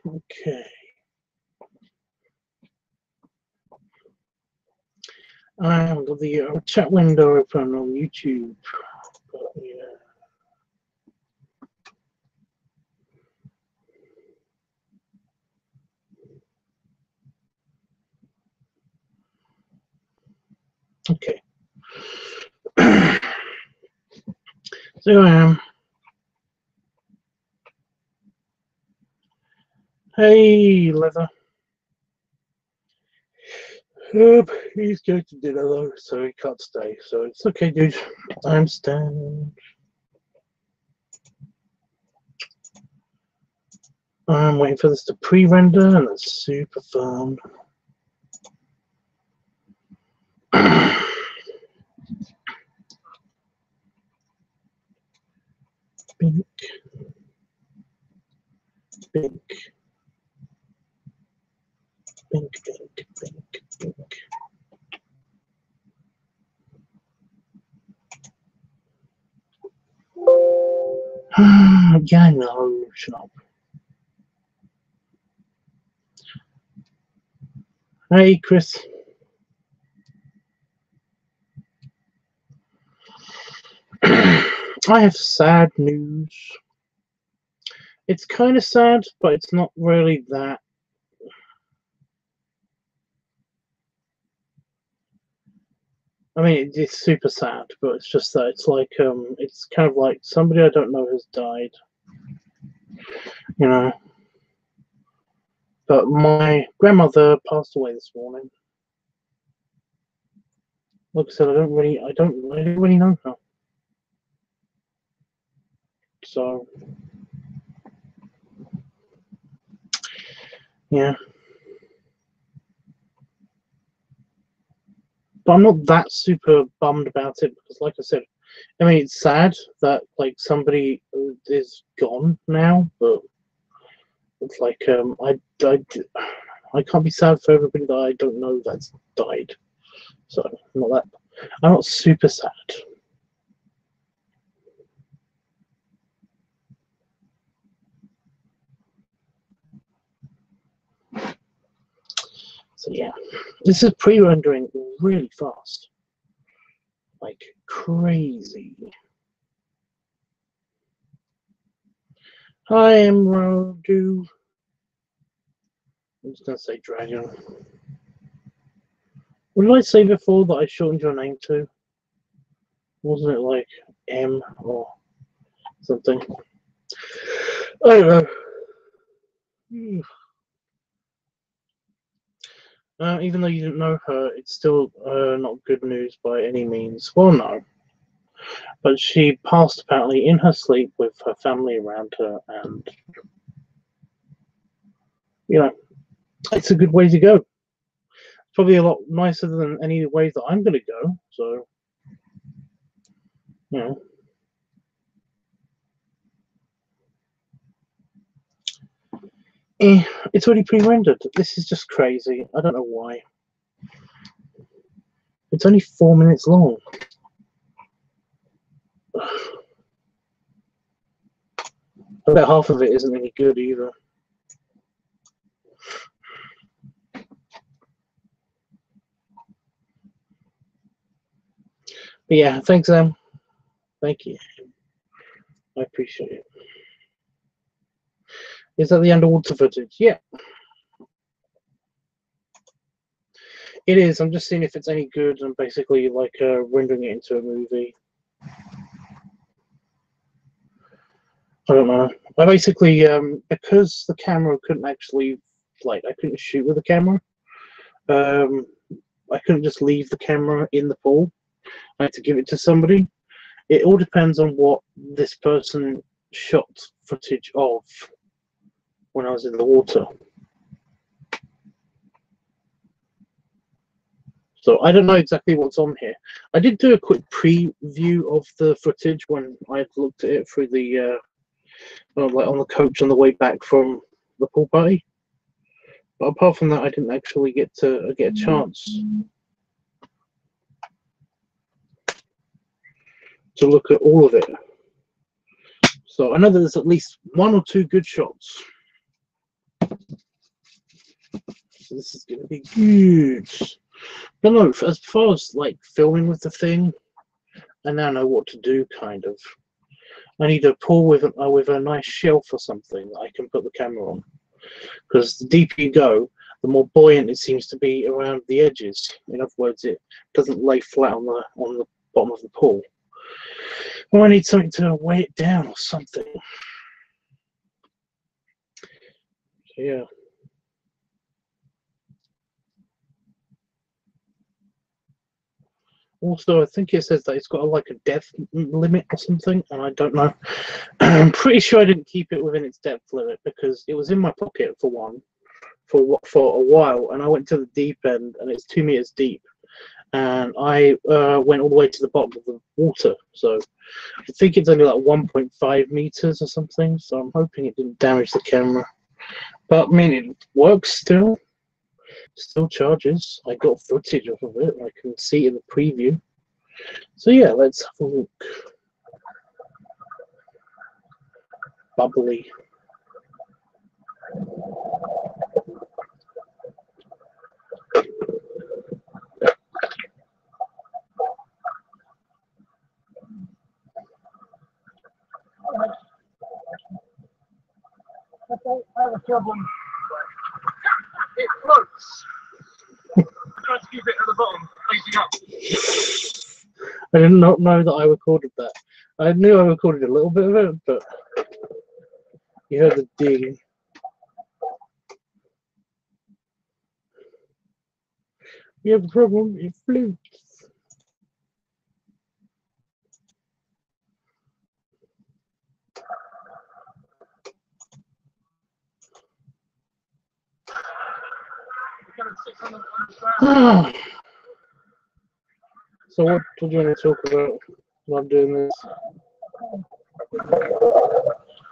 Okay. I have got the chat window open on YouTube. But, yeah. Okay. So I am. Hey, Leather. He's going to dinner though, so he can't stay. So it's okay, dude. I understand. I'm waiting for this to pre-render, and it's super fun. Bink. Bink. Bink, bink, bink, bink. Yeah, I know. Shut up. Hey, Chris. I have sad news. It's kind of sad, but it's not really that. I mean, it's super sad, but it's just that it's like it's kind of like somebody I don't know has died. You know. But my grandmother passed away this morning. Like I said, I don't really know her. So yeah. But I'm not that super bummed about it because, like I said, I mean, it's sad that like somebody is gone now, but it's like I can't be sad for everybody that I don't know that's died. So I'm not super sad. So yeah, this is pre-rendering really fast, like crazy. Hi, Emeraldu. I'm just gonna say dragon. What did I say before that I shortened your name to? Wasn't it like M or something? I don't know. Even though you didn't know her, it's still not good news by any means. Well, no. But she passed apparently in her sleep with her family around her, and you know, it's a good way to go. Probably a lot nicer than any way that I'm going to go. So, you know. It's already pre-rendered. This is just crazy. I don't know why. It's only 4 minutes long. I bet half of it isn't any good either. But yeah, thanks, Em. Thank you. I appreciate it. Is that the underwater footage? Yeah. It is. I'm just seeing if it's any good and basically like rendering it into a movie. I don't know. I basically, because the camera couldn't actually like I couldn't shoot with the camera. I couldn't just leave the camera in the pool. I had to give it to somebody. It all depends on what this person shot footage of when I was in the water. So I don't know exactly what's on here. I did do a quick preview of the footage when I looked at it through the like on the coach on the way back from the pool party. But apart from that, I didn't actually get a chance to look at all of it. So I know there's at least 1 or 2 good shots. So this is going to be good. But no, as far as like filming with the thing, I now know what to do. Kind of, I need a pool with a nice shelf or something that I can put the camera on. Because the deeper you go, the more buoyant it seems to be around the edges. In other words, it doesn't lay flat on the bottom of the pool. Well, I need something to weigh it down or something. So, yeah. Also, I think it says that it's got like a depth limit or something, and I don't know. I'm pretty sure I didn't keep it within its depth limit because it was in my pocket for a while, and I went to the deep end, and it's 2 meters deep, and I went all the way to the bottom of the water. So I think it's only like 1.5 meters or something. So I'm hoping it didn't damage the camera. But I mean, it works still. Still charges. I got footage of it. I can see in the preview. So yeah, let's have a look. Bubbly. Okay, I have a problem. It floats. Try to keep it at the bottom, facing up. I did not know that I recorded that. I knew I recorded a little bit of it, but you heard the ding. You have a problem, it floats. So what do you want to talk about while I'm doing this?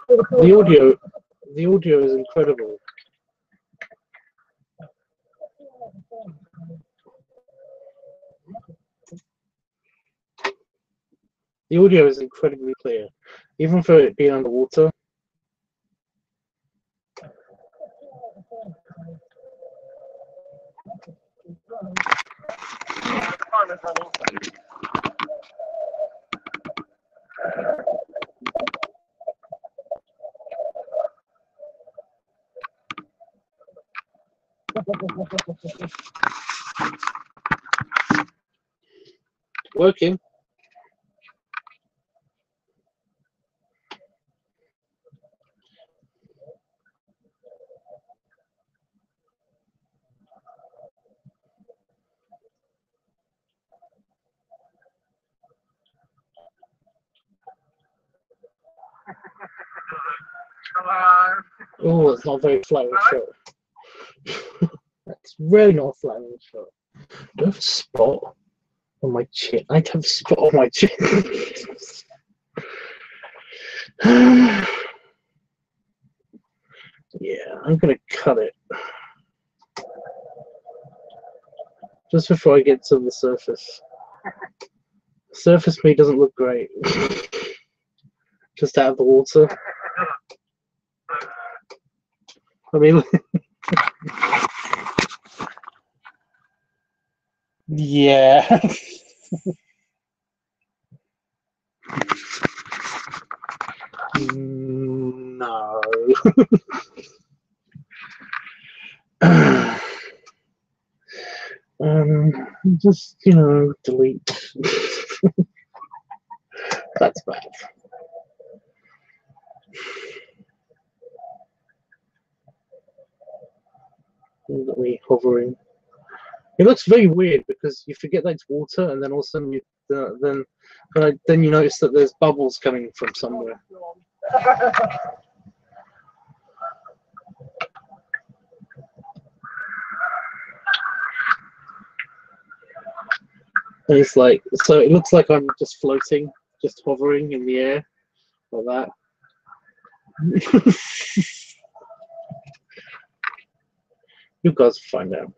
The audio is incredible. The audio is incredibly clear, even for it being underwater. Working. Hello. Oh, it's not very flat shot. That's really not a flat shot. Do I have a spot on my chin? I have a spot on my chin. Yeah, I'm gonna cut it just before I get to the surface. Surface me doesn't look great. Just out of the water. I mean, yeah. No. Just, delete. That's bad. Look at me hovering. It looks very weird because you forget that it's water, and then all of a sudden then you notice that there's bubbles coming from somewhere. And it's like, so it looks like I'm just floating, just hovering in the air, like that. You guys find out.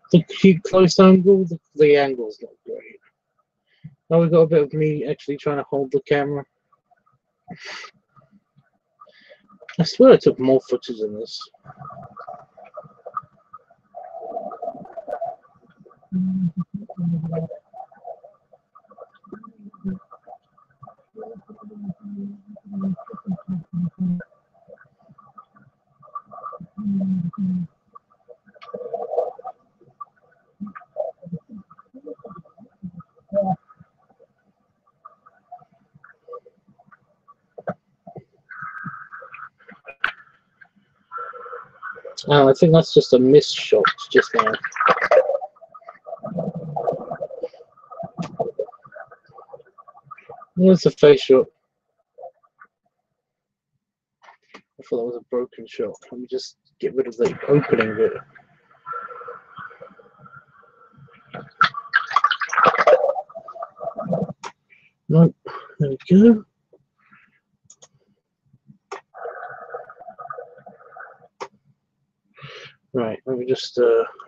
The cute close angle, the angle's not great. Now we've got a bit of me actually trying to hold the camera. I swear I took more footage in this. I think that's just a missed shot just now. There's a face shot. I thought that was a broken shot. Let me just get rid of the opening bit. Nope. There we go. Right, let me just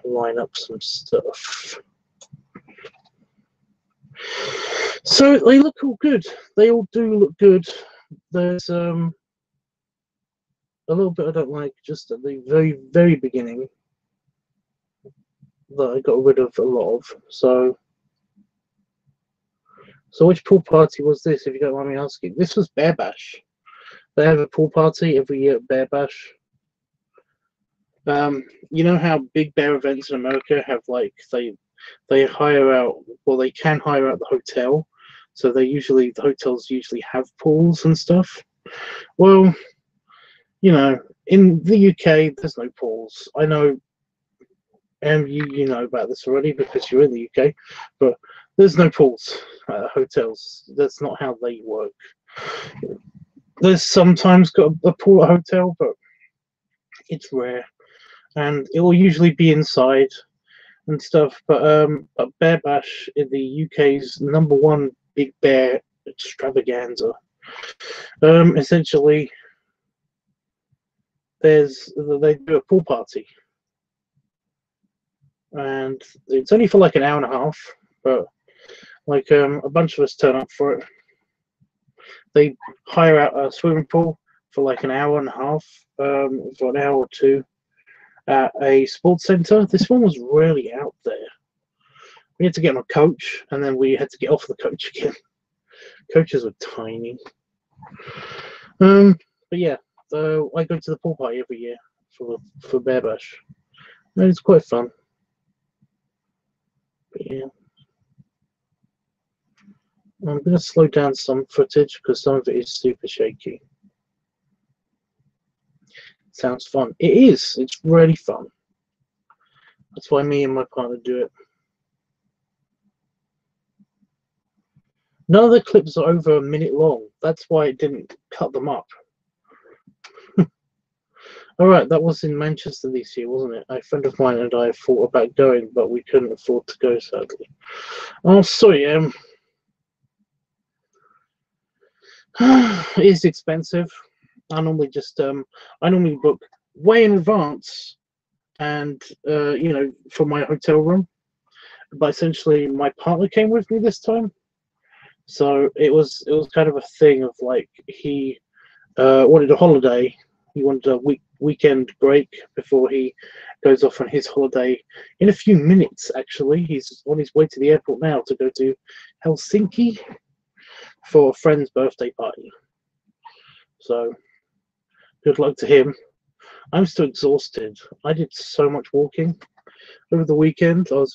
line up some stuff. So they look all good. They all do look good. There's a little bit I don't like just at the very, very beginning that I got rid of a lot of. So which pool party was this, if you don't mind me asking? This was Bear Bash. They have a pool party every year at Bear Bash. You know how big bear events in America have, like, they hire out, well, they can hire out the hotel, so the hotels usually have pools and stuff. Well, you know, in the UK there's no pools. I know, and you know about this already because you're in the UK, but there's no pools at hotels. That's not how they work. There's sometimes got a pool at a hotel, but it's rare. And it will usually be inside and stuff. But Bear Bash is the UK's #1 big bear extravaganza. Essentially, they do a pool party, and it's only for like an hour and a half. But like a bunch of us turn up for it. They hire out a swimming pool for like an hour and a half, for an hour or two. At a sports centre. This one was really out there. We had to get on a coach, and then we had to get off the coach again. Coaches were tiny. But yeah, I go to the pool party every year for Bear Bash. And it's quite fun. But yeah. I'm going to slow down some footage because some of it is super shaky. Sounds fun. It is. It's really fun. That's why me and my partner do it. None of the clips are over a minute long. That's why it didn't cut them up. Alright, that was in Manchester this year, wasn't it? A friend of mine and I thought about going, but we couldn't afford to go, sadly. Oh, sorry. It is expensive. I normally just I normally book way in advance, and you know, for my hotel room. But essentially, my partner came with me this time, so it was kind of a thing of like he wanted a holiday, He wanted a weekend break before he goes off on his holiday in a few minutes. Actually, he's on his way to the airport now to go to Helsinki for a friend's birthday party. So good luck to him. I'm still exhausted. I did so much walking over the weekend. And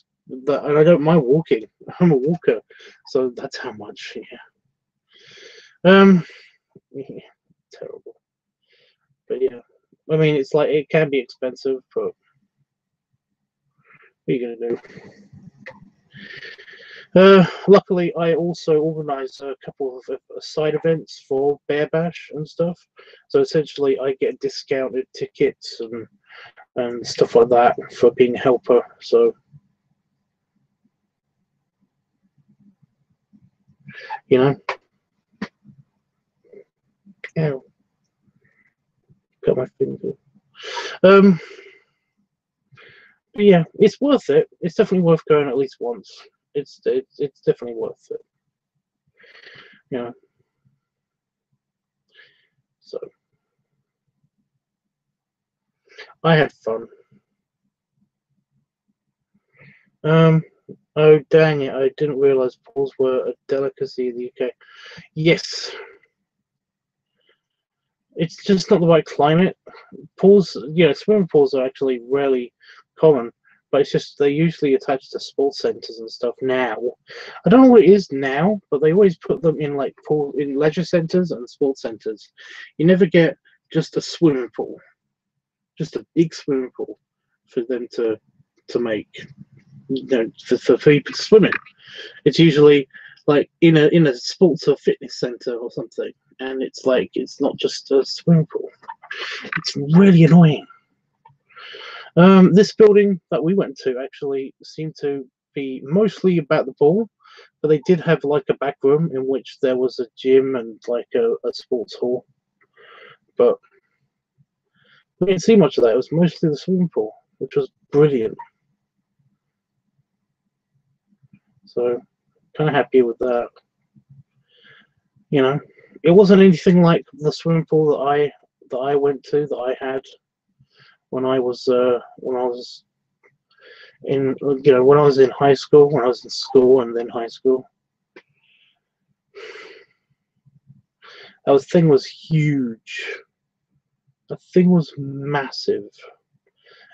I don't mind walking. I'm a walker, so that's how much. Yeah. Yeah, terrible. But yeah, I mean, it's like it can be expensive, but what are you gonna do? Luckily, I also organise a couple of side events for Bear Bash and stuff. So essentially, I get discounted tickets and stuff like that for being a helper. So, you know, yeah, got my finger. But yeah, it's worth it. It's definitely worth going at least once. It's definitely worth it. You know. So I had fun. Oh dang it! I didn't realise pools were a delicacy in the UK. Yes, it's just not the right climate. Pools, swimming pools are actually rarely common, but it's just they're usually attached to sports centres and stuff now. I don't know what it is now, but they always put them in like in leisure centres and sports centres. You never get just a swimming pool, just a big swimming pool for them to make. For people to swim in. It's usually like in a sports or fitness center or something, and it's like it's not just a swimming pool. It's really annoying. This building that we went to actually seemed to be mostly about the pool, but they did have like a back room in which there was a gym and like a sports hall. But we didn't see much of that. It was mostly the swimming pool, which was brilliant. So kind of happy with that. It wasn't anything like the swimming pool that I went to that I had when I was in when I was in high school, when I was in school and then high school. That thing was huge. That thing was massive.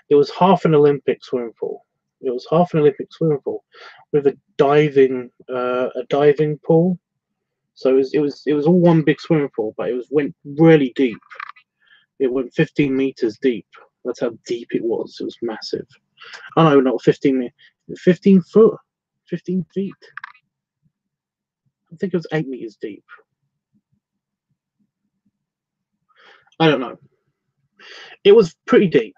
It was half an Olympic swimming pool. It was half an Olympic swimming pool with a diving pool. So it was all one big swimming pool, but went really deep. It went 15 meters deep. That's how deep it was. It was massive. Oh no, not 15 foot, 15 feet. I think it was 8 meters deep. I don't know. It was pretty deep.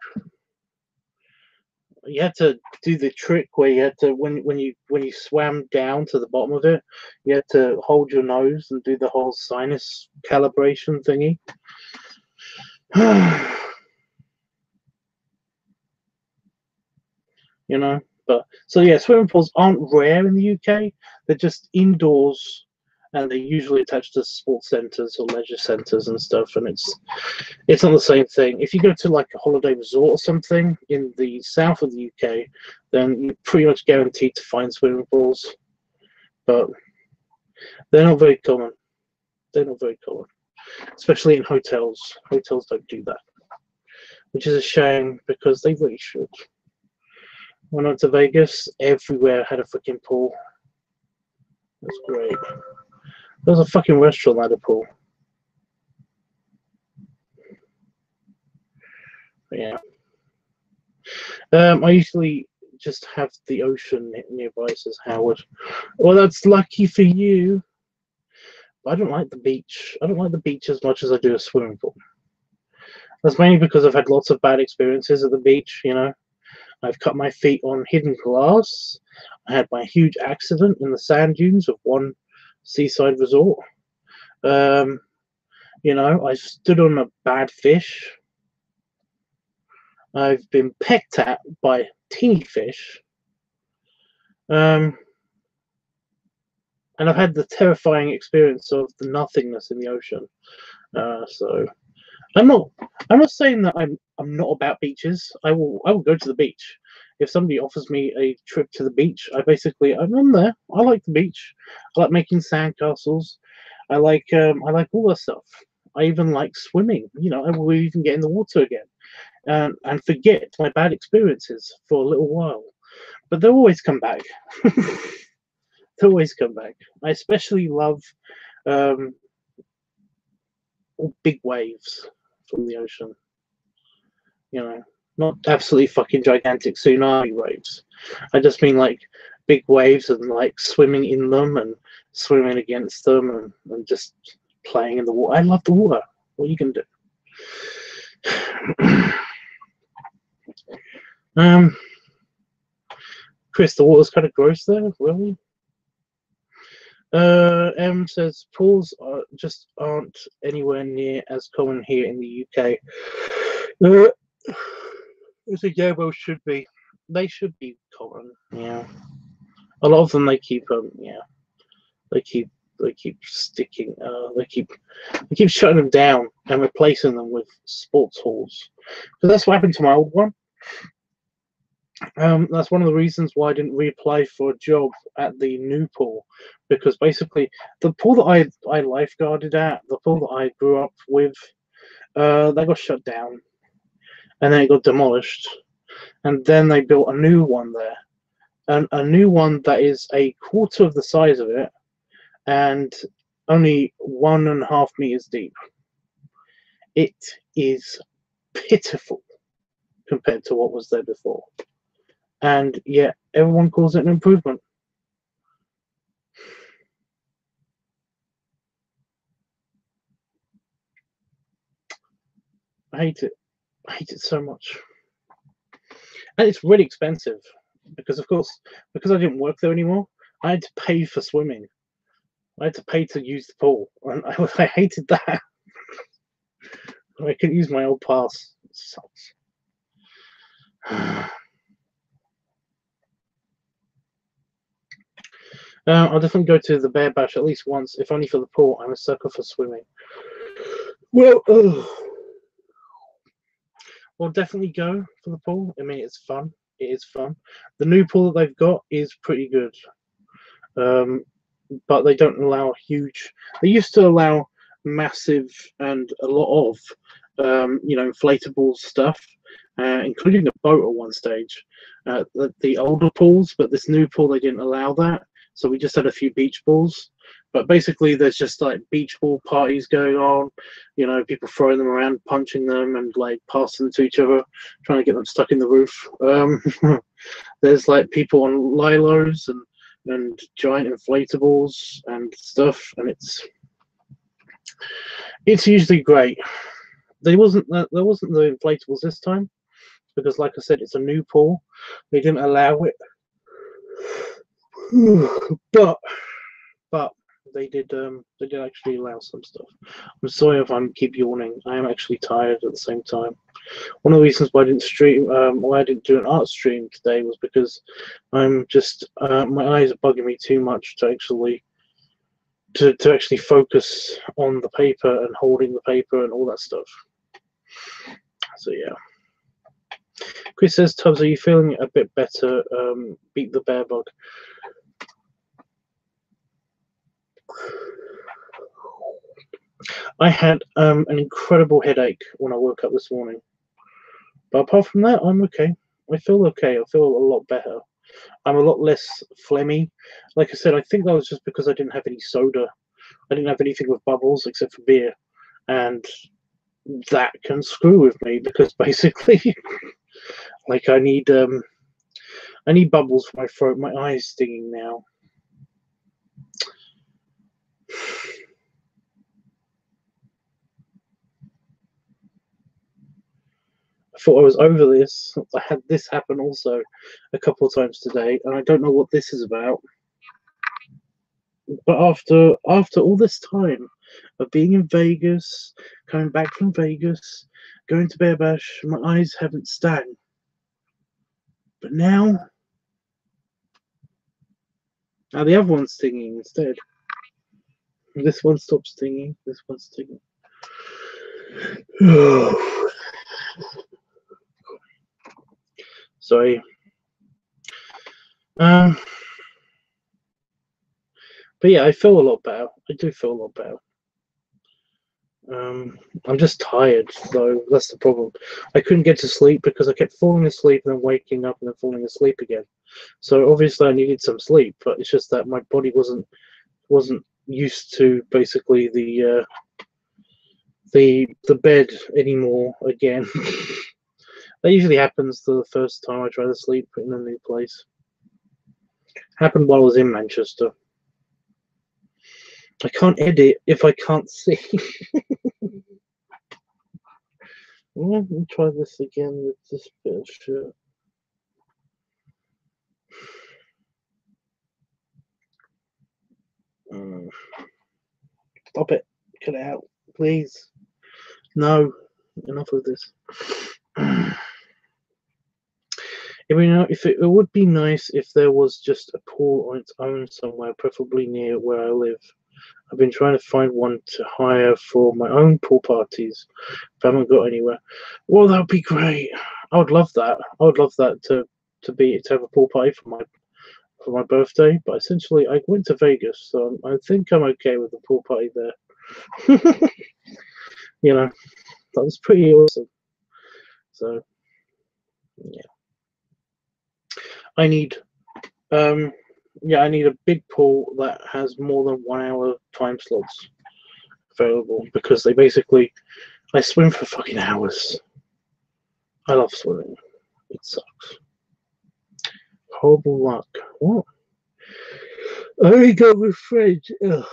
You had to do the trick where you had to when you swam down to the bottom of it, you had to hold your nose and do the whole sinus calibration thingy. But so yeah, swimming pools aren't rare in the UK. They're just indoors, and they're usually attached to sports centres or leisure centres and stuff. And it's not the same thing. If you go to like a holiday resort or something in the south of the UK, then you're pretty much guaranteed to find swimming pools. But they're not very common. They're not very common, especially in hotels. Hotels don't do that, which is a shame because they really should. When I went to Vegas, everywhere had a freaking pool. That's great. There was a fucking restaurant that had a pool. But yeah. I usually just have the ocean nearby, says Howard. Well, that's lucky for you. I don't like the beach. I don't like the beach as much as I do a swimming pool. That's mainly because I've had lots of bad experiences at the beach, I've cut my feet on hidden glass. I had my huge accident in the sand dunes of one seaside resort. I stood on a bad fish. I've been pecked at by teeny fish. And I've had the terrifying experience of the nothingness in the ocean. So I'm not saying that I'm not about beaches. I will go to the beach. If somebody offers me a trip to the beach, I'm there. I like the beach. I like making sandcastles. I like all that stuff. I even like swimming. You know, I will even get in the water again and forget my bad experiences for a little while. But they'll always come back. They'll always come back. I especially love um, big waves from the ocean. You know, not absolutely fucking gigantic tsunami waves. I just mean like big waves and like swimming in them and swimming against them and just playing in the water. I love the water. What you can do? Chris, the water's kind of gross there, really. M says pools just aren't anywhere near as common here in the UK. I think yeah, well, should be. They should be common. Yeah, a lot of them they keep yeah, they keep sticking. They keep shutting them down and replacing them with sports halls. So that's what happened to my old one. That's one of the reasons why I didn't reapply for a job at the new pool, because basically the pool that I lifeguarded at, the pool that I grew up with, that got shut down, and then it got demolished, and then they built a new one there, and a new one that is a quarter of the size of it, and only 1.5 meters deep. It is pitiful compared to what was there before, and yet everyone calls it an improvement. I hate it. I hate it so much. And it's really expensive because, of course, because I didn't work there anymore, I had to pay for swimming. I had to pay to use the pool, and I hated that. I couldn't use my old pass. It sucks. I'll definitely go to the Bear Bash at least once, if only for the pool. I'm a sucker for swimming. Well, we'll definitely go for the pool. I mean, it's fun. It is fun. The new pool that they've got is pretty good. But they don't allow huge. They used to allow massive and a lot of, inflatable stuff, including a boat at one stage. The older pools, but this new pool they didn't allow that. So we just had a few beach balls. But basically, there's just like beach ball parties going on. You know, people throwing them around, punching them, and like passing them to each other, trying to get them stuck in the roof. There's like people on lilos and giant inflatables and stuff, and it's usually great. There wasn't the inflatables this time because, like I said, it's a new pool. They didn't allow it, but they did actually allow some stuff. I'm sorry if I keep yawning. I am actually tired at the same time. One of the reasons why I didn't stream, why I didn't do an art stream today was because I'm just my eyes are bugging me too much to actually focus on the paper and holding the paper and all that stuff. So yeah. Chris says, Tubbs, are you feeling a bit better? Beat the bear bug. I had an incredible headache when I woke up this morning. But apart from that, I'm okay. I feel okay. I feel a lot better. I'm a lot less phlegmy. Like I said, I think that was just because I didn't have any soda. I didn't have anything with bubbles except for beer. And that can screw with me because basically, like I need bubbles for my throat. My eye's stinging now. I thought I was over this. I had this happen also a couple of times today, and I don't know what this is about. But after all this time of being in Vegas, coming back from Vegas, going to Bear Bash, my eyes haven't stung. But now the other one's stinging instead. This one stopped stinging. This one's stinging. Sorry. But yeah, I feel a lot better. I do feel a lot better. I'm just tired, though. That's the problem. I couldn't get to sleep because I kept falling asleep and then waking up and then falling asleep again. So obviously I needed some sleep, but it's just that my body wasn't used to basically the bed anymore again. That usually happens the first time I try to sleep in a new place. Happened while I was in Manchester. I can't edit if I can't see. Let me try this again with this bit of shit. Stop it. Cut it out, please. No. Enough of this. It would be nice if there was just a pool on its own somewhere, preferably near where I live. I've been trying to find one to hire for my own pool parties, but I haven't got anywhere. Well, that would be great. I would love that. I would love that to have a pool party for my birthday. But essentially, I went to Vegas, so I think I'm okay with the pool party there. You know, that was pretty awesome. So, yeah. I need a big pool that has more than 1 hour time slots available, because I swim for fucking hours. I love swimming. It sucks. Horrible luck. What? I only go with friends. Ugh.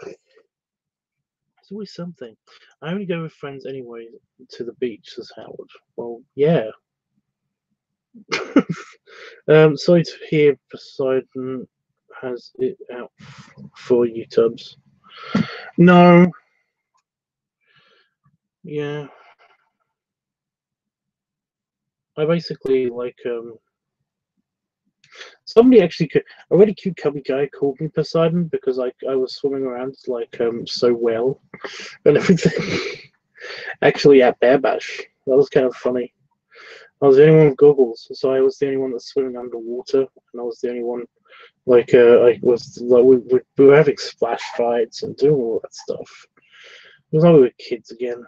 There's always something. I only go with friends anyway to the beach, says Howard. Well, yeah. Sorry to hear Poseidon has it out for LiveTUBBs. No. Yeah. I basically somebody actually a really cute cubby guy called me Poseidon because I was swimming around so well and everything. Actually at Bear Bash. That was kind of funny. I was the only one with goggles, so I was the only one that's swimming underwater, and I was the only one I was we were having splash fights and doing all that stuff. It was like we were kids again.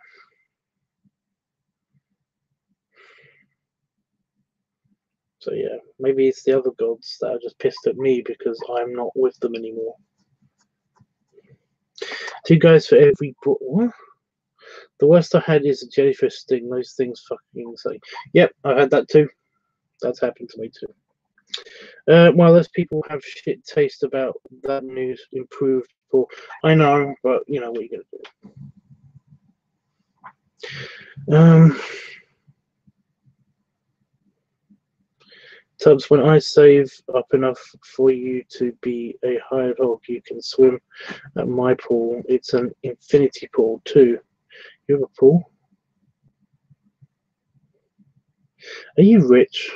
So yeah, maybe it's the other gods that are just pissed at me because I'm not with them anymore. 2 guys for every what? The worst I had is a jellyfish sting. Those things fucking say. Yep, I've had that too. That's happened to me too. Well, those people have shit taste about that news improved pool. I know, but you know what you're gonna do. Tubbs, when I save up enough for you to be a hired hog, you can swim at my pool. It's an infinity pool too. You have a pool? Are you rich?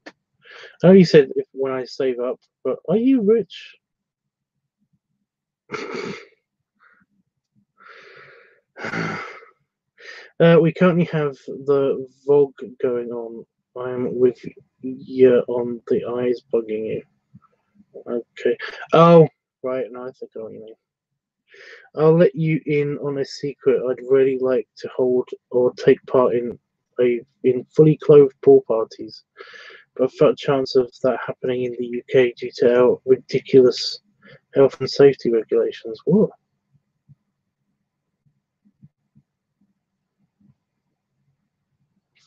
I know you said when I save up, but are you rich? We currently have the VOG going on. I'm with you on the eyes bugging you. Okay. Oh, right. No, I think I know what you mean. I'll let you in on a secret. I'd really like to hold or take part in fully clothed pool parties, but I've got a chance of that happening in the UK due to our ridiculous health and safety regulations. What?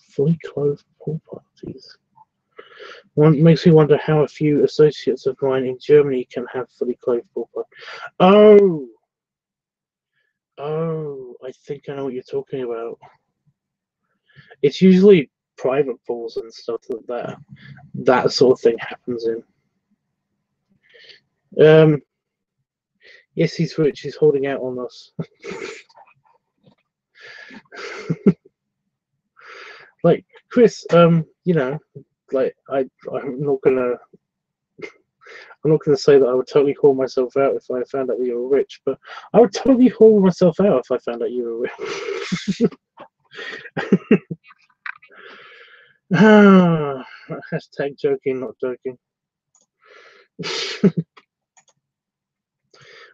Fully clothed pool parties. One makes me wonder how a few associates of mine in Germany can have fully clothed pool parties. Oh, I think I know what you're talking about. It's usually private pools and stuff that sort of thing happens in. Yes, he's rich. He's holding out on us. Like Chris, you know, like I'm not gonna. I'm not going to say that I would totally haul myself out if I found out that you were rich, but I would totally haul myself out if I found out you were rich. Hashtag joking, not joking.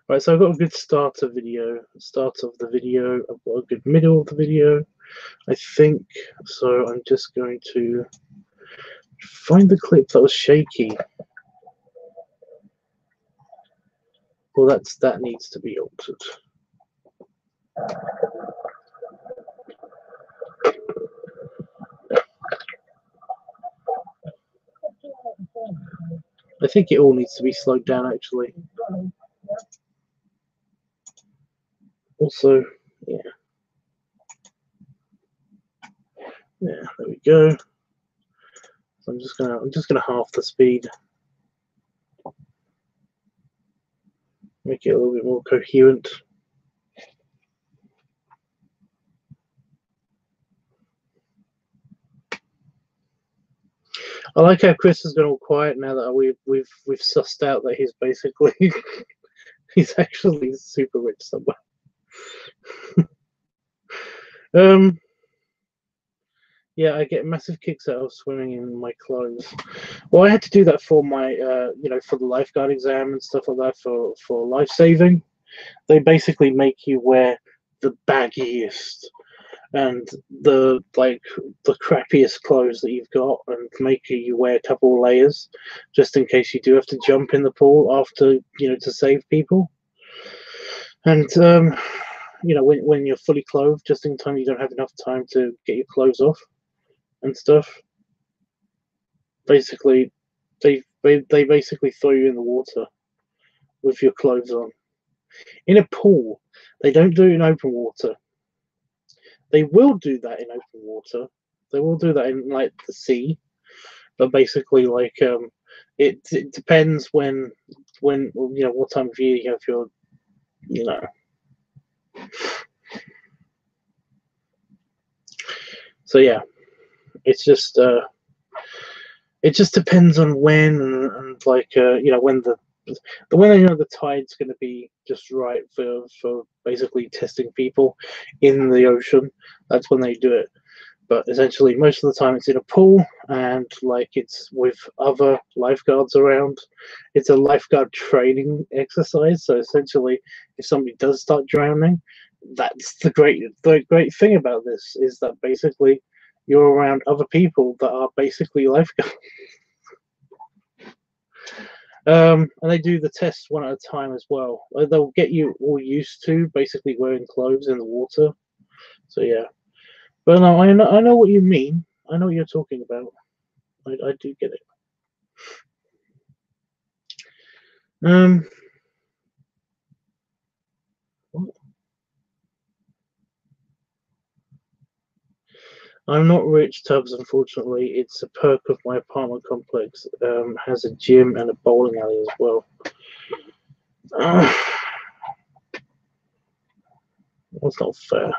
Right, so I've got a good start of the video. I've got a good middle of the video, I think. So I'm just going to find the clip that was shaky. Well, that needs to be altered. I think it all needs to be slowed down, actually. Also, yeah, there we go. So I'm just gonna half the speed, make it a little bit more coherent. I like how Chris has gone all quiet now that we've sussed out that he's basically he's actually super rich somewhere. Yeah, I get massive kicks out of swimming in my clothes. Well, I had to do that for my for the lifeguard exam and stuff like that for life saving. They basically make you wear the baggiest and the crappiest clothes that you've got, and make you wear a couple of layers just in case you do have to jump in the pool after, to save people. And when you're fully clothed, just in time you don't have enough time to get your clothes off and stuff. Basically, they basically throw you in the water with your clothes on in a pool. They don't do it in open water. They will do that in open water. They will do that in like the sea, but basically, like it depends when what time of year you have your So yeah, it's just it just depends on when and like when the tide's going to be just right for basically testing people in the ocean. That's when they do it. But essentially, most of the time it's in a pool, and like it's with other lifeguards around. It's a lifeguard training exercise. So essentially, if somebody does start drowning, that's the great thing about this, is that basically you're around other people that are basically lifeguards. And they do the tests one at a time as well. They'll get you all used to basically wearing clothes in the water. So yeah. But no, I know what you mean. I know what you're talking about. I do get it. What? I'm not rich, Tubbs, unfortunately. It's a perk of my apartment complex. Has a gym and a bowling alley as well. That's not fair.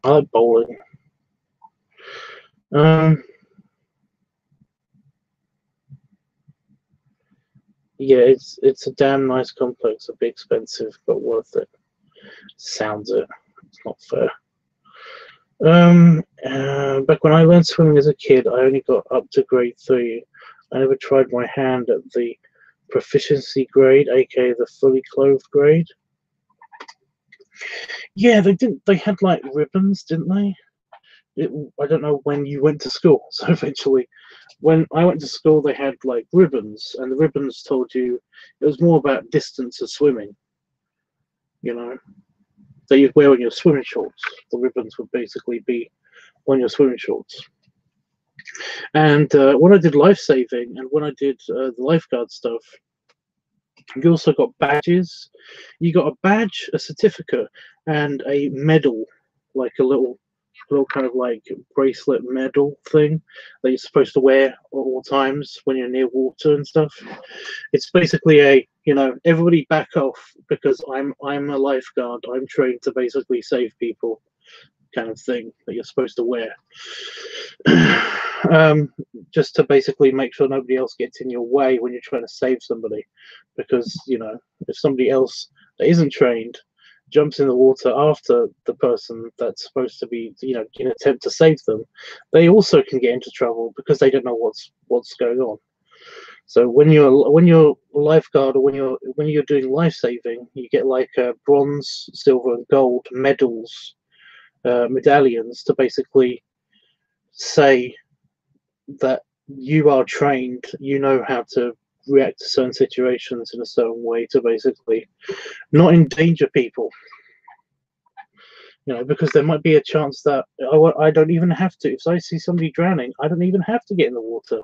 I like bowling. Yeah, it's a damn nice complex. A bit expensive, but worth it. Sounds it. It's not fair. Back when I learned swimming as a kid, I only got up to grade 3. I never tried my hand at the proficiency grade, aka the fully clothed grade. Yeah, they didn't. They had like ribbons, didn't they? I don't know when you went to school. So eventually, when I went to school, they had like ribbons, and the ribbons told you it was more about distance of swimming. That you'd wear on your swimming shorts. The ribbons would basically be on your swimming shorts. And when I did life saving and when I did the lifeguard stuff, you also got badges. You got a badge, a certificate, and a medal, like a little kind of like bracelet medal thing that you're supposed to wear at all times when you're near water and stuff. It's basically everybody back off, because I'm a lifeguard. I'm trained to basically save people, kind of thing that you're supposed to wear. just to basically make sure nobody else gets in your way when you're trying to save somebody, because you know, if somebody else that isn't trained jumps in the water after the person that's supposed to be, you know, in an attempt to save them, they also can get into trouble because they don't know what's going on. So when you're a lifeguard, or when you're doing life saving, you get like bronze, silver, and gold medals, medallions, to basically say that you are trained, you know how to react to certain situations in a certain way to basically not endanger people. You know, because there might be a chance that I don't even have to. If I see somebody drowning, I don't even have to get in the water,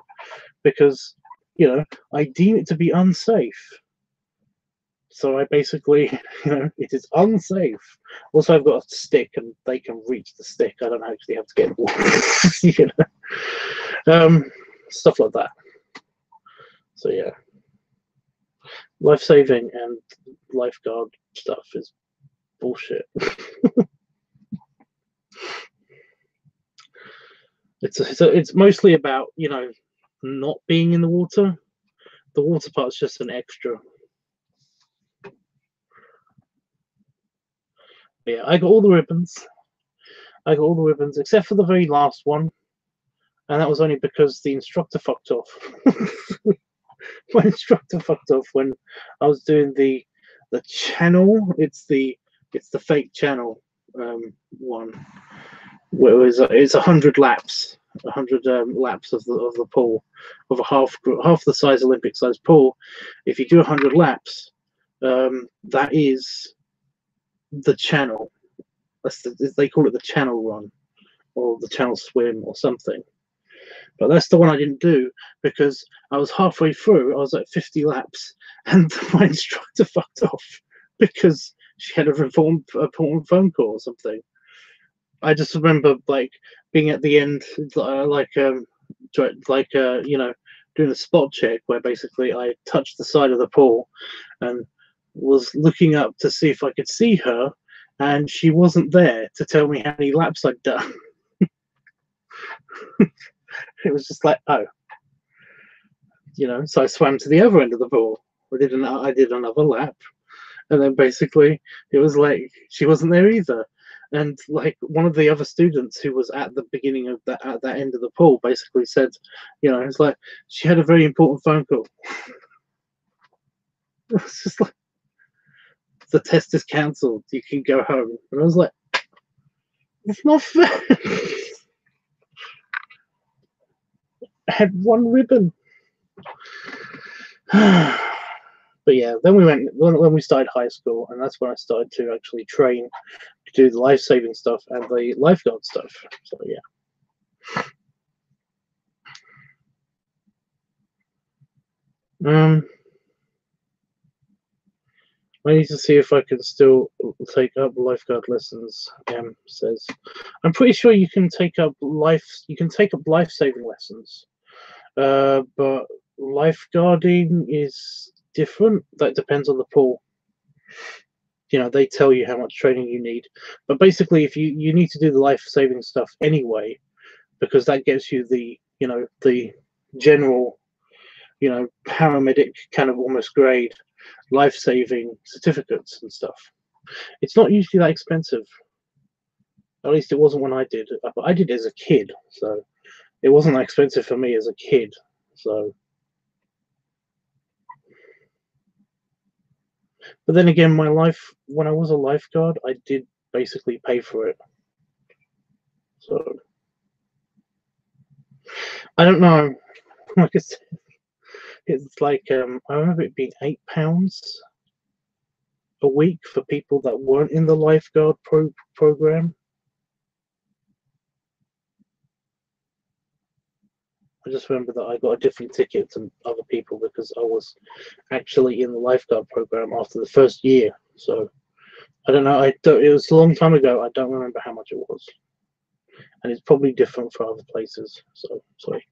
because, you know, I deem it to be unsafe. So I basically, you know, it is unsafe. Also, I've got a stick, and they can reach the stick. I don't actually have to get in the water. You know? Stuff like that. So yeah, life saving and lifeguard stuff is bullshit. It's mostly about, you know, not being in the water. The water part's just an extra. But yeah, I got all the ribbons. I got all the ribbons except for the very last one, and that was only because the instructor fucked off. My instructor fucked off when I was doing the channel. It's the fake channel one, where it's 100 laps, 100 laps of the pool, of a half the size Olympic size pool. If you do 100 laps, that is the channel. They call it the channel run, or the channel swim, or something. But that's the one I didn't do because I was halfway through. I was at 50 laps, and my instructor fucked off because she had a important phone call or something. I just remember like being at the end, you know, doing a spot check where basically I touched the side of the pool and was looking up to see if I could see her, and she wasn't there to tell me how many laps I'd done. It was just like, oh, you know. So I swam to the other end of the pool. I did another lap, and then basically it was like she wasn't there either. And like one of the other students who was at the beginning of that, at that end of the pool, basically said, you know, it's like she had a very important phone call. It's just like, the test is cancelled. You can go home. And I was like, it's not fair. I had one ribbon. But yeah, then we went when we started high school, and that's when I started to actually train to do the life-saving stuff and the lifeguard stuff. So yeah. I need to see if I can still take up lifeguard lessons. Says, I'm pretty sure you can take up life-saving lessons, but lifeguarding is different. That depends on the pool. You know, they tell you how much training you need, but basically, if you need to do the life-saving stuff anyway, because that gets you the, you know, the general, you know, paramedic kind of almost grade life-saving certificates and stuff. It's not usually that expensive. At least it wasn't when I did it. I did it as a kid, so it wasn't that expensive for me as a kid. So, but then again, my life when I was a lifeguard, I did basically pay for it. So I don't know. Like I said, it's like I remember it being £8 a week for people that weren't in the lifeguard program. I just remember that I got a different ticket to other people because I was actually in the lifeguard program after the first year. So I don't know. It was a long time ago. I don't remember how much it was, and it's probably different for other places. So sorry.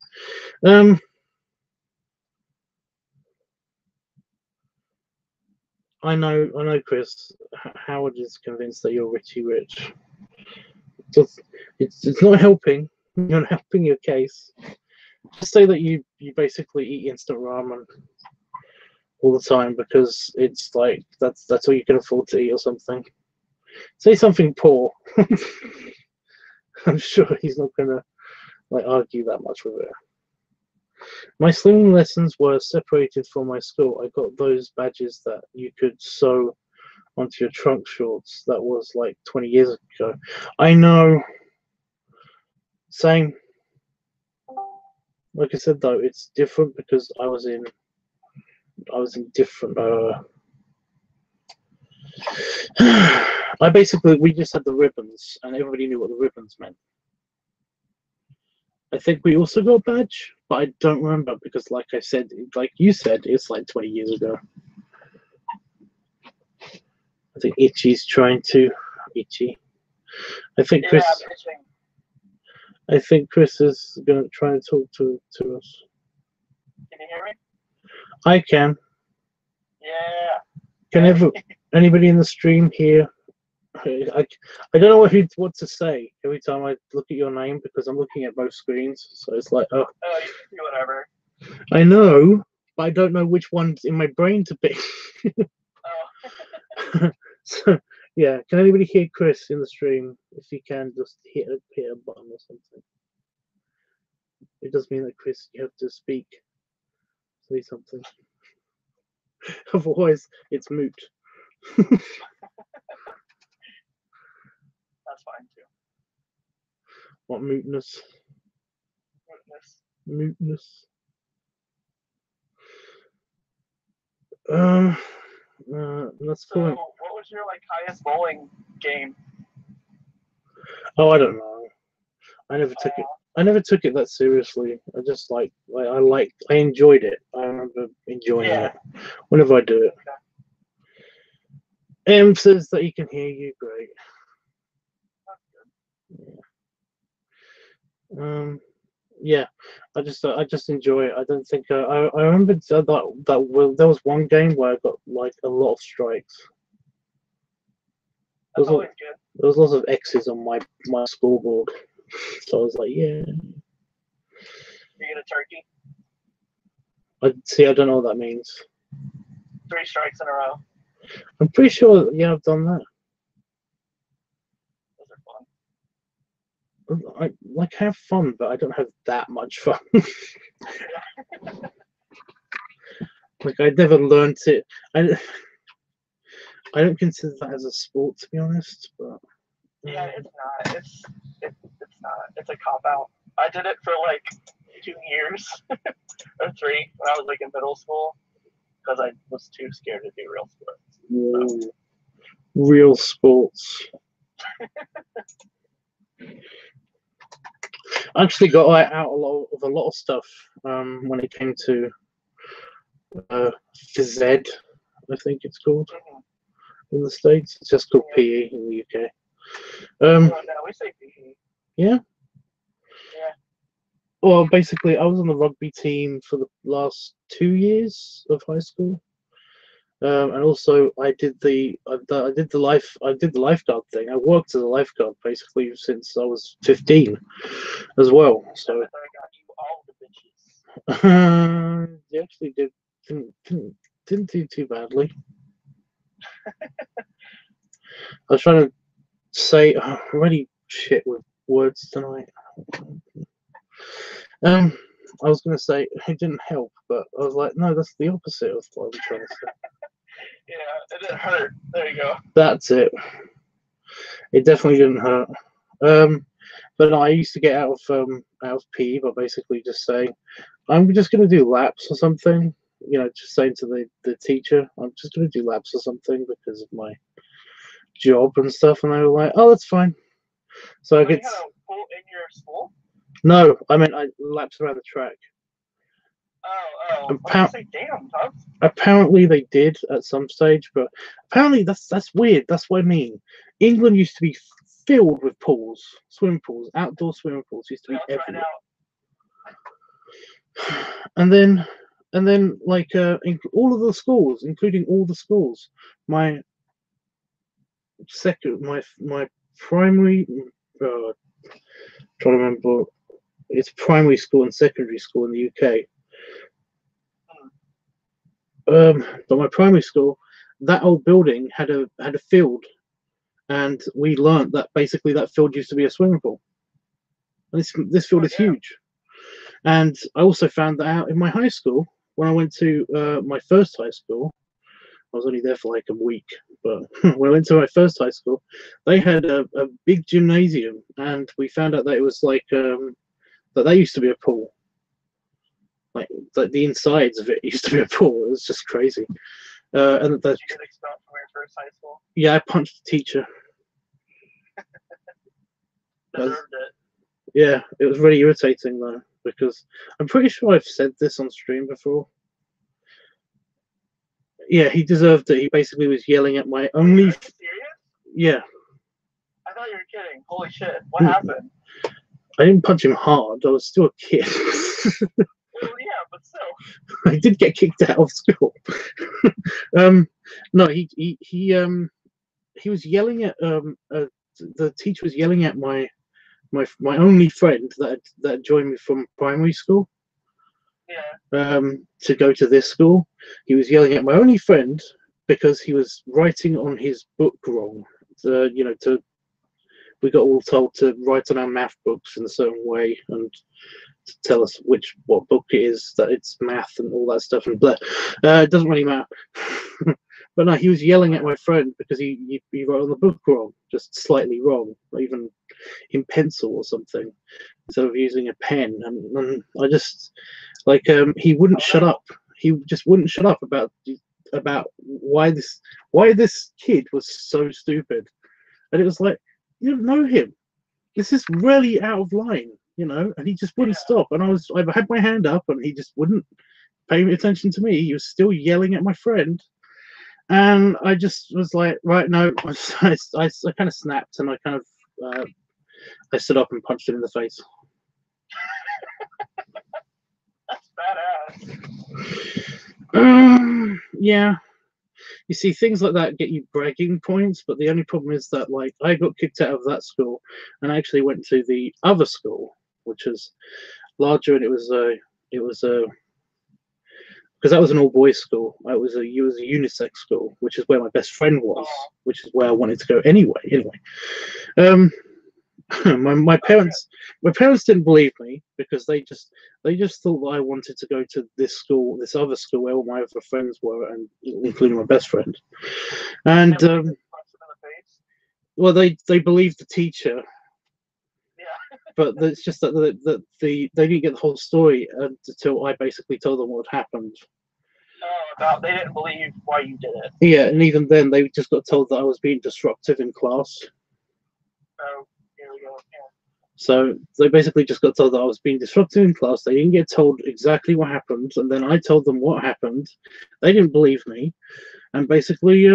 I know, Chris. Howard is convinced that you're Richie Rich. It's not helping. You're not helping your case. Just say that you basically eat instant ramen all the time because it's like that's all you can afford to eat or something. Say something poor. I'm sure he's not gonna like argue that much with it. My swimming lessons were separated from my school. I got those badges that you could sew onto your trunk shorts. That was like 20 years ago. I know. Same. Like I said though, it's different because I was in different we just had the ribbons and everybody knew what the ribbons meant. I think we also got a badge, but I don't remember because like I said, like you said, it's like 20 years ago. I think Itchy's trying to Itchy. I think Chris is gonna try and talk to us. Can you hear me? I can. Yeah. Can anybody in the stream hear? I don't know what to say every time I look at your name because I'm looking at both screens. So it's like, oh. Oh, you can do whatever. I know, but I don't know which one's in my brain to pick. Oh. So yeah, can anybody hear Chris in the stream? If you can, just hit a button or something. It does mean that Chris, you have to speak. Say something. Otherwise, it's moot. That's fine too. What mootness? Mootness. Let's call it. What was your like highest bowling game? Oh, I don't know. I never took it. I never took it that seriously. I just I enjoyed it. I remember enjoying it whenever I do it. Okay. M says that he can hear you. Great. Yeah. I just enjoy it. I don't think I remember that there was one game where I got like a lot of strikes. That's always good. There was lots of X's on my scoreboard, so I was like, yeah. You get a turkey? I don't know what that means. 3 strikes in a row. I'm pretty sure, yeah, I've done that. Those are fun. I like have fun, but I don't have that much fun. Like I never learned it. I don't consider that as a sport, to be honest. But yeah, it's not. It's not. It's a cop out. I did it for like 2 years or 3 when I was like in middle school because I was too scared to do real sports. So. Real sports. I actually got out a lot of stuff when it came to phys ed, I think it's called in the States. It's just called PE in the UK. No, we say PE. Yeah. Yeah. Well, basically, I was on the rugby team for the last 2 years of high school, and also I did the lifeguard thing. I worked as a lifeguard basically since I was 15, as well. So I got you all the bitches. they actually didn't do too badly. I was trying to say, I'm really shit with words tonight. I was going to say it didn't help, but I was like, no, that's the opposite of what I'm trying to say. Yeah, it didn't hurt. There you go. That's it. It definitely didn't hurt. But no, I used to get out of PE by basically just saying, I'm just going to do laps or something. You know, just saying to the teacher, I'm just going to do laps or something because of my job and stuff. And they were like, oh, that's fine. So I get. You had a pool in your school? No, I mean I laps around the track. Oh. Damn, huh? Apparently they did at some stage, but apparently that's weird. That's what I mean. England used to be filled with pools, swimming pools, outdoor swimming pools used to be everywhere. And then like all of the schools, including all the schools, my primary. Trying to remember. It's primary school and secondary school in the UK. But my primary school, that old building had a field, and we learnt that basically that field used to be a swimming pool. And this field is huge. And I also found that out in my high school when I went to my first high school. I was only there for like a week, but when I went to my first high school, they had a big gymnasium, and we found out that it was like that used to be a pool. Like the insides of it used to be a pool. It was just crazy. And Did you get expelled from your first high school? Yeah, I punched the teacher. Deserved it. Yeah, it was really irritating though, because I'm pretty sure I've said this on stream before. Yeah, he deserved it. He basically was yelling at my only. Are you serious? Yeah. I thought you were kidding. Holy shit! What happened? I didn't punch him hard. I was still a kid. Well, yeah, but still. I did get kicked out of school. No, he was yelling at the teacher was yelling at my only friend that joined me from primary school. Yeah. To go to this school. He was yelling at my only friend because he was writing on his book wrong. We got all told to write on our math books in a certain way and to tell us what book it is, that it's math and all that stuff, and blah. It doesn't really matter. But no, he was yelling at my friend because he wrote on the book wrong, just slightly wrong, or even in pencil or something, instead of using a pen. And I just he wouldn't shut up. He just wouldn't shut up about why this kid was so stupid. And it was like, you don't know him. This is really out of line, and he just wouldn't stop. And I had my hand up, and he just wouldn't pay attention to me. He was still yelling at my friend. And I just was like, right, no. I kind of snapped, and I kind of I stood up and punched him in the face. That's badass. Yeah. You see, things like that get you bragging points, but the only problem is that I got kicked out of that school, and I actually went to the other school, which is larger, and it was because that was an all boys school. It was a unisex school, which is where my best friend was, which is where I wanted to go anyway. My parents didn't believe me because they just thought that I wanted to go to this other school where all my other friends were, and including my best friend. And well, they believed the teacher. Yeah. But it's just that they didn't get the whole story until I basically told them what happened. Oh, they didn't believe why you did it. Yeah, and even then, they just got told that I was being disruptive in class. Oh, here we go. Yeah. So they basically just got told that I was being disruptive in class. They didn't get told exactly what happened, and then I told them what happened. They didn't believe me, and basically,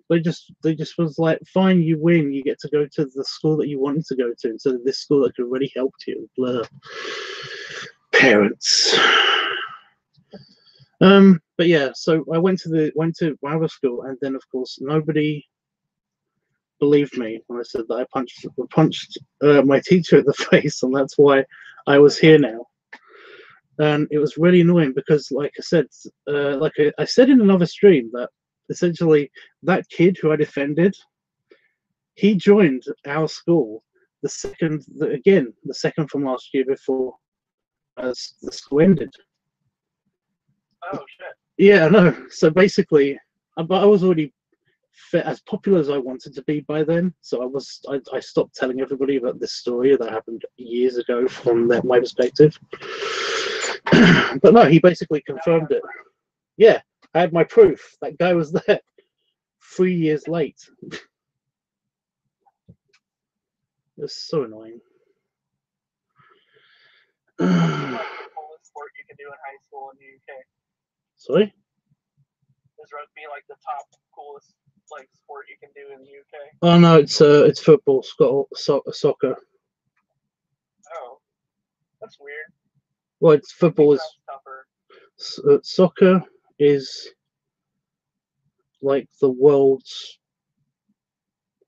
they just was like, fine, you win. You get to go to the school that you wanted to go to instead of this school that could really help you. Blah. Parents. But yeah, so I went to my other school, and then of course nobody believed me when I said that I punched my teacher in the face, and that's why I was here now. And it was really annoying because, like I said, I said in another stream that essentially that kid who I defended, he joined our school the second from last year before as the school ended. Oh shit. Yeah, I know. So basically, but I was already as popular as I wanted to be by then. So I stopped telling everybody about this story that happened years ago from my perspective. But no, he basically confirmed it. Yeah, I had my proof. That guy was there 3 years late. It was so annoying. What's the coolest sport you can do in high school in the UK? Sorry? Is rugby like the top coolest sport you can do in the UK? Oh no, it's football, soccer. Oh, that's weird. Well, it's football is tougher. Soccer is like the world's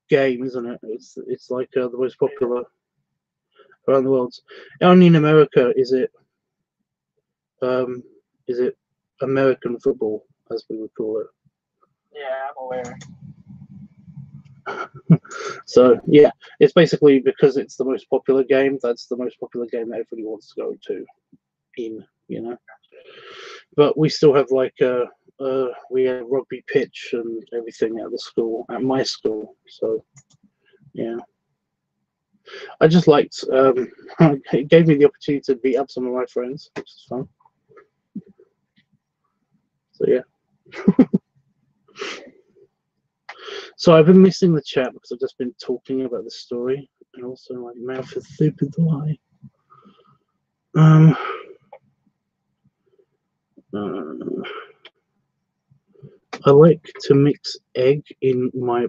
game, isn't it? It's like the most popular. around the world. Only in America is it American football, as we would call it. Yeah, I'm aware. So yeah, it's basically because it's the most popular game. That's the most popular game that everybody wants to go to. But we still have like we have a rugby pitch and everything at the school, at my school. So yeah, I just liked. It gave me the opportunity to beat up some of my friends, which is fun. So yeah. So I've been missing the chat because I've just been talking about the story, and also my mouth is super dry. I like to mix egg in my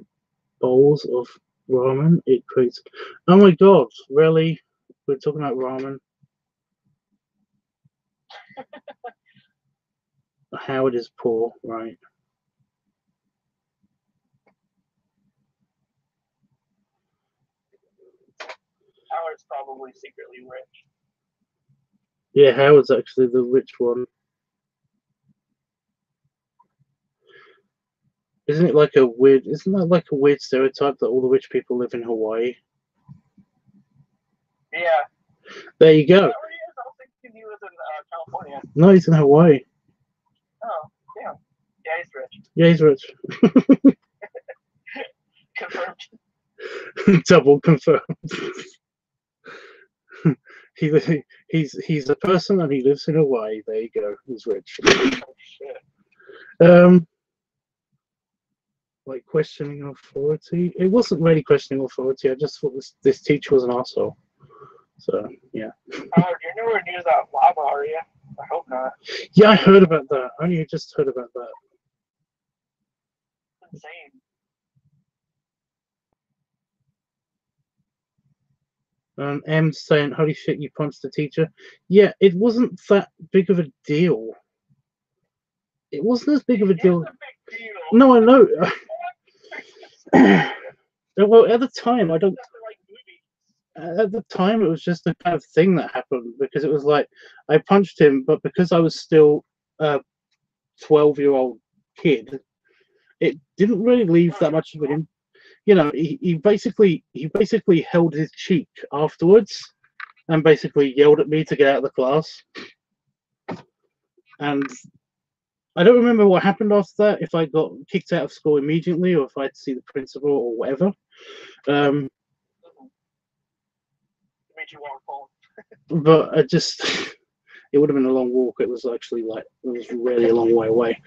bowls of ramen. It creates. Oh my god! Really? We're talking about ramen. Howard is poor, right? Howard's probably secretly rich. Yeah, Howard's actually the rich one. Isn't that like a weird stereotype that all the rich people live in Hawaii? Yeah. There you go. Is that where he is? I was thinking he was in California. No, he's in Hawaii. Oh, yeah. Yeah, he's rich. Yeah, he's rich. Confirmed. Double confirmed. He's a person and he lives in Hawaii. There you go. He's rich. Oh, shit. Like questioning authority. It wasn't really questioning authority. I just thought this teacher was an asshole. So yeah. Howard, you're nowhere near that lava, are you? I hope not. Yeah, I heard about that. I only just heard about that. Insane. M saying, "Holy shit, you punched the teacher." Yeah, it wasn't that big of a deal. It wasn't as big of a deal. It's a big deal. No, I know. Well, at the time, I don't. At the time, it was just the kind of thing that happened because it was like I punched him, but because I was still a 12-year-old kid, it didn't really leave that much of an. He basically held his cheek afterwards and basically yelled at me to get out of the class. And I don't remember what happened after that, if I got kicked out of school immediately or if I had to see the principal or whatever. Made you walk home. But it would have been a long walk. It was actually it was really a long way away.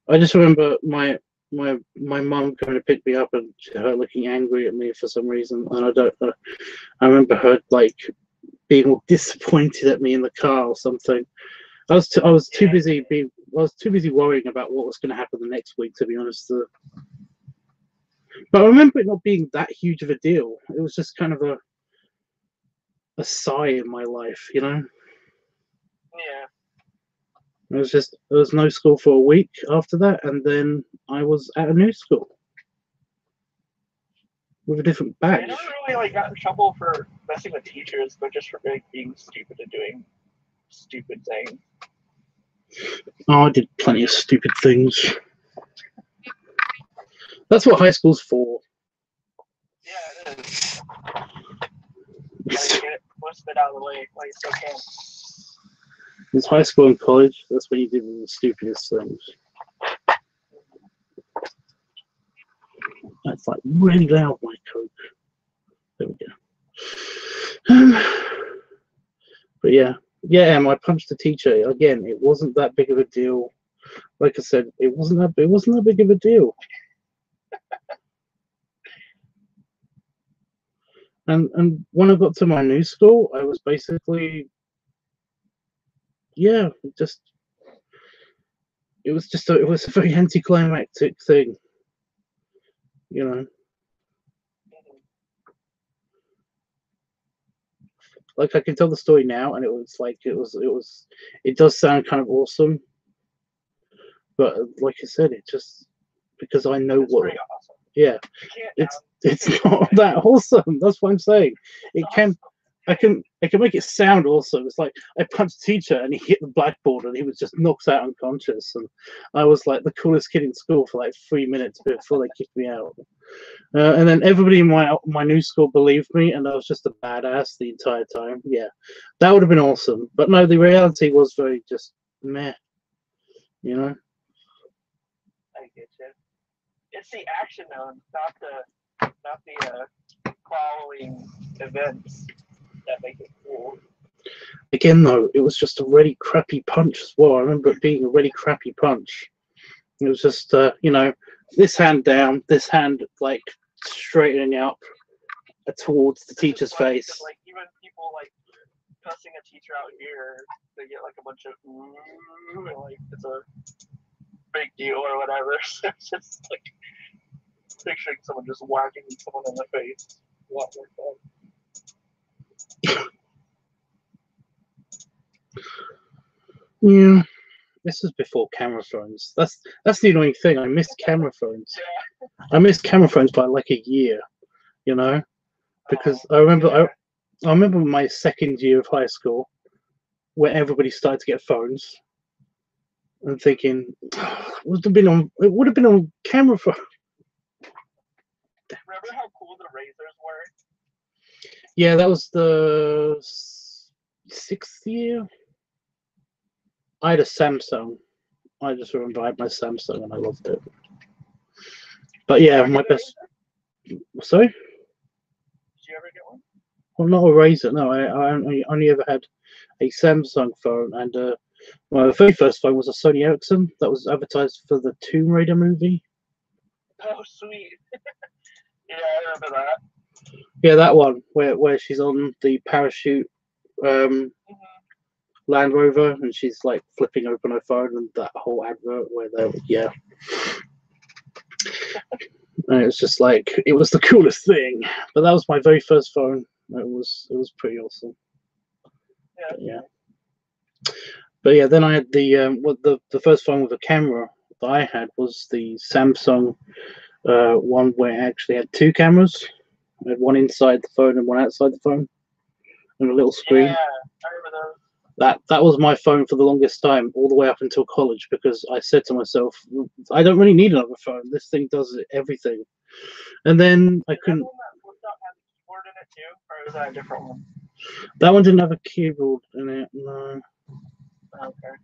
I just remember my mum coming to pick me up and her looking angry at me for some reason, and I don't know. I remember her being all disappointed at me in the car or something. I was too busy worrying about what was going to happen the next week, to be honest. But I remember it not being that huge of a deal. It was just kind of a sigh in my life, Yeah. There was no school for a week after that, and then I was at a new school with a different badge. I never really got in trouble for messing with teachers, but just for being stupid and doing stupid things. Oh, I did plenty of stupid things. That's what high school's for. Yeah, it is. Gotta get it, twist it out of the way while you still can. It's high school and college. That's when you did the stupidest things. That's like really loud, my Coke. There we go. But yeah, I punched the teacher again. It wasn't that big of a deal. Like I said, it wasn't that big of a deal. And when I got to my new school, I was basically, it was a very anticlimactic thing, Like I can tell the story now, and it does sound kind of awesome, but like I said, it just because I know It's pretty awesome. Yeah, It's not that awesome. That's what I'm saying. It can, I can make it sound awesome. It's like I punched the teacher and he hit the blackboard and he was just knocked out unconscious. And I was like the coolest kid in school for like 3 minutes before they kicked me out. And then everybody in my new school believed me, and I was just a badass the entire time. Yeah, that would have been awesome. But no, the reality was very just meh. You know. I get you. It's the action though, not the following events that make it cool. Again, though, it was just a really crappy punch as well. I remember it being a really crappy punch. It was just, you know, this hand down, this hand like straightening up towards the teacher's face. Like even people like cussing a teacher out here, they get like a bunch of ooh, and like it's a big deal or whatever. So it's just like picturing someone just whacking someone in the face. A lot more fun. Yeah, this is before camera phones. That's the annoying thing. I missed camera phones. Yeah. I missed camera phones by like a year, you know, because I remember I remember my second year of high school where everybody started to get phones. I'm thinking, it would have been on camera phone. Remember how cool the razors were? Yeah, that was the 6th year. I had a Samsung. I just remember I had my Samsung and I loved it. But yeah, my best. Sorry? Did you ever get one? Well, not a Razor. No, I only ever had a Samsung phone, and my very first phone was a Sony Ericsson that was advertised for the Tomb Raider movie. Oh, sweet. Yeah, I remember that. Yeah, that one where she's on the parachute Land Rover and she's like flipping open her phone, and that whole advert where they and it's just like it was the coolest thing. But that was my very first phone. It was pretty awesome. Yeah. But yeah, then I had the first phone with a camera that I had was the Samsung one where it actually had 2 cameras. I had one inside the phone and one outside the phone, and a little screen. Yeah, I remember those. That was my phone for the longest time, all the way up until college, because I said to myself, I don't really need another phone. This thing does everything. And then I couldn't. That one that flipped up had a keyboard in it too, or is that a different one? That one didn't have a keyboard in it. No. Okay.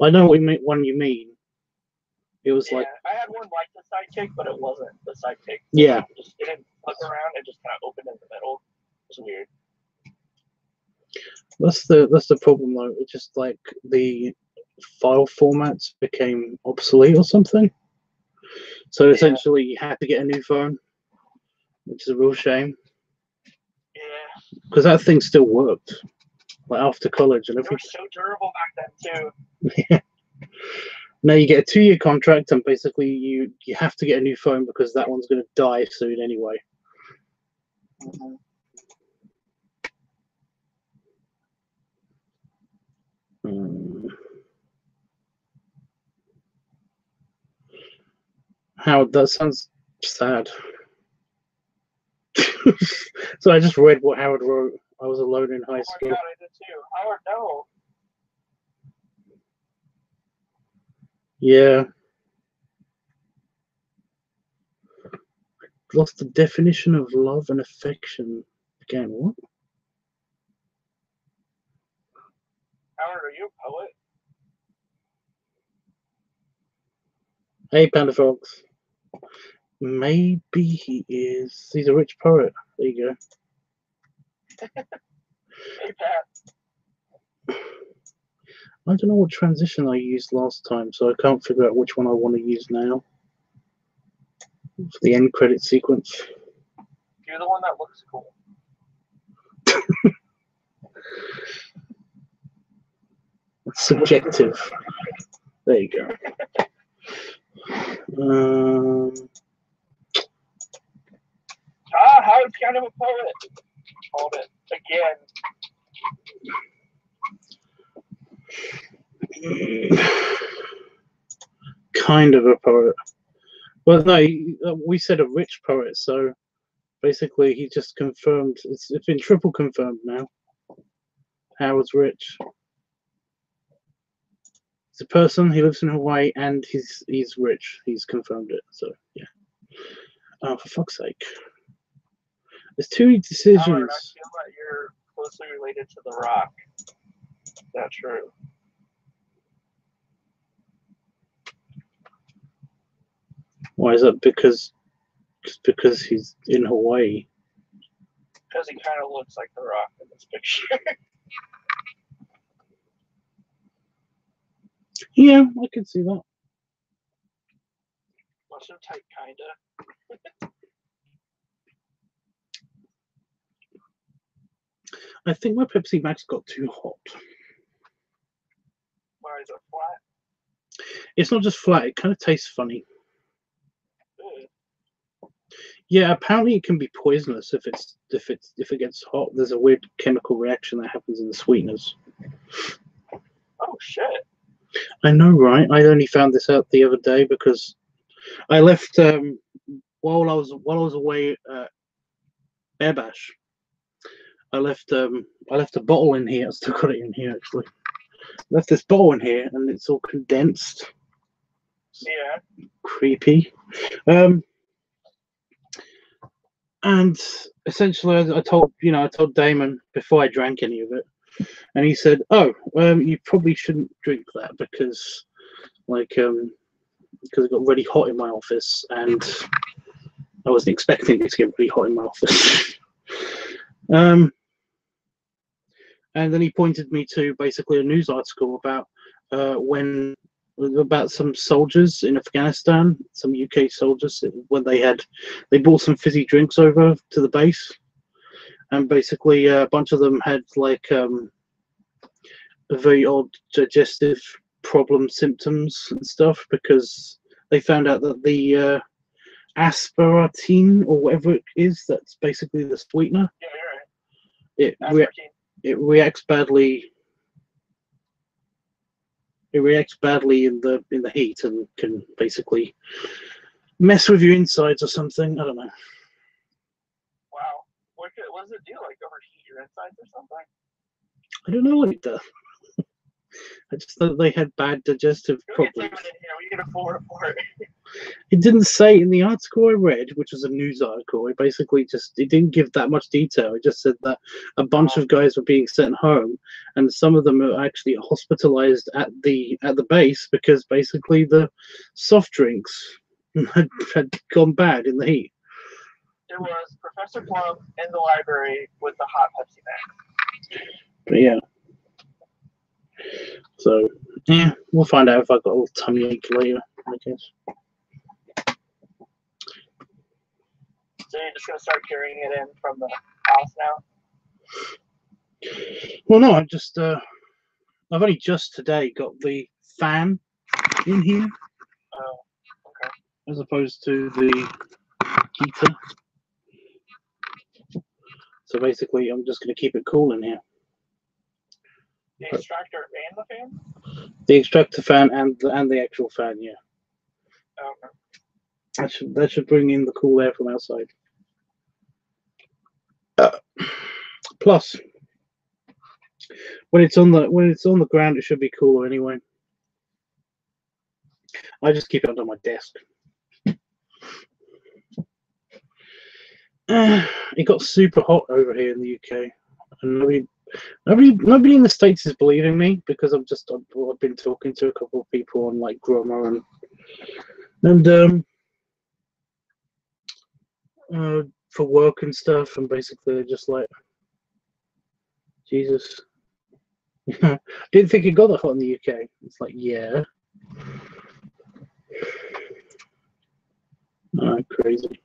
I know what one you mean. It was like I had one like the sidekick, but it wasn't the sidekick. Yeah. It didn't flip around. It just kind of opened in the middle. It was weird. That's the problem though. It's just like the file formats became obsolete or something. So essentially, you had to get a new phone, which is a real shame. Yeah. Because that thing still worked, like after college and They were everything. so durable back then too. Yeah. Now you get a 2-year contract, and basically you have to get a new phone because that one's going to die soon anyway. Mm-hmm. Howard, that sounds sad. So I just read what Howard wrote. I was alone in high school. Oh my God, I did too. Howard, no. Yeah. Lost the definition of love and affection. Again, what? Howard, are you a poet? Hey, Panda Fox. Maybe he is. He's a rich poet. There you Hey, Pat. go. I don't know what transition I used last time, so I can't figure out which one I want to use now. For the end credit sequence. You're the one that looks cool. It's subjective. There you go. Howard's kind of a poet. Called it again. Kind of a poet. Well, no, we said a rich poet, so Basically, he just confirmed. It's been triple confirmed now. Howard's rich. He's a person. He lives in Hawaii, and he's rich. He's confirmed it. So yeah. Oh, for fuck's sake! There's two decisions. Howard, I feel that you're closely related to The Rock. Is that true? Why is that? Because he's in Hawaii. Because he kind of looks like The Rock in this picture. Yeah, I can see that. Mushroom type, kinda. I think my Pepsi Max got too hot. Why is it flat? It's not just flat; it kind of tastes funny. Ooh. Yeah, apparently it can be poisonous if it gets hot. There's a weird chemical reaction that happens in the sweeteners. Oh shit! I know, right? I only found this out the other day because I left while I was away at Air Bash. I left a bottle in here. I still got it in here actually. Left this bottle in here, and it's all condensed. Yeah. Creepy. And essentially, I told Damon before I drank any of it, and he said, "Oh, you probably shouldn't drink that because it got really hot in my office, and I wasn't expecting it to get really hot in my office." And then he pointed me to basically a news article about about some soldiers in Afghanistan, some UK soldiers, when they brought some fizzy drinks over to the base, and basically a bunch of them had like a very odd digestive problem symptoms and stuff because they found out that the aspartame or whatever it is, that's basically the sweetener. Yeah, you're right. It reacts badly. It reacts badly in the heat and can basically mess with your insides or something. I don't know. Wow. What does it do? Like overheat your insides or something? I don't know what it does. I just thought they had bad digestive problems. We can afford a part. It didn't say in the article I read, which was a news article. It basically it didn't give that much detail. It just said that a bunch of guys were being sent home, and some of them are actually hospitalized at the base because basically the soft drinks had gone bad in the heat. It was Professor Plum in the library with the hot Pepsi Max. But yeah. So yeah, we'll find out if I've got a little tummy ache later, I guess. So you're just gonna start carrying it in from the house now? Well, no, I've only just today got the fan in here. Oh, okay. As opposed to the heater. So basically, I'm just going to keep it cool in here. The extractor and the fan? The extractor fan and the actual fan, yeah. Okay. That should bring in the cool air from outside. Plus, when it's on the ground, it should be cooler anyway. I just keep it under my desk. It got super hot over here in the UK, and nobody in the States is believing me because I've been talking to a couple of people on like Groma and for work and stuff, and basically they're just like, Jesus. Didn't think it got that hot in the UK. It's like, yeah. Oh, crazy.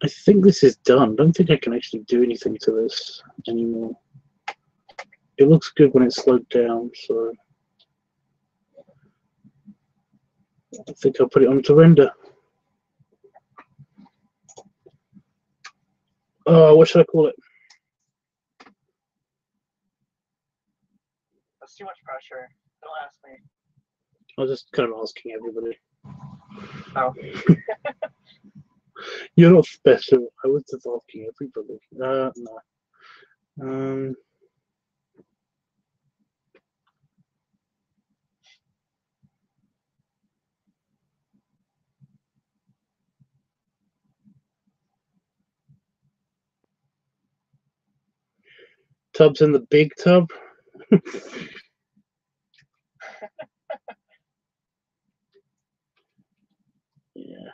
I think this is done. I don't think I can actually do anything to this anymore. It looks good when it's slowed down, so I think I'll put it on to render. Oh, what should I call it? That's too much pressure. Don't ask me. I was just kind of asking everybody. Oh. You're not special. I was just asking everybody. No. Tub's in the big tub. Yeah.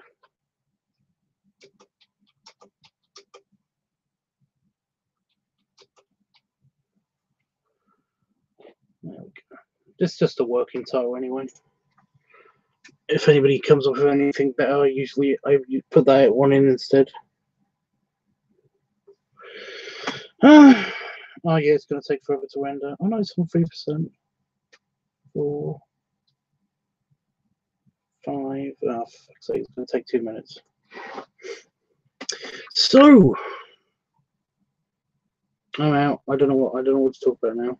There we go. It's just a working title anyway. If anybody comes up with anything better, usually I put that one in instead. Oh yeah, it's going to take forever to render. Oh no, it's on 3%. 4, 5. Oh, so it's going to take 2 minutes. So I'm out. I don't know what to talk about now.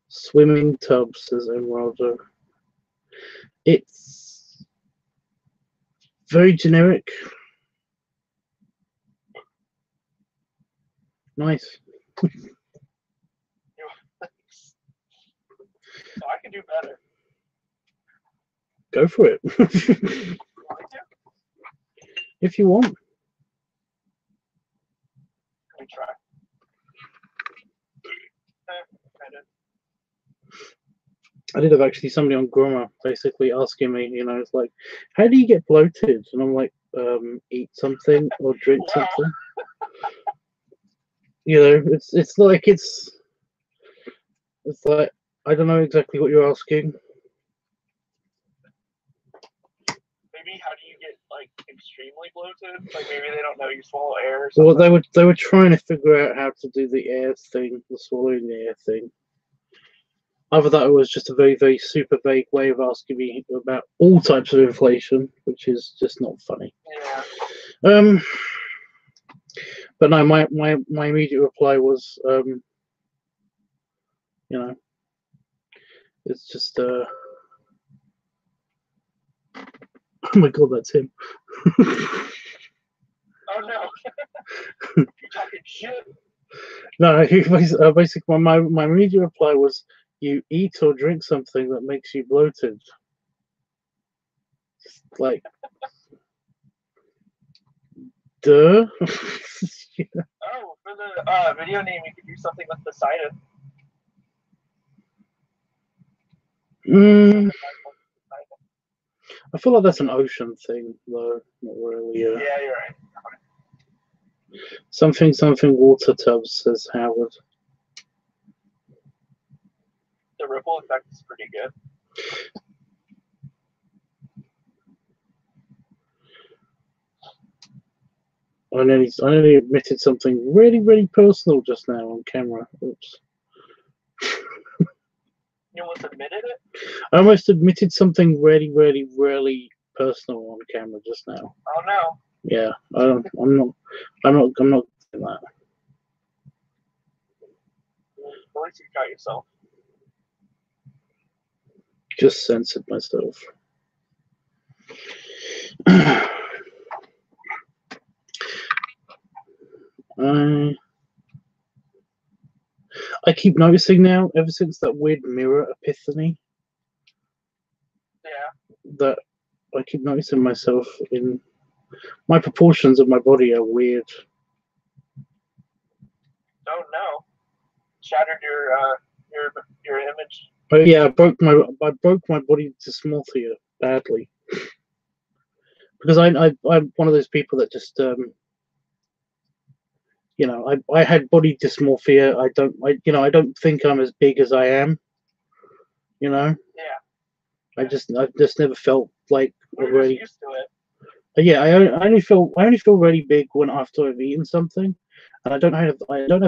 Swimming tub, says Emeraldo. It's very generic. Nice. So I can do better. Go for it. If you want. Let me try. I did have actually somebody on Grummer basically asking me, you know, it's like, how do you get bloated? And I'm like, eat something or drink something. You know, it's like I don't know exactly what you're asking. Maybe how do you get like extremely bloated? Like maybe they don't know you swallow air or something. Well, they were trying to figure out how to do the air thing, the swallowing the air thing. Either that or it was just a very, very super vague way of asking me about all types of inflation, which is just not funny. Yeah. But no, my immediate reply was, you know, it's just oh my god, that's him. Oh no. You're talking shit. No, basically my immediate reply was, you eat or drink something that makes you bloated. Like, duh. Yeah. Oh, for the video name, you could do something with Poseidon. I feel like that's an ocean thing, though. Not really. Yeah, you're right. Something water tubs, says Howard. The ripple effect is pretty good. I nearly admitted something really, really personal just now on camera. Oops. You almost admitted it? I almost admitted something really, really, really personal on camera just now. Oh no. Yeah, I'm not doing that. At least you got yourself. Just censored myself. I keep noticing now, ever since that weird mirror epiphany, that I keep noticing myself in my proportions of my body are weird. Oh no! Shattered your image. Oh yeah, I broke my body dysmorphia badly because I'm one of those people that just you know, I had body dysmorphia. I don't think I'm as big as I am. You know. Yeah. I just never felt like already used to it. Yeah, I only feel really big when after I've eaten something, and I don't have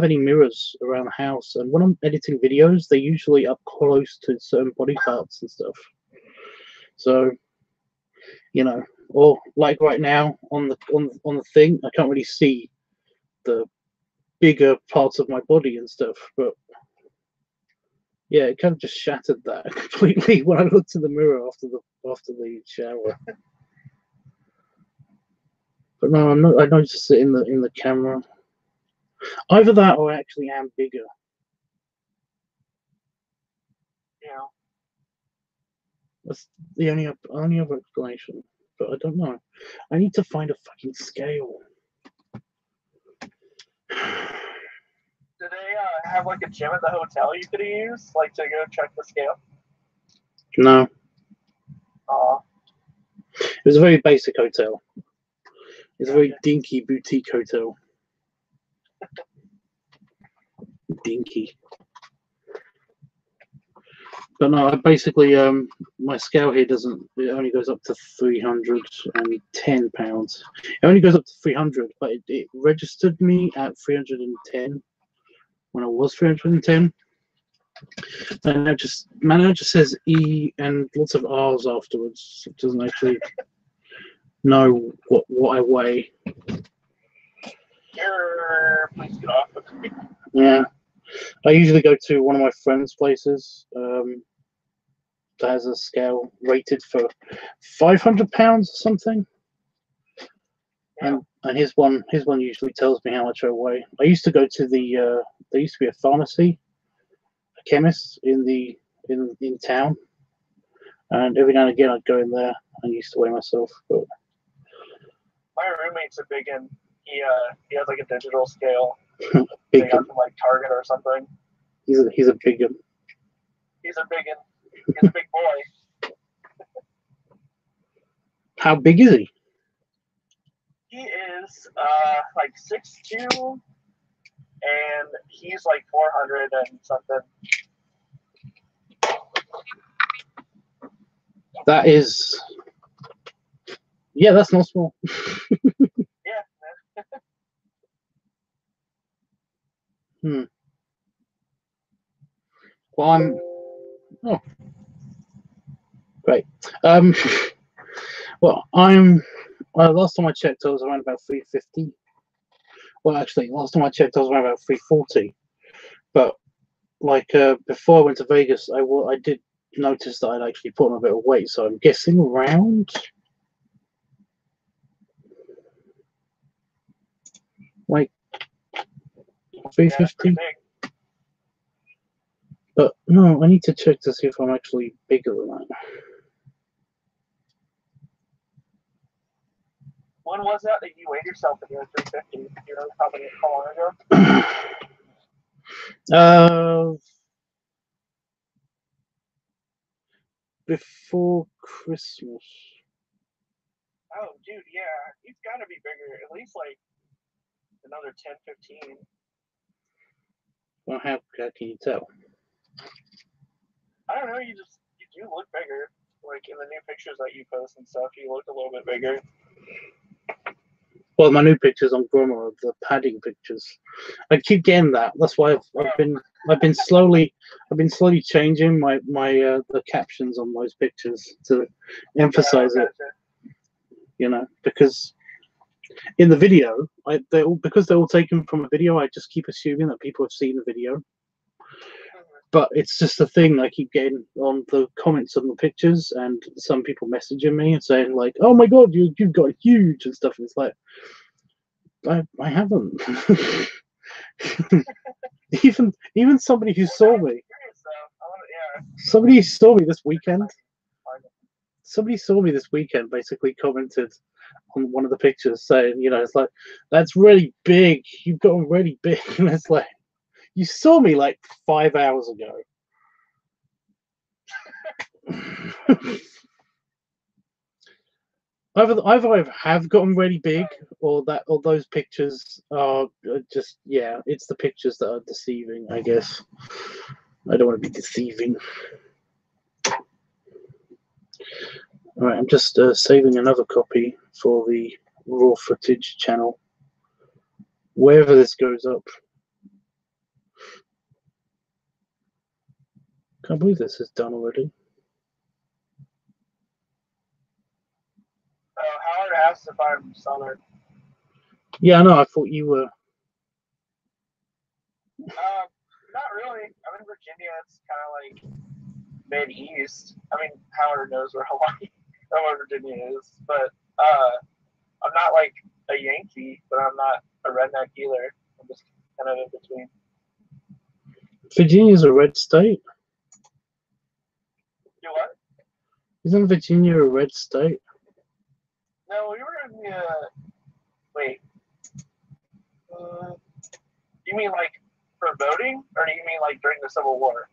any mirrors around the house. And when I'm editing videos, they're usually up close to certain body parts and stuff. So, you know, or like right now on the thing, I can't really see the bigger parts of my body and stuff, but yeah, it kind of just shattered that completely when I looked in the mirror after the shower. But no, I'm not. I noticed it in the camera. Either that, or I actually am bigger. Yeah. That's the only other explanation. But I don't know. I need to find a fucking scale. Do they have like a gym at the hotel you could use, like to go check the scale? No, Oh, it was a very basic hotel. It's a very gotcha. dinky boutique hotel. Dinky. But no, I basically my scale here doesn't. It only goes up to 310 pounds. It only goes up to 300, but it registered me at 310 when I was 310. And it just says E and lots of R's afterwards. It doesn't actually know what I weigh. Please get off of me. Yeah, I usually go to one of my friends' places that has a scale rated for 500 pounds or something. Yeah. And his one usually tells me how much I weigh. I used to go to the there used to be a pharmacy, a chemist in town, and every now and again I'd go in there and used to weigh myself. But My roommate's a big one. He has like a digital scale. big They got from like Target or something. he's a big one. He's a big one. He's a big boy. How big is he? He is like 6'2", and he's like 400 and something. That is, yeah, that's not small. Yeah. Well, oh, great. Well, last time I checked, I was around about 350. Well, actually, last time I checked, I was around about 340. But like before I went to Vegas, I did notice that I'd actually put on a bit of weight, so I'm guessing around like 350. Yeah, but no, I need to check to see if I'm actually bigger than that. When was that you weighed yourself and you were 350? Do you know how long ago? Before Christmas. Oh, dude, yeah. He's got to be bigger. At least like another 10, 15. Well, how can you tell? I don't know. You do look bigger. Like in the new pictures that you post and stuff, you look a little bit bigger. Well, my new pictures on Grommer are the padding pictures. I keep getting that. That's why I've been slowly changing my the captions on those pictures to emphasize it. You know, because in the video, because they're all taken from a video, I just keep assuming that people have seen the video. But it's just a thing I keep getting on the comments on the pictures, and some people messaging me and saying like, "Oh my god, you've got huge" and stuff. And it's like, I haven't. even somebody who saw me. Somebody saw me this weekend. Somebody saw me this weekend. Basically commented on one of the pictures saying, you know, it's like, "That's really big. You've got really big." And it's like, you saw me like 5 hours ago. Either I have gotten really big, or those pictures are just, yeah, it's the pictures that are deceiving, I guess. I don't want to be deceiving. All right, I'm just saving another copy for the raw footage channel. Wherever this goes up. Can't believe this is done already. Oh, Howard asked if I'm Southern. Yeah, I know. I thought you were. Not really. I'm in Virginia. It's kind of like mid-east. I mean, Howard knows where Hawaii or where Virginia is, but I'm not like a Yankee, but I'm not a redneck either. I'm just kind of in between. Virginia's a red state. You what? Isn't Virginia a red state? No, we were in the. Wait. You mean like for voting, or do you mean like during the Civil War?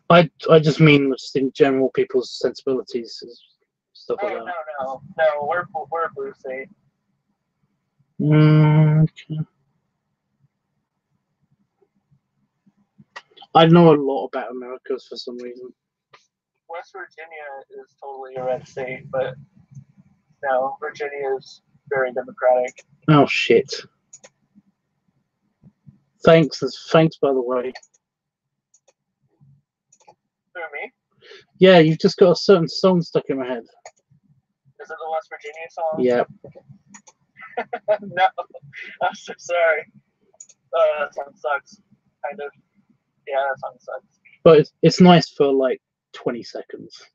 I just mean just in general people's sensibilities and stuff like that. No. We're a blue state. Okay. I know a lot about Americas for some reason. West Virginia is totally a red state, but no, Virginia is very democratic. Oh shit. Thanks by the way. Who, me? Yeah, you've just got a certain song stuck in my head. Is it the West Virginia song? Yeah. No, I'm so sorry. That song sucks. Kind of. Yeah, that song sucks. But it's nice for like 20 seconds.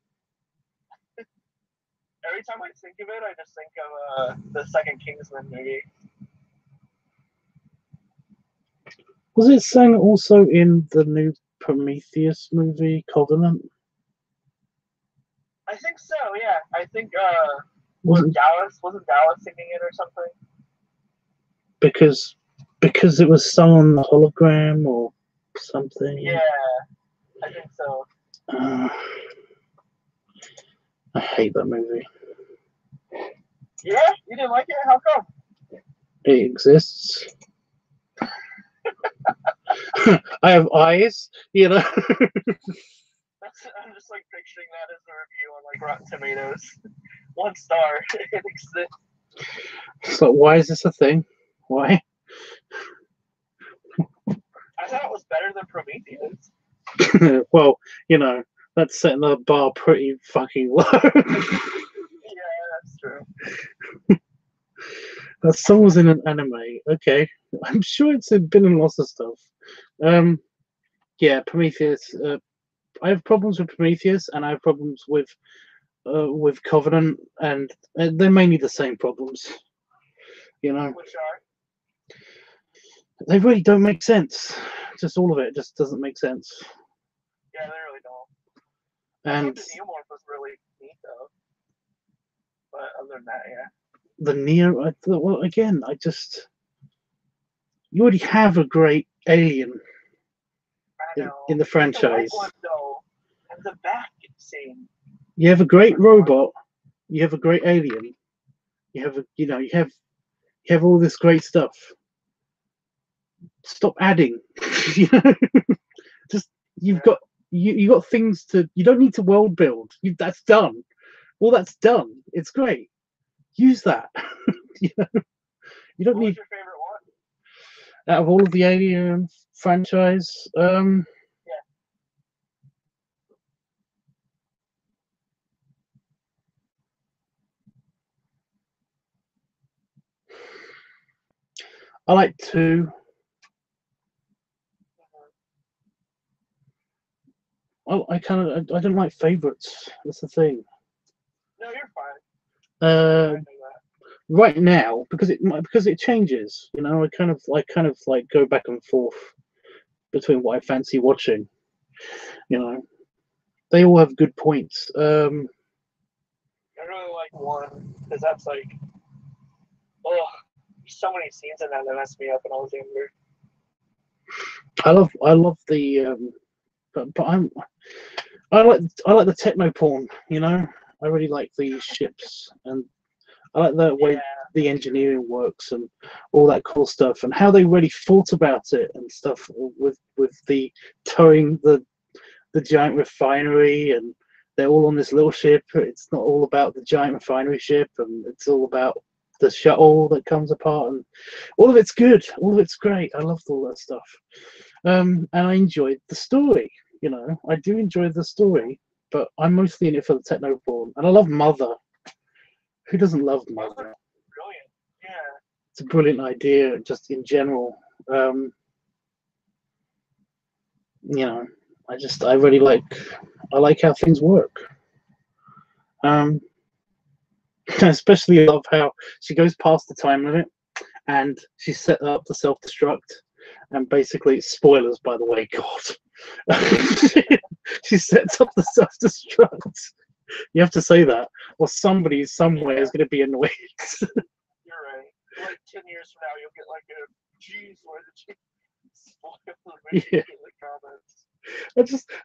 Every time I think of it, I just think of the second Kingsman movie. Was it sung also in the new Prometheus movie, Covenant? I think so, yeah. I think wasn't Dallas singing it or something? Because it was sung on the hologram or something. Yeah, I think so. I hate that movie. Yeah, you didn't like it? How come? It exists. I have eyes, you know. I'm just like picturing that as a review on like Rotten Tomatoes. 1 star. It exists. So why is this a thing? Why? I thought it was better than Prometheus. Well, you know, that's setting the bar pretty fucking low. Yeah, that's true. That song was in an anime. Okay, I'm sure it's been in lots of stuff. Yeah, Prometheus. I have problems with Prometheus, and I have problems with Covenant, and they're mainly the same problems. You know, Which are? they really don't make sense. Just all of it just doesn't make sense. Yeah, they really don't. And I thought the Neomorph was really neat though. But other than that, yeah. the Neo, I thought, well, again, you already have a great alien in the franchise. The one, though, and the back scene. You have a great robot. You have a great alien. You have you have all this great stuff. Stop adding. You know, just you got things to. You don't need to world build. That's done. All that's done. It's great. Use that. You know, you don't need. What's your favorite one? Out of all of the Alien franchise, Yeah. I like 2. I don't like favorites. That's the thing. No, you're fine. Right now, because it changes. You know, I kind of like go back and forth between what I fancy watching. You know, they all have good points. I really like 1 because that's like, oh, there's so many scenes in that messed me up when I was younger. I love the but I like the techno porn. You know, I really like the ships, and I like the way the engineering works and all that cool stuff, and how they really thought about it and stuff with the towing the giant refinery, and they're all on this little ship. It's not all about the giant refinery ship, and it's all about the shuttle that comes apart, and all of it's good. All of it's great. I loved all that stuff, and I enjoyed the story. You know, I do enjoy the story, but I'm mostly in it for the techno porn, and I love Mother. Who doesn't love Mother? Brilliant. Yeah. It's a brilliant idea, just in general. You know, I really like how things work. I especially love how she goes past the time limit and she set up the self-destruct, and basically, spoilers by the way, God. She sets up the self-destruct. You have to say that, or somebody somewhere is going to be annoyed. You're right. Like 10 years from now, you'll get like a geez, why did you spoil the movie in the comments?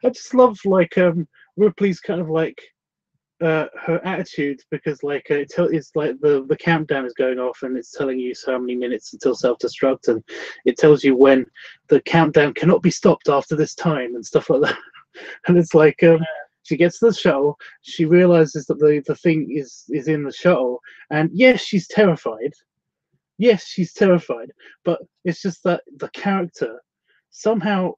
I just love like Ripley's kind of like her attitude, because like it's like the countdown is going off and it's telling you so many minutes until self-destruct, and it tells you when the countdown cannot be stopped after this time and stuff like that. And it's like she gets to the shuttle, she realizes that the thing is in the shuttle, and yes, she's terrified. Yes, she's terrified, but it's just that the character somehow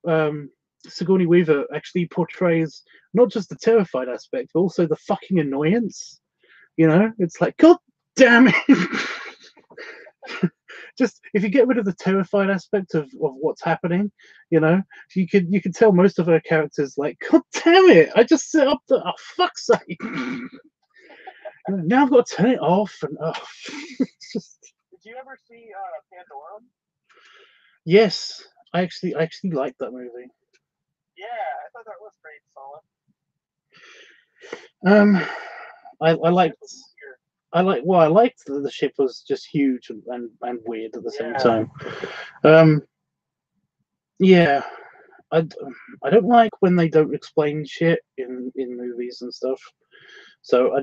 Sigourney Weaver actually portrays not just the terrified aspect, but also the fucking annoyance. You know, it's like, God damn it! Just if you get rid of the terrified aspect of what's happening, you know, you could tell most of her characters like, God damn it! I just set up the fuck's sake. Now I've got to turn it off, and it's just. Did you ever see Pandora? Yes, I actually liked that movie. Yeah, I thought that was pretty solid. I liked that the ship was just huge and weird at the same time. Yeah, I don't like when they don't explain shit in movies and stuff. So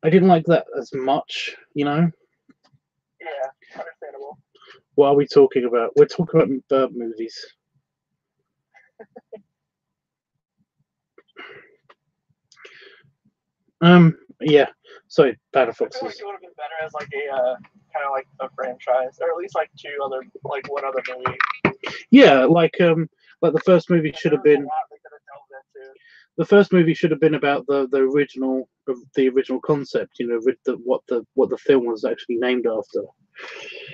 I didn't like that as much, you know. Yeah, understandable. What are we talking about? We're talking about bird movies. Yeah. Sorry, Battle Foxes. I feel like it would have been better as like a kind of like a franchise, or at least like one other movie. Yeah, like the first movie should have been. The first movie should have been about the original concept. You know, what the film was actually named after.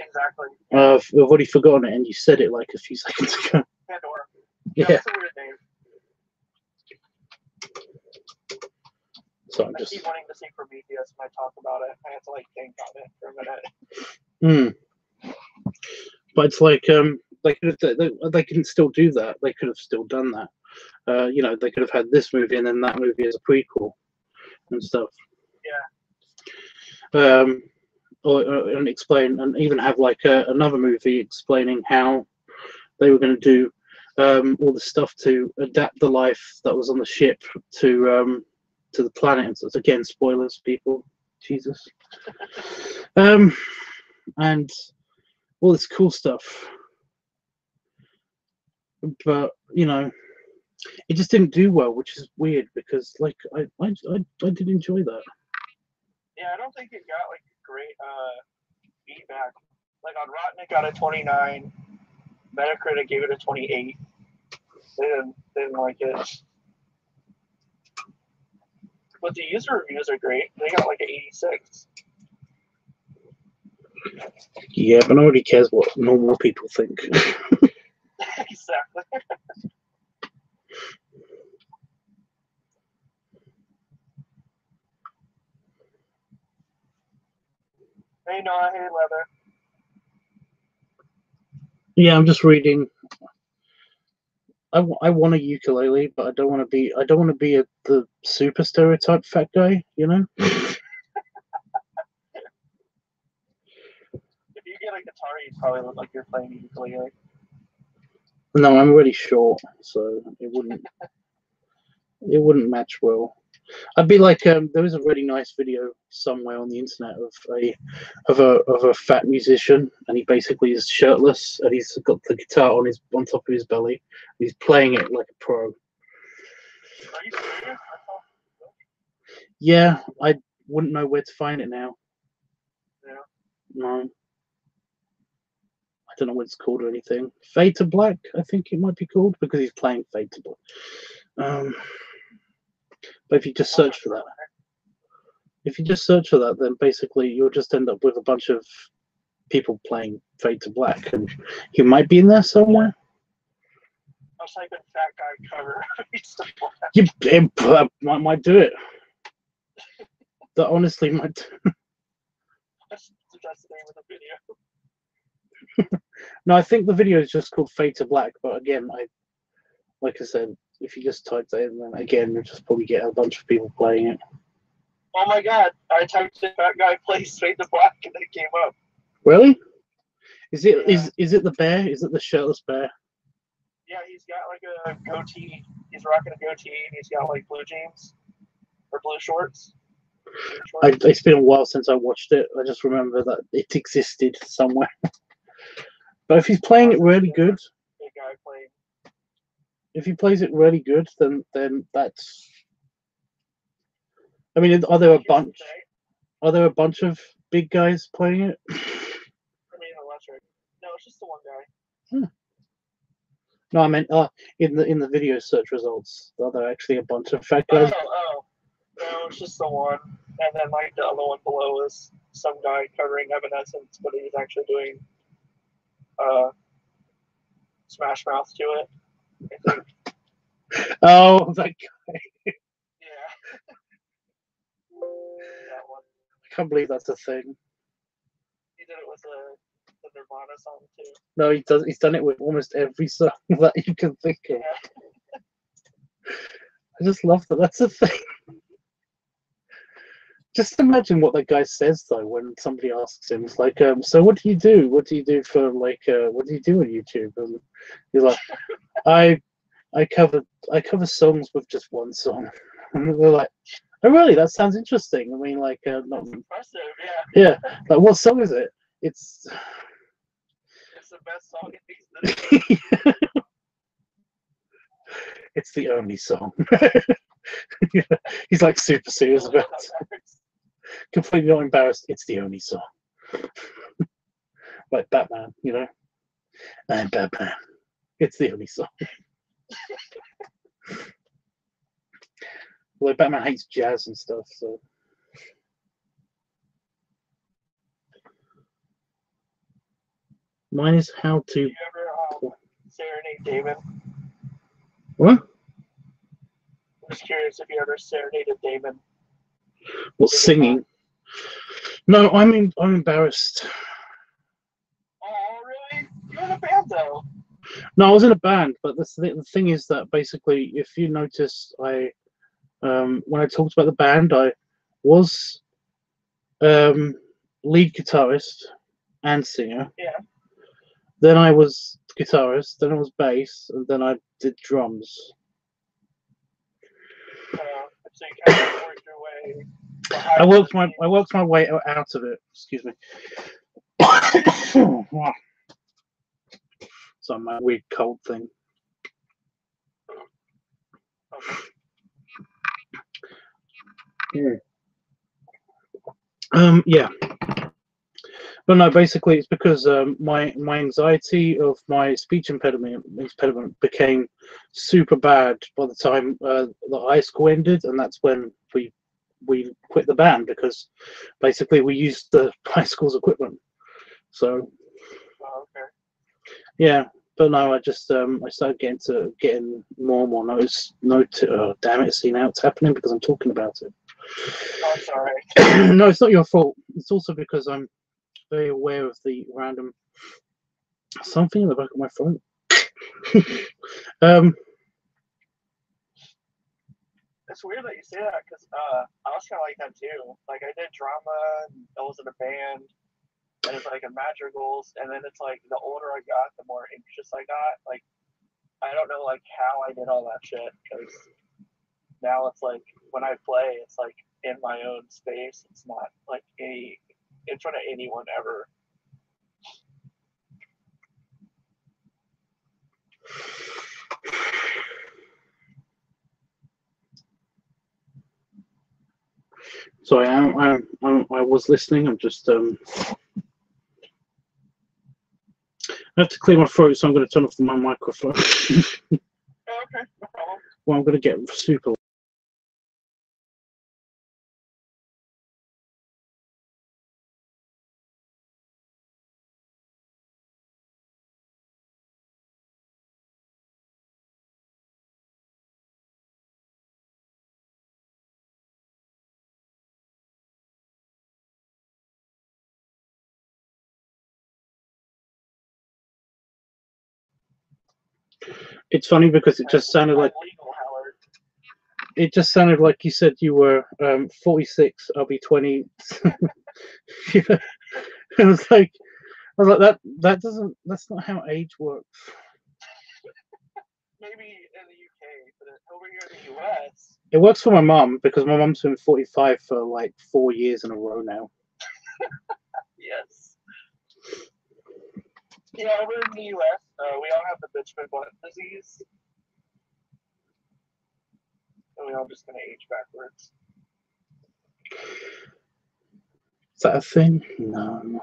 Exactly. I've already forgotten it, and you said it like a few seconds ago. Pandora. Yeah. That's a weird name. So I keep wanting to see Prometheus when I talk about it. I have to like think on it for a minute. But it's like they can still do that. They could have still done that. You know, they could have had this movie and then that movie as a prequel and stuff. Yeah. And explain, and even have like another movie explaining how they were going to do all the stuff to adapt the life that was on the ship to the planet. And so, again, spoilers, people. Jesus. And all this cool stuff. But you know, it just didn't do well, which is weird because like I did enjoy that. Yeah, I don't think it got like great feedback. Like on Rotten, it got a 29. Metacritic gave it a 28. They didn't like it. But the user reviews are great. They got like an 86. Yeah, but nobody cares what normal people think. Exactly. Hey Noah, hey Leather. Yeah, I'm just reading. I want a ukulele, but I don't want to be the super stereotype fat guy, you know. If you get a guitar, you probably look like you're playing a ukulele. No, I'm already short, so it wouldn't match well. I'd be like, there was a really nice video somewhere on the internet of a fat musician, and he basically is shirtless, and he's got the guitar on top of his belly, and he's playing it like a pro. Are you serious? Yeah, I wouldn't know where to find it now. Yeah. No. I don't know what it's called or anything. Fade to Black, I think it might be called, because he's playing Fade to Black. But if you just search for that, then basically you'll just end up with a bunch of people playing Fade to Black, and he might be in there somewhere. I was typing fat guy cover. You might do it. that honestly might. That's the name of the video. No, I think the video is just called Fade to Black. But again, like I said, if you just type that in, then again, you'll just probably get a bunch of people playing it. Oh my god! I typed in "that guy plays Fade to Black" and it came up. Really? Is it Yeah. is it the bear? Is it the shirtless bear? Yeah, he's got like a goatee. He's rocking a goatee, and he's got like blue jeans or blue shorts. It's been a while since I watched it. I just remember that it existed somewhere. But if he's playing it really good, Big guy playing. if he plays it really good, then that's. I mean, are there a bunch? Are there a bunch of big guys playing it? I mean, electric. No, it's just the one guy. No, I meant in the video search results. Are there actually a bunch of fat guys? Oh. No, it's just the one. And then like the other one below is some guy covering Evanescence, but he's actually doing Smash Mouth to it, I think. Oh, that guy. Yeah. That one. I can't believe that's a thing. He did it with the Nirvana song too. No, he does. He's done it with almost every song that you can think of. Yeah. I just love that. That's a thing. Just imagine what that guy says though when somebody asks him. It's like, so what do you do? What do you do for like? What do you do on YouTube? And he's like, I cover songs with just one song. And they're like, oh really? That sounds interesting. I mean, like, not impressive. yeah. Like, what song is it? It's the best song in existence. It's the only song. He's like super serious about it. Completely not embarrassed. It's the only song. Like Batman, you know. I'm Batman. It's the only song. Well, Batman hates jazz and stuff, so. Mine is how to. Did you ever serenade Damon? What? I'm just curious if you ever serenaded Damon. What, singing? No, I'm embarrassed. Oh, really? You're in a band, though. No, I was in a band, but the thing is that basically, if you notice, when I talked about the band, I was lead guitarist and singer. Yeah. Then I was guitarist. Then I was bass, and then I did drums. So you kind of worked your way. I worked my way out of it. Excuse me. So my weird cold thing. Okay. Yeah. But no, basically it's because my anxiety of my speech impediment became super bad by the time the high school ended, and that's when we quit the band because basically we used the high school's equipment. So yeah, but no, I just I started getting more and more notice. Damn it! See, now it's happening because I'm talking about it. Oh, sorry. No, it's not your fault. It's also because I'm very aware of the random something in the back of my phone. It's weird that you say that because I was kind of like that too. Like I did drama, I was in a band, and it's like a madrigals, and then it's like the older I got, the more anxious I got. Like I don't know like how I did all that shit because now it's like when I play, it's like in my own space. It's not like in front of anyone ever. Sorry, I was listening. I'm just I have to clear my throat, so I'm going to turn off my microphone. Okay, no problem. Well, I'm going to get super It's funny because it just sounded like legal, Howard. it just sounded like you said you were 46. I'll be 20. You know, it was like I was like that. That doesn't. That's not how age works. Maybe in the UK, but over here in the US, It works for my mum because my mum's been 45 for like 4 years in a row now. yes. Yeah, over in the US, we all have the Benjamin Button disease. And we all just gonna age backwards. Is that a thing? No.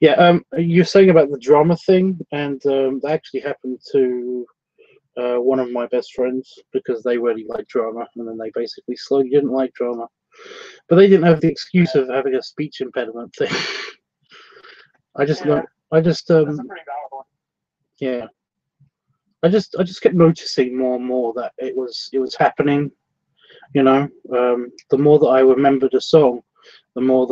Yeah, you're saying about the drama thing, and that actually happened to one of my best friends because they really like drama, and then they basically slowly didn't like drama, but they didn't have the excuse of having a speech impediment thing. I just That's a pretty valid one. Yeah, I just kept noticing more and more that it was happening. You know, the more that I remembered a song, the more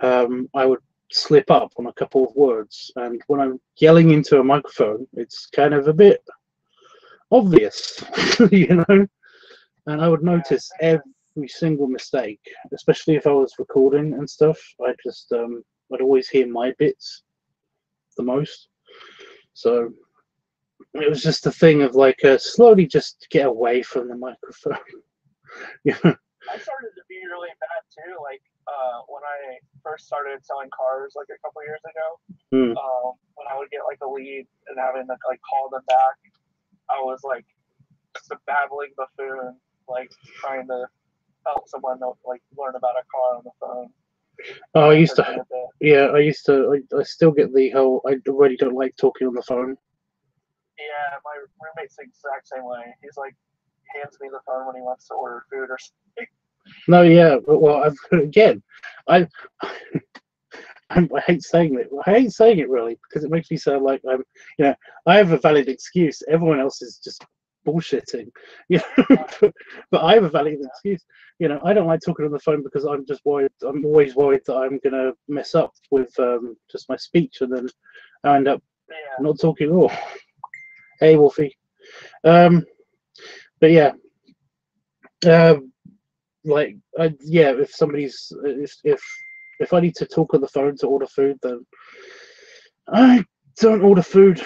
I would slip up on a couple of words, and when I'm yelling into a microphone, it's kind of a bit obvious, you know. And I would notice every single mistake, especially if I was recording and stuff. I'd always hear my bits the most. So it was just a thing of like slowly just get away from the microphone. Yeah. I started to be really bad too. Like when I first started selling cars, like a couple years ago, when I would get like a lead and having to like call them back, I was like just a babbling buffoon, like trying to help someone like learn about a car on the phone. Oh, I used to. Yeah, I still get the whole. I really don't like talking on the phone. Yeah, my roommate's the exact same way. He's like hands me the phone when he wants to order food or something. No, yeah, but well, I hate saying it. I hate saying it really because it makes me sound like I have a valid excuse. Everyone else is just bullshitting, you know. But I have a valid excuse. You know, I don't like talking on the phone because I'm just worried. I'm always worried that I'm gonna mess up with just my speech, and then I end up not talking at all. Hey, Wolfie. But yeah. If somebody's if I need to talk on the phone to order food, then I don't order food.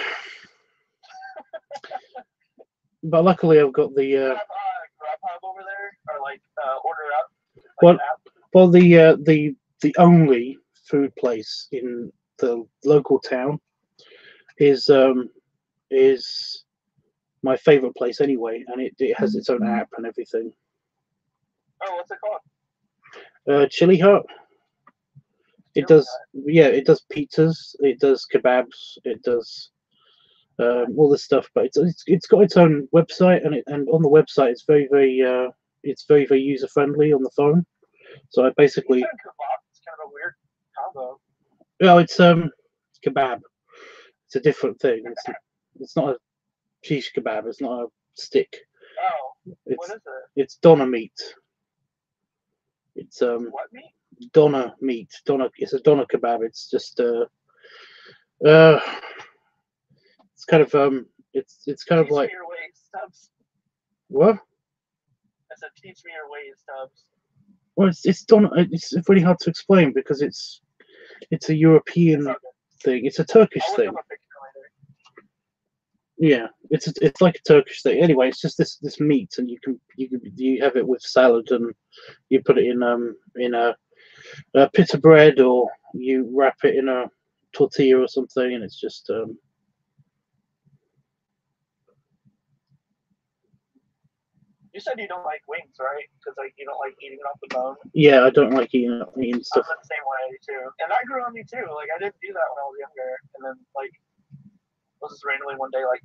But luckily, I've got the Grubhub over there, or like order up. Well, the only food place in the local town is my favorite place anyway, and it has its own app and everything. Oh, what's it called? Chili Hut. It does pizzas, it does kebabs, it does all this stuff, but it's got its own website, and on the website it's very user friendly on the phone. So I basically it's kind of a weird combo. Well, it's kebab. It's a different thing. It's not a shish kebab. It's not a stick. Oh, what is it? It's doner meat. It's what meat? Doner meat. It's a doner kebab. It's just it's kind of it's kind of like teach me your ways, Stubbs. What? I said teach me your ways, Stubbs. Well, it's doner. It's really hard to explain because it's a European thing. It's a Turkish thing. Yeah, it's like a Turkish thing. Anyway, it's just this meat, and you have it with salad, and you put it in a pita bread, or you wrap it in a tortilla or something, and it's just You said you don't like wings, right? Because like you don't like eating off the bone. Yeah, I don't like eating stuff. I'm the same way too, and that grew on me too. Like I didn't do that when I was younger, and then like I was just randomly one day like,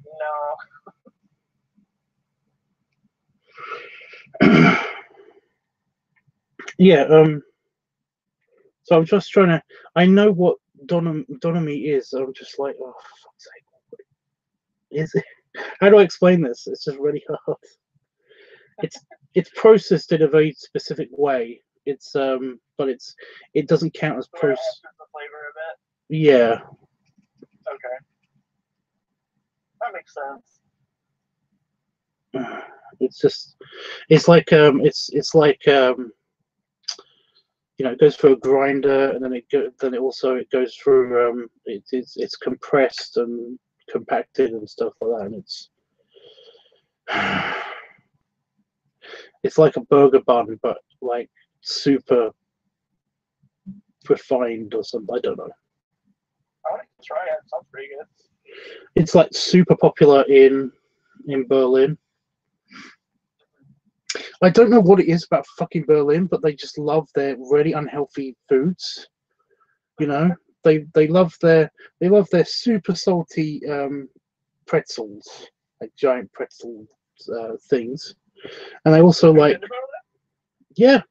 no. Yeah. So I'm just trying to. I know what doner meat is. So I'm just like, oh, for fuck's sake, what is it? How do I explain this? It's just really hard. It's processed in a very specific way. It's but it doesn't count as processed. The flavor of it. Yeah. Okay. makes sense. It's just, it's like it's like you know, it goes through a grinder, and then it goes through it's compressed and compacted and stuff like that, and it's like a burger bun, but like super refined or something. I don't know. I want to try it. Sounds pretty good. It's like super popular in Berlin. I don't know what it is about fucking Berlin, but they just love their really unhealthy foods. You know, they love their super salty pretzels, like giant pretzel things, and they also like, yeah.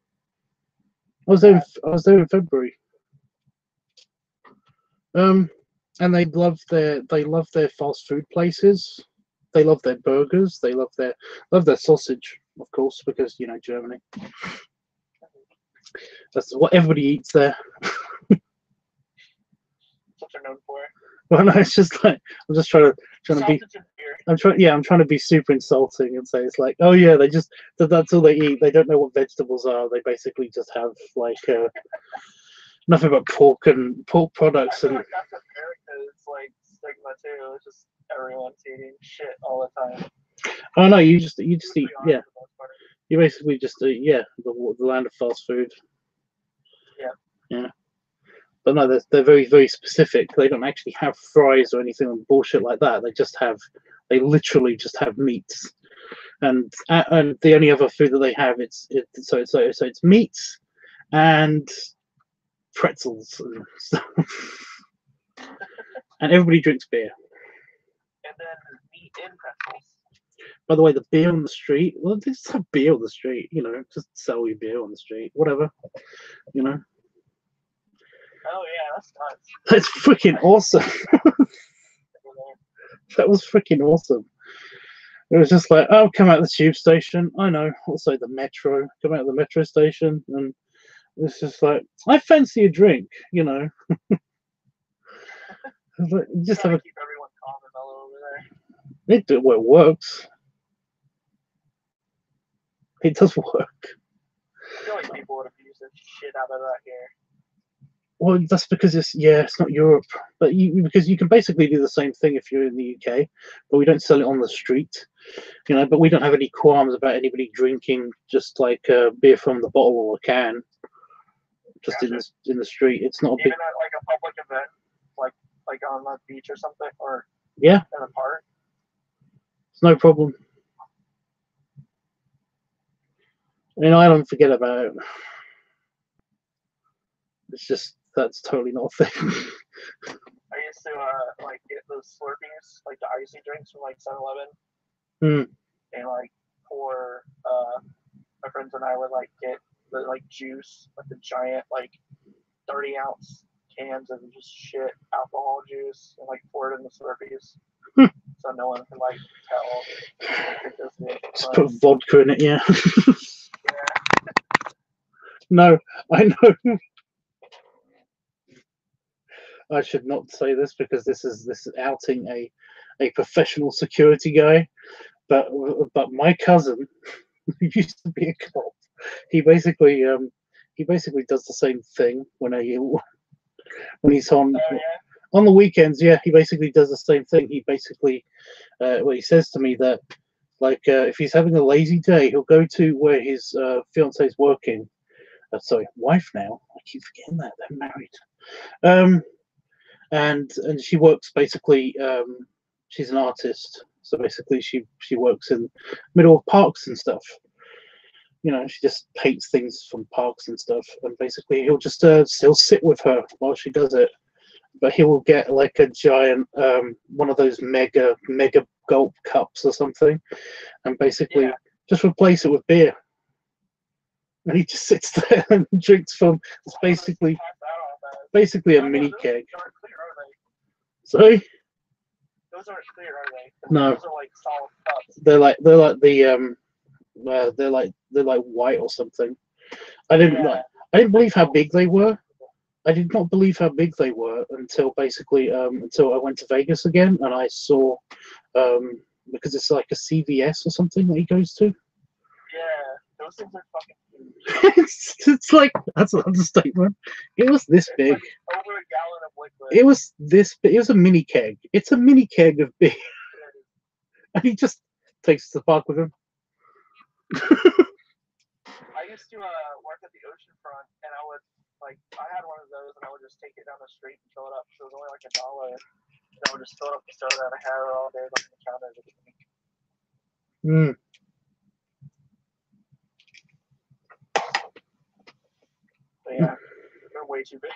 I was there in February. And they love their fast food places. They love their burgers. They love their sausage, of course, because, you know, Germany. That's what everybody eats there. What they're known for. Well, no, it's just like, I'm just trying to be. I'm trying to be super insulting and say it's like, oh yeah, that's all they eat. They don't know what vegetables are. They basically just have like nothing but pork products. I feel like that's America's like stigma too. It's just everyone's eating shit all the time. Oh no, you just eat, yeah. You basically just the land of fast food. Yeah. But no, they're very, very specific. They don't actually have fries or anything and bullshit like that. They literally just have meats, and the only other food that they have it's meats and pretzels and stuff. And everybody drinks beer. And then meat and pretzels. By the way, the beer on the street. Well, they just have beer on the street. You know, just sell you beer on the street, whatever. You know. Oh yeah, that's nuts. That's freaking awesome. That was freaking awesome. It was just like, oh, come out the tube station. I know. Also the metro. Come out the metro station, and it's just like, I fancy a drink. You know. Like, just have keep everyone calm and mellow over there. It works. It does work. I feel like people would abuse the shit out of that here. Well, that's because it's not Europe, but because you can basically do the same thing if you're in the UK, but we don't sell it on the street, you know. But we don't have any qualms about anybody drinking just like beer from the bottle or a can, just in the street. It's not a even big. at like a public event, like on the beach or something, or yeah, in a park. It's no problem. I don't forget about it. It's just that's totally not a thing. I used to like get those Slurpees, like the icy drinks from like 7-Eleven, and like pour. My friends and I would like get the like juice, like the giant like 30-ounce cans of just shit alcohol juice, and like pour it in the Slurpees, so no one can like tell. Just put vodka in it, yeah. Yeah. No, I know. I should not say this because this is outing a professional security guy, but my cousin, who used to be a cop, he basically does the same thing when he's on the weekends. Yeah, he basically does the same thing. He basically he says to me that like if he's having a lazy day, he'll go to where his fiance's working. Sorry, wife now. I keep forgetting that they're married. And she works basically. She's an artist, so basically she works in the middle of parks and stuff. You know, she just paints things from parks and stuff. And basically, he'll sit with her while she does it. But he will get like a giant one of those mega gulp cups or something, and basically just replace it with beer. And he just sits there and drinks from. It's basically a mini keg. Sorry? Those aren't clear, are they? No. Those are like solid cups. They're like they're like white or something. I didn't believe how big they were. I did not believe how big they were until basically until I went to Vegas again and I saw because it's like a CVS or something that he goes to. Yeah, those things are fucking huge. It's like that's an understatement. It was this big. Like over a gallon of liquid. It was this big. It was a mini keg. It's a mini keg of beer, and he just takes it to the park with him. I used to work at the oceanfront, and I would I had one of those, and I would just take it down the street and fill it up. So it was only like $1. And I would just fill it up with soda, and I had it all day on the counter as a drink. Mm. But yeah, they're way too big.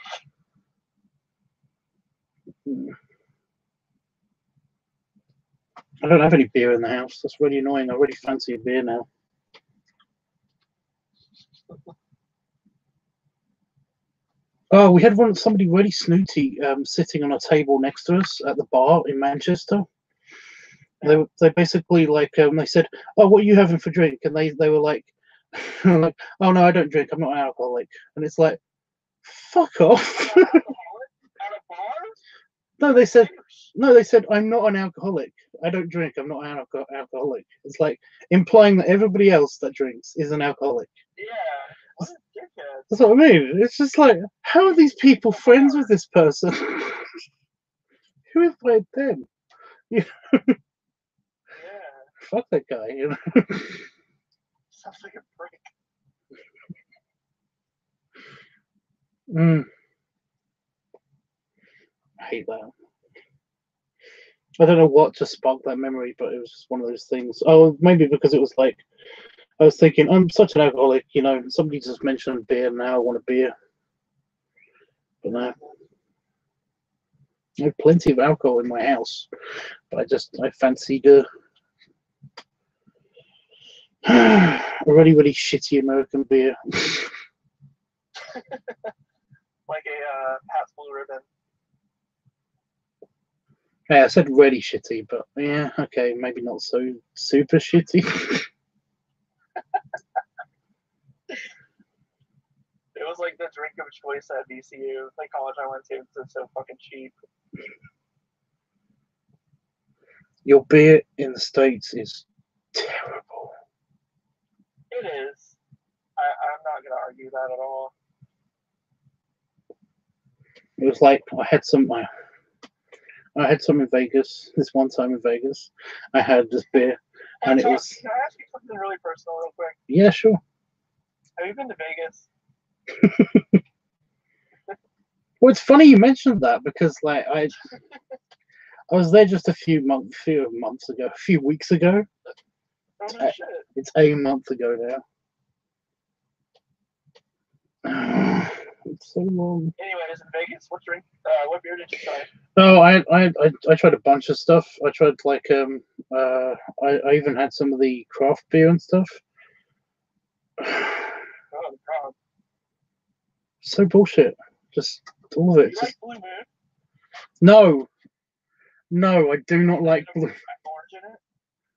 I don't have any beer in the house. That's really annoying. I really fancy a beer now. Oh, we had somebody really snooty sitting on a table next to us at the bar in Manchester. They basically they said, "Oh, what are you having for drink?" And they were like, like, "Oh no, I don't drink. I'm not an alcoholic." And it's like, "Fuck off." At a bar? No, they said, "I'm not an alcoholic. I don't drink. I'm not an alcoholic." It's like implying that everybody else that drinks is an alcoholic. Yeah. What a dickhead. That's what I mean. It's just like, how are these people friends with this person? Who invited them? Yeah. Fuck that guy. You know? Sounds like a prick. I hate that. I don't know what just sparked that memory, but it was just one of those things. Oh, maybe because it was like, I was thinking, I'm such an alcoholic, you know, somebody just mentioned beer, now I want a beer. But no. I have plenty of alcohol in my house, but I fancied a really, really shitty American beer. Like a Pabst Blue Ribbon. Yeah, I said really shitty, but yeah, okay, maybe not so super shitty. It was like the drink of choice at VCU, the college I went to, because it's so fucking cheap. Your beer in the States is terrible. It is. I'm not going to argue that at all. It was like I had some in Vegas. This one time in Vegas, I had this beer, and Hey, it was. Can I ask you something really personal, real quick? Yeah, sure. Have you been to Vegas? Well, it's funny you mentioned that because, like, I was there just a few weeks ago. Oh, no shit. It's a month ago now. It's so long. Anyways, in Vegas, what beer did you try? Oh, I tried a bunch of stuff. I tried I even had some of the craft beer and stuff. Oh, God. So bullshit. Just all of it. You like Blue Moon? No, I do not like blue. Orange in it?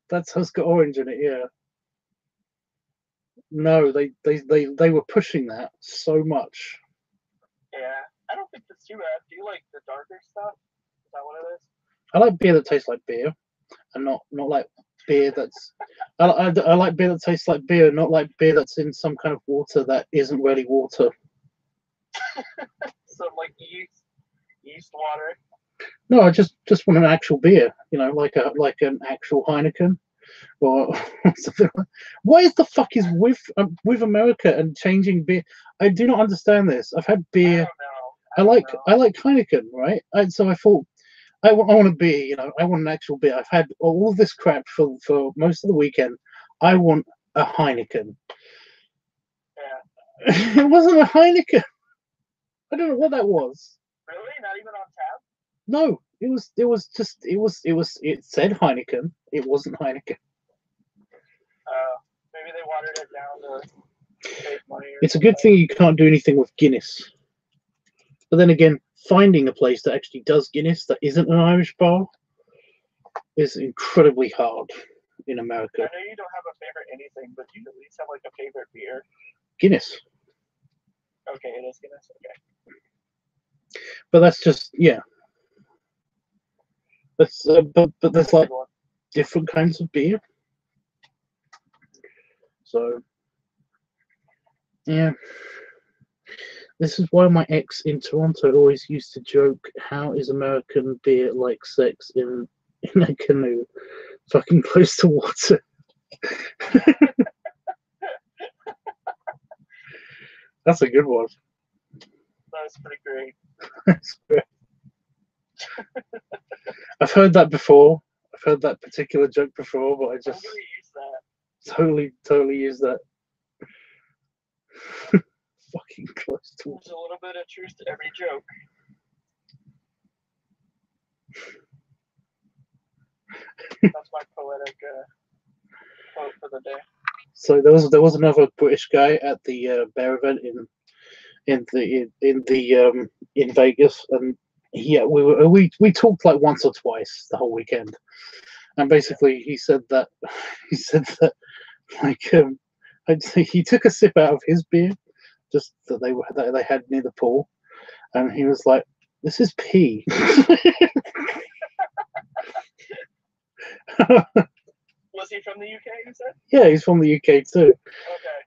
That's has got orange in it. Yeah. No, they were pushing that so much. Yeah, I don't think that's too bad. Do you like the darker stuff? Is that what it is? I like beer that tastes like beer, and not like beer that's. I like beer that tastes like beer, not like beer that's in some kind of water that isn't really water. Some like yeast water. No, I just want an actual beer, you know, like an actual Heineken or something. What the fuck is with America and changing beer? I do not understand this. I've had beer. I like Heineken, right? And so I thought I want a beer, you know. I want an actual beer. I've had all of this crap for most of the weekend. I want a Heineken. Yeah. It wasn't a Heineken. I don't know what that was. Really? Not even on tap? No, it said Heineken. It wasn't Heineken. Maybe they watered it down to save money. It's a good thing you can't do anything with Guinness. But then again, finding a place that actually does Guinness that isn't an Irish bar is incredibly hard in America. I know you don't have a favorite anything, but you at least have like a favorite beer. Guinness. Okay, it is Guinness. Okay. But that's just That's but there's like different kinds of beer. So yeah. This is why my ex in Toronto always used to joke, how is American beer like sex in a canoe fucking close to water? That's a good one. That's pretty great. That's great. I've heard that before. I've heard that particular joke before, but I just I'm gonna use that. totally use that. Fucking close to water. There's a little bit of truth to every joke. That's my poetic quote for the day. So there was another British guy at the bear event in Vegas, and we talked like once or twice the whole weekend, and basically he said that like he took a sip out of his beer, just that they had near the pool, and he was like, "This is pee." Was he from the UK, you said? Yeah, he's from the UK too. Okay.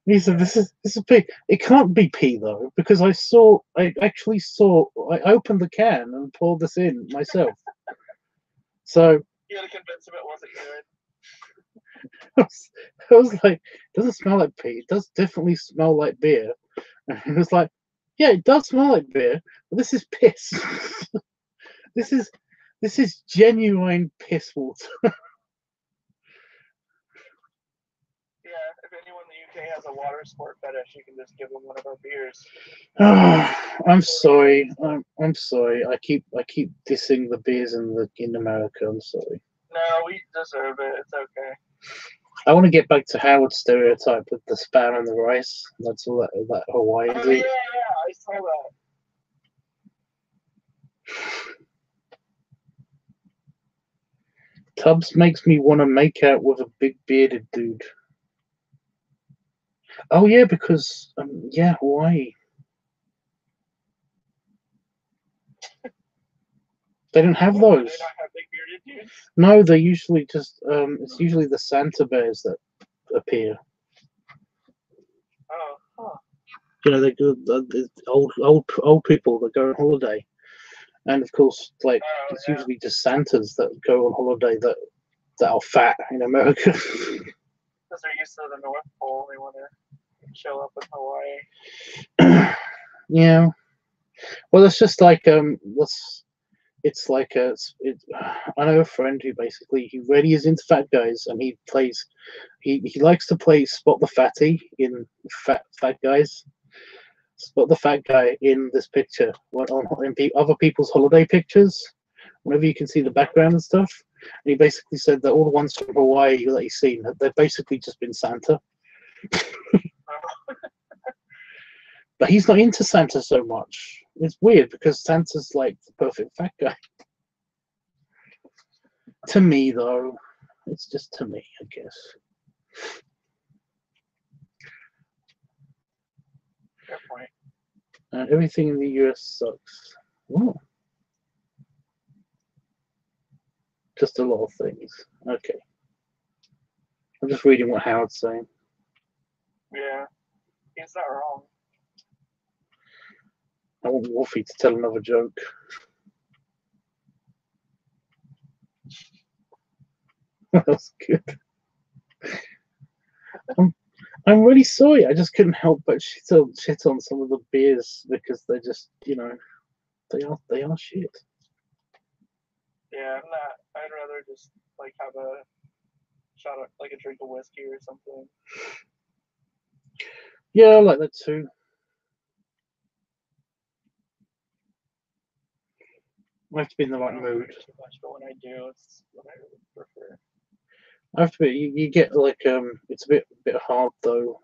He said, "This is pee. It can't be pee though, because I actually saw. I opened the can and poured this in myself." So You had to convince him it wasn't good. I was like, "Does it smell like pee? It does definitely smell like beer." And he was like, "Yeah, it does smell like beer, but this is piss. This is genuine piss water." Yeah, if anyone in the UK has a water sport fetish, you can just give them one of our beers. I'm sorry. I'm sorry. I keep dissing the beers in America. I'm sorry. No, we deserve it. It's okay. I want to get back to Howard's stereotype with the spam and the rice. That's all that Hawaiian Oh, eat. yeah, I saw that. Tubbs makes me want to make out with a big bearded dude. Oh yeah, because Hawaii. They don't have Do those. they not have big bearded dudes? No, they're usually just it's usually the Santa bears that appear. Oh, huh. You know, they do the old people that go on holiday, and of course, like it's usually just Santas that go on holiday that are fat in America. Because they're used to the North Pole, they want to show up in Hawaii. Yeah. Well, it's just like it's like I know a friend who basically he really is into fat guys, and he likes to play spot the fatty in fat guys. Spot the fat guy in this picture in other people's holiday pictures. Whenever you can see the background and stuff, and he basically said that all the ones from Hawaii that he's seen, they've basically just been Santa. But he's not into Santa so much. It's weird because Santa's like the perfect fat guy. To me, though, it's just to me, I guess. Fair point. Everything in the US sucks. Oh. Just a lot of things. Okay. I'm just reading what Howard's saying. Yeah, he's not wrong. I want Wolfie to tell another joke. That's good. I'm really sorry. I just couldn't help but shit on some of the beers because they're just, they are shit. Yeah, I'm not. I'd rather just like have a shot of like a drink of whiskey or something. Yeah, I like that too. I have to be in the right mood. Too much, but when I do, it's what I really prefer. I have to be. You get like it's a bit hard though.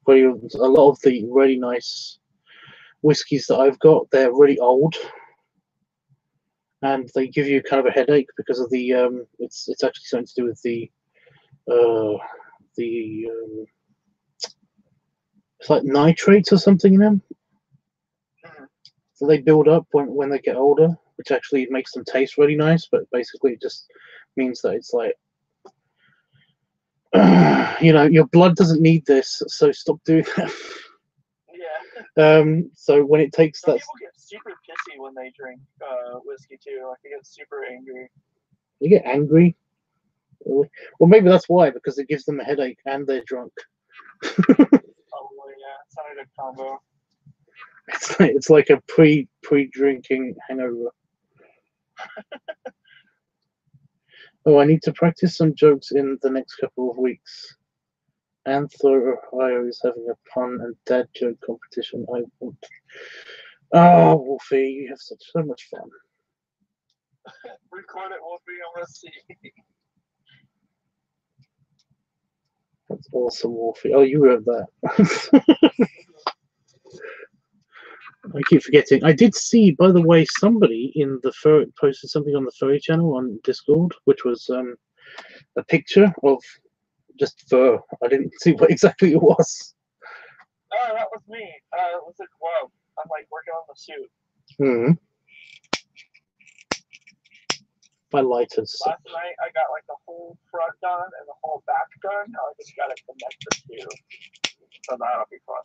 Where a lot of the really nice whiskies that I've got, they're really old, and they give you kind of a headache because of the it's actually something to do with the it's like nitrates or something in them. So they build up when they get older, which actually makes them taste really nice. But basically, it just means that it's like, you know, your blood doesn't need this, so stop doing that. Yeah. So when it takes Some that, people get super pissy when they drink whiskey too. Like they get super angry. they get angry. Well, maybe that's why, because it gives them a headache and they're drunk. Oh yeah, it's not a good combo. It's like a pre-drinking hangover. Oh, I need to practice some jokes in the next couple of weeks. Anthro, Ohio is having a pun and dad joke competition. I want. Oh, Wolfie, you have so much fun. Record it, Wolfie. I want to see. That's awesome, Wolfie. Oh, you wrote that. I keep forgetting. I did see, by the way, somebody in the furry posted something on the furry channel on Discord, which was a picture of just fur. I didn't see what exactly it was. Oh, that was me. It was a glove. I'm like working on the suit. Hmm. My lighters. Last night I got like the whole front done and the whole back done. Now I just gotta connect the two. So that'll be fun.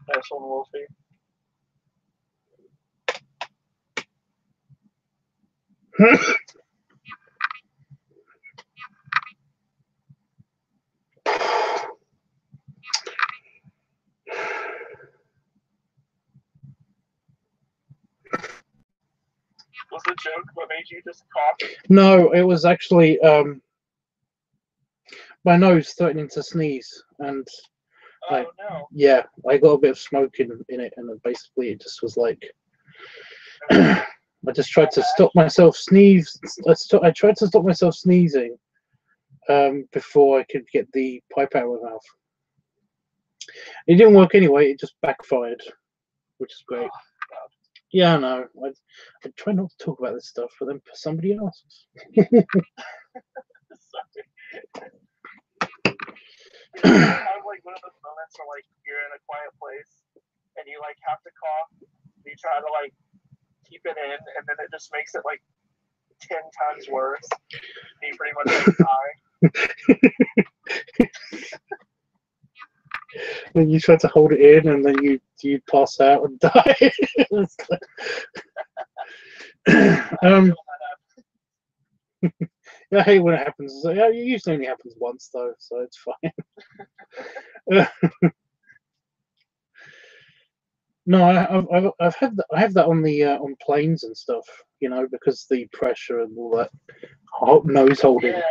Nice one, Wolfie. Was the joke what made you just cough? No, it was actually my nose threatening to sneeze, and Oh no. yeah, I got a bit of smoke in it, and basically it just was like I just tried to stop myself sneeze. I tried to stop myself sneezing before I could get the pipe out of my mouth. It didn't work anyway. It just backfired, which is great. Oh, Yeah, I know. I try not to talk about this stuff, but then somebody asks. sorry. You ever have like one of those moments where like you're in a quiet place and you like have to cough, you try to like keep it in, and then it just makes it like 10 times worse. And you pretty much like die. Then you try to hold it in, and then you pass out and die. I hate when it happens. Yeah, it usually only happens once though, so it's fine. No, I've had I have that on the on planes and stuff, you know, because the pressure and all that nose holding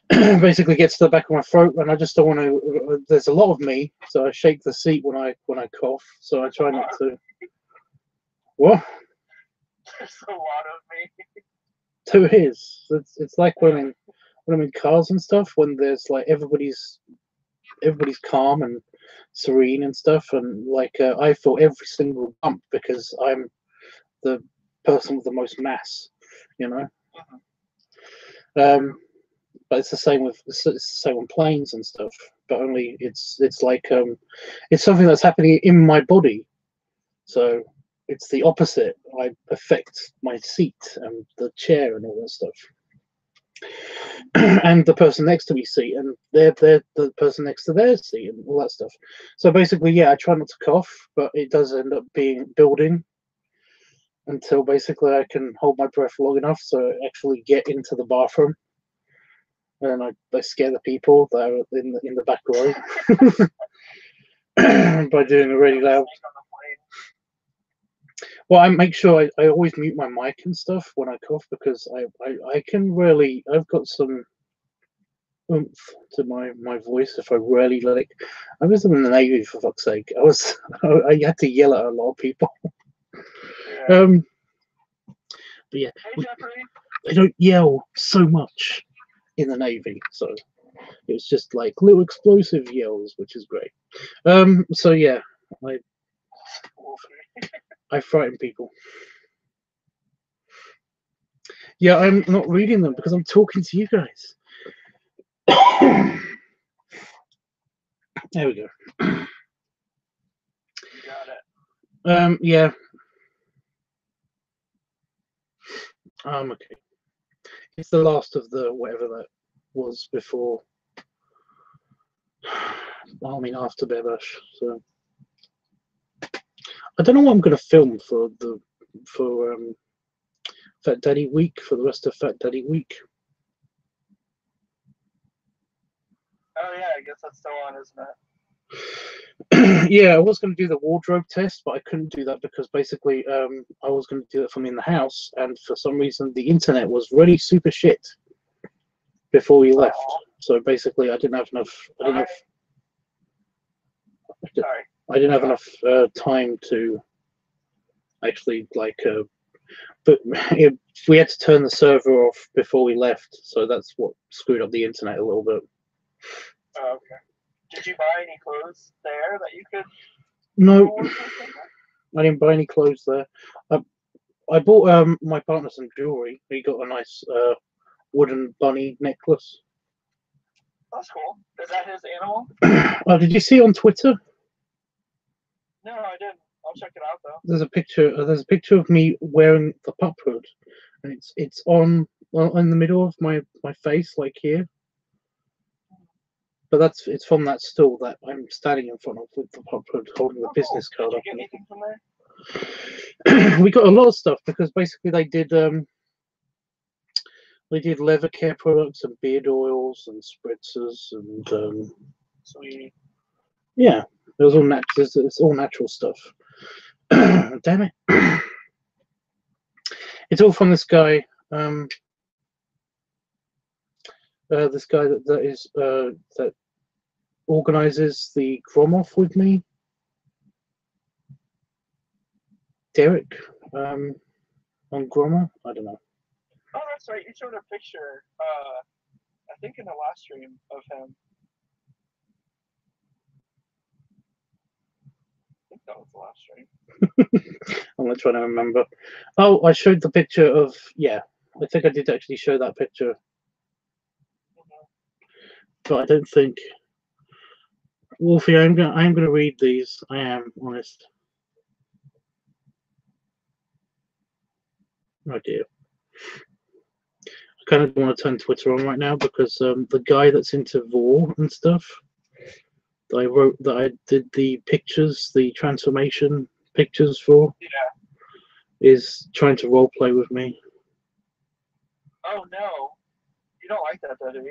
basically gets to the back of my throat, and I just don't want to. There's a lot of me, so I shake the seat when I cough. So I try not to. What? There's a lot of me. So it is. It's like when I'm in cars and stuff, when there's like everybody's calm and serene and stuff, and like I feel every single bump because I'm the person with the most mass, you know. But it's the same on planes and stuff. But only it's like it's something that's happening in my body, so it's the opposite. I affect my seat and the chair and all that stuff. And the person next to me seat, and they're the person next to their seat, and all that stuff. So basically, yeah, I try not to cough, but it does end up building until basically I can hold my breath long enough so I actually get into the bathroom, and I scare the people that are in the back row by doing a really loud. Well, I make sure I always mute my mic and stuff when I cough, because I can really, I've got some oomph to my voice if I really like. I was in the Navy, for fuck's sake. I had to yell at a lot of people. Yeah. But yeah, Hey, Jeffrey. they don't yell so much in the Navy, so it was just like little explosive yells, which is great. So yeah, I frighten people. Yeah, I'm not reading them because I'm talking to you guys. There we go. You got it. Yeah. Okay. It's the last of the whatever that was before. I mean, after Bebash. So I don't know what I'm going to film for Fat Daddy Week, for the rest of Fat Daddy Week. Oh yeah, I guess that's still on, isn't it? Yeah, I was going to do the wardrobe test, but I couldn't do that because basically I was going to do it from in the house, and for some reason the internet was really super shit before we left. So basically, I didn't have enough. I didn't have enough time to actually but we had to turn the server off before we left, so that's what screwed up the internet a little bit. Oh, okay. Did you buy any clothes there that you could? No, I didn't buy any clothes there. I bought my partner some jewelry. He got a nice wooden bunny necklace. That's cool. Is that his animal? Oh, did you see it on Twitter? No, I didn't. I'll check it out though. There's a picture. There's a picture of me wearing the pup hood, and it's on in the middle of my face, like here. But it's from that stall that I'm standing in front of with the pup hood, holding the business card up. Did you get anything from there? We got a lot of stuff because basically they did leather care products and beard oils and spritzers and Sweet. yeah, it was all natural. It's all natural stuff. Damn it! It's all from this guy. This guy that organizes the Gromov with me, Derek. On Gromov, I don't know. Oh, that's right. You showed a picture. I think in the last stream of him. I think that was the last stream. I'm not trying to remember. Oh, I showed the picture of, yeah, I think I did actually show that picture. But I don't think, Wolfie, I'm gonna read these. I am honest. Oh dear. I kind of want to turn Twitter on right now because the guy that's into Vor and stuff that I did the pictures, the transformation pictures for, is trying to role play with me. Oh no, you don't like that, though, do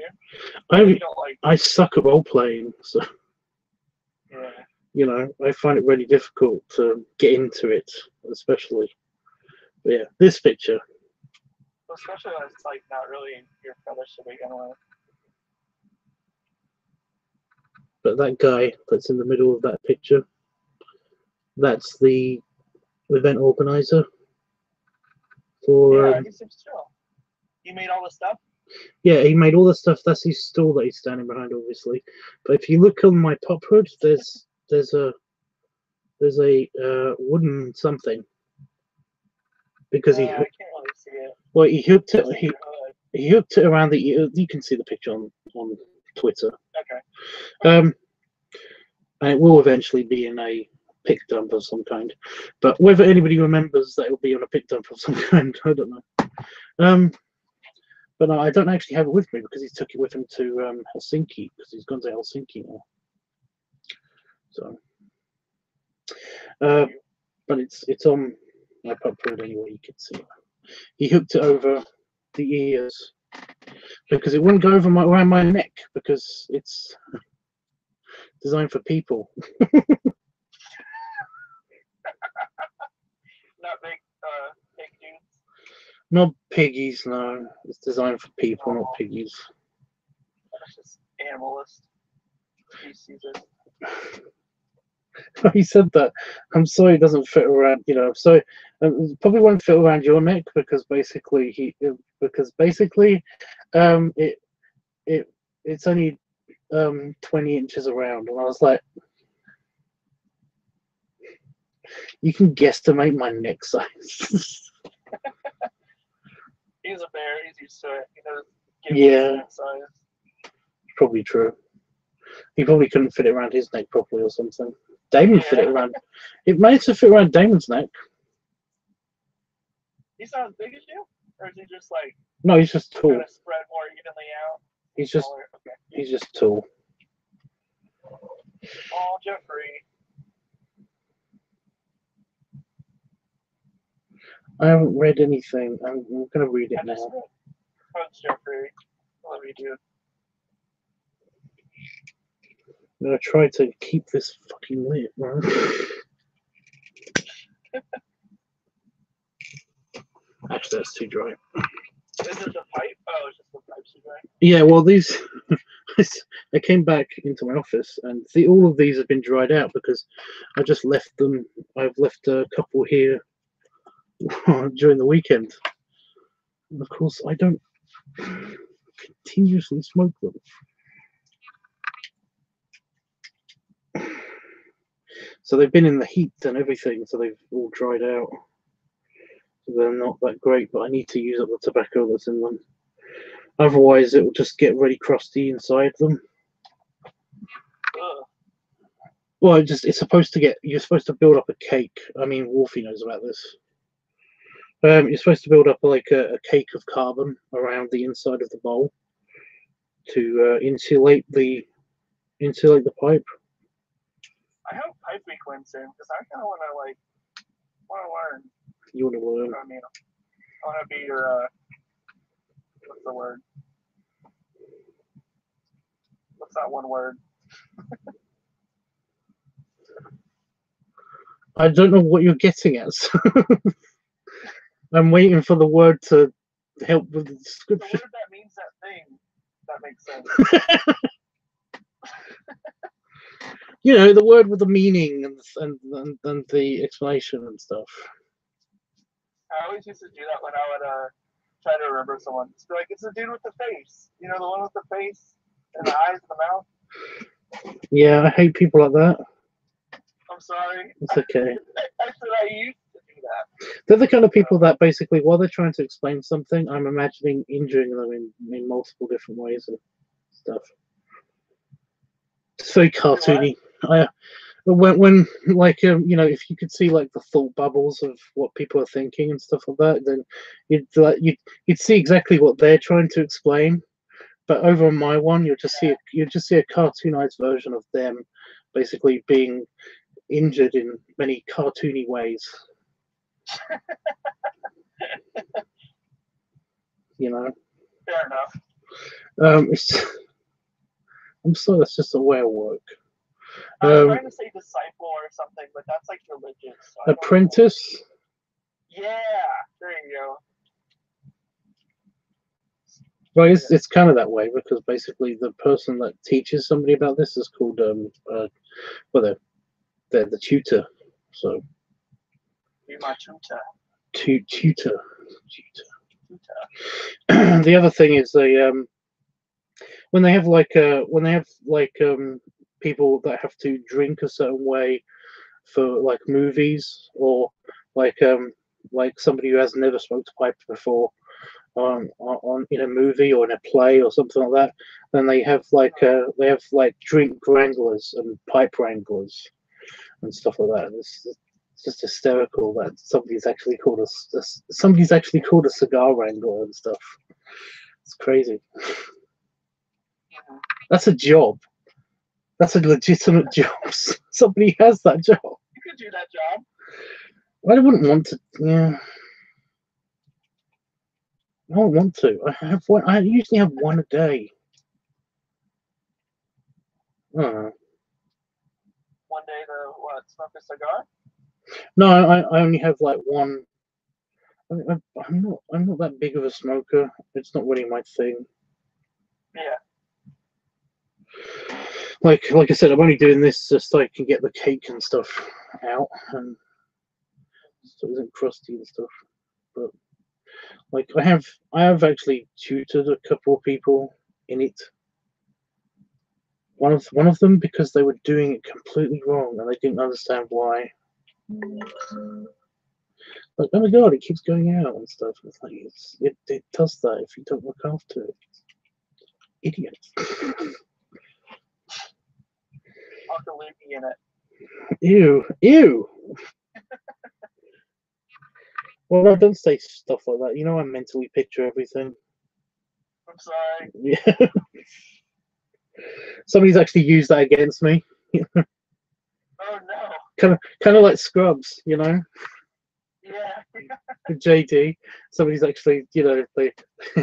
you? I suck at role playing, so yeah. You know, I find it really difficult to get into it, especially. But yeah, this picture. Especially when it's like not really your fetish to begin with. But that guy that's in the middle of that picture, that's the event organizer for. Yeah, he seems chill. He made all the stuff. Yeah, he made all the stuff. That's his stall that he's standing behind, obviously. But if you look on my pop hood, there's a wooden something because I can't really see it. Well, he hooked it. He hooked it around the. You can see the picture on Twitter. Okay. And it will eventually be in a pick dump of some kind, but whether anybody remembers that it will be on a pick dump of some kind, I don't know. But no, I don't actually have it with me because he took it with him to Helsinki because he's gone to Helsinki now. So, but it's on my pub hood anyway. You can see it. He hooked it over the ears because it wouldn't go over around my neck because it's designed for people. Not big pig dudes. Not piggies, no. It's designed for people, not piggies. That's just animalist. He said that. I'm sorry it doesn't fit around, you know. So it probably won't fit around your neck because basically it's only 20 inches around, and I was like, you can guesstimate my neck size. He's a bear. He's used to it. He knows. Give Yeah, neck size. probably true. He probably couldn't fit it around his neck properly or something. Damon fit it around. It managed to fit around Damon's neck. He's not as big as you, or is he just like? No, he's just tall. Kind of spread more evenly out. He's just. Okay. He's just tall. Oh, Jeffrey. I haven't read anything. I'm going to read it now. Thanks, Jeffrey. Let me do. I'm going to try to keep this fucking lit, man. Actually, that's too dry. Is it the pipe? Oh, it's just the pipes too dry. Yeah, well, these. I came back into my office, and all of these have been dried out because I just left them. I've left a couple here during the weekend. And of course, I don't continuously smoke them. So they've been in the heat and everything, so they've all dried out. So they're not that great, but I need to use up the tobacco that's in them. Otherwise, it will just get really crusty inside them. Well, it's supposed to get. You're supposed to build up a cake. I mean, Wolfie knows about this. You're supposed to build up like a cake of carbon around the inside of the bowl to insulate the pipe. I hope pipe we clean soon because I kind of want to learn. You want to learn? I mean, I want to be your what's the word? What's that one word? I don't know what you're getting at. I'm waiting for the word to help with the description. The word that means that thing. That makes sense. You know, the word with the meaning and the explanation and stuff. I always used to do that when I would try to remember someone. Just be like, it's the dude with the face. You know, the one with the face and the eyes and the mouth. Yeah, I hate people like that. I'm sorry. It's okay. I said I used to do that. They're the kind of people that basically, while they're trying to explain something, I'm imagining injuring them in multiple different ways and stuff. It's very cartoony. When like you know, if you could see like the thought bubbles of what people are thinking and stuff like that, then you'd see exactly what they're trying to explain. But over on my one, you'll just see a cartoonized version of them, basically being injured in many cartoony ways. You know. Fair enough. I'm sorry, that's just a way of work. I was trying to say disciple or something, but that's like religious. So apprentice? Yeah, there you go. Well, it's kind of that way because basically the person that teaches somebody about this is called well, they're the tutor. So. You're my tutor. Tutor. The other thing is when they have people that have to drink a certain way for like movies or like somebody who has never smoked a pipe before on in a movie or in a play or something like that, then they have drink wranglers and pipe wranglers and stuff like that. It's just hysterical that somebody's actually called a cigar wrangler and stuff. It's crazy. That's a job. That's a legitimate job. Somebody has that job. You could do that job. I wouldn't want to. Yeah, I don't want to. I have one. I usually have one a day. I don't know. One day to what? Smoke a cigar? No, I only have like one. I'm not that big of a smoker. It's not really my thing. Yeah. Like I said, I'm only doing this just so I can get the cake and stuff out and so it isn't crusty and stuff. But like I have actually tutored a couple of people in it. One of them because they were doing it completely wrong and they didn't understand why. Like, oh my god, it keeps going out and stuff. It's like it does that if you don't look after it. Idiot. Also leaking in it. Ew, ew. Well, no, don't say stuff like that. You know I mentally picture everything. I'm sorry. Yeah. Somebody's actually used that against me. Oh no. Kind of like Scrubs, you know. Yeah. JD, somebody's actually, you know,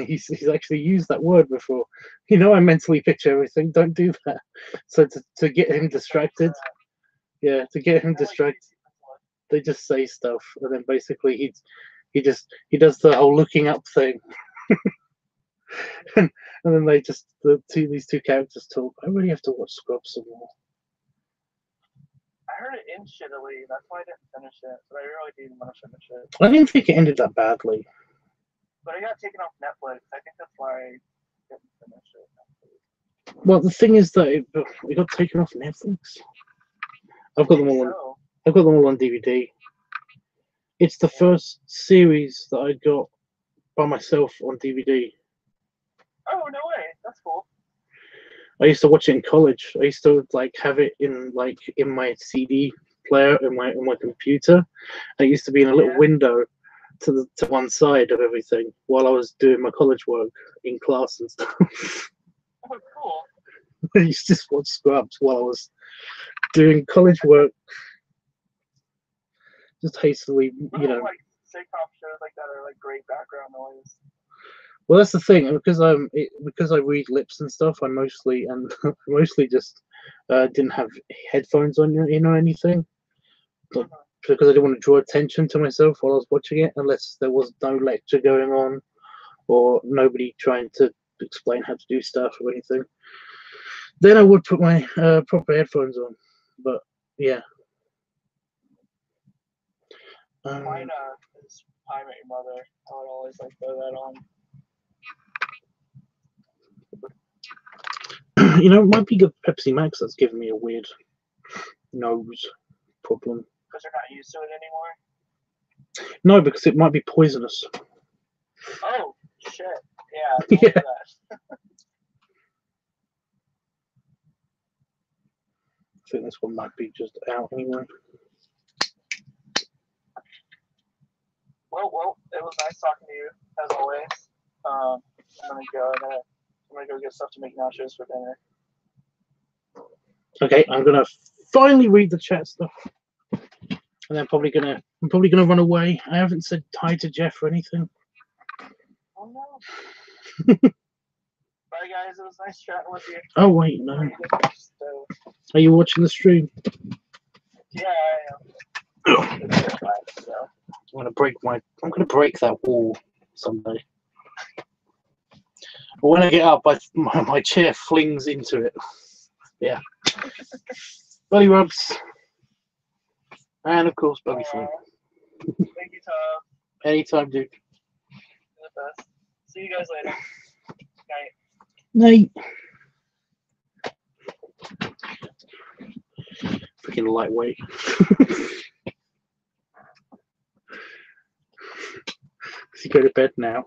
he's actually used that word before. You know, I mentally picture everything. Don't do that. So to get him distracted, yeah, to get him distracted, they just say stuff, and then basically he does the whole looking up thing, and then these two characters talk. I really have to watch Scrubs some more. I heard it in shittily. That's why I didn't finish it. But I really didn't want to finish it. I didn't think it ended that badly. But it got taken off Netflix. I think that's why I didn't finish it. Well, the thing is that it got taken off Netflix. I've got them all. So, I've got them all on DVD. It's the first series that I got by myself on DVD. oh no way, that's cool. I used to watch it in college. I used to like have it in my CD player in my computer. And it used to be in a little window to one side of everything while I was doing my college work in class and stuff. Oh, cool. I used to just watch Scrubs while I was doing college work. Just hastily, you know. Like sitcom shows like that are like great background noise. Well, that's the thing, because I read lips and stuff. I mostly just didn't have headphones on, you know, anything, because I didn't want to draw attention to myself while I was watching it, unless there was no lecture going on or nobody trying to explain how to do stuff or anything. Then I would put my proper headphones on. But yeah. Mine is I Met Your Mother. I would always like throw that on. You know, it might be the Pepsi Max that's giving me a weird nose problem. Because you're not used to it anymore? No, because it might be poisonous. Oh, shit. Yeah. Yeah. That. I think this one might be just out anyway. Well, it was nice talking to you, as always. I'm gonna go get stuff to make nachos for dinner. Okay, I'm gonna finally read the chat stuff, and then I'm probably gonna run away. I haven't said hi to Jeff or anything. Oh no. Bye guys, it was nice chatting with you. Oh wait, no. Are you watching the stream? Yeah, I am. I'm gonna break that wall someday. But when I get up, my chair flings into it. Yeah. Belly rubs. And of course, belly flip. Thank you, Tom. Anytime, dude. You're the best. See you guys later. Night. Freaking lightweight. Does he go to bed now?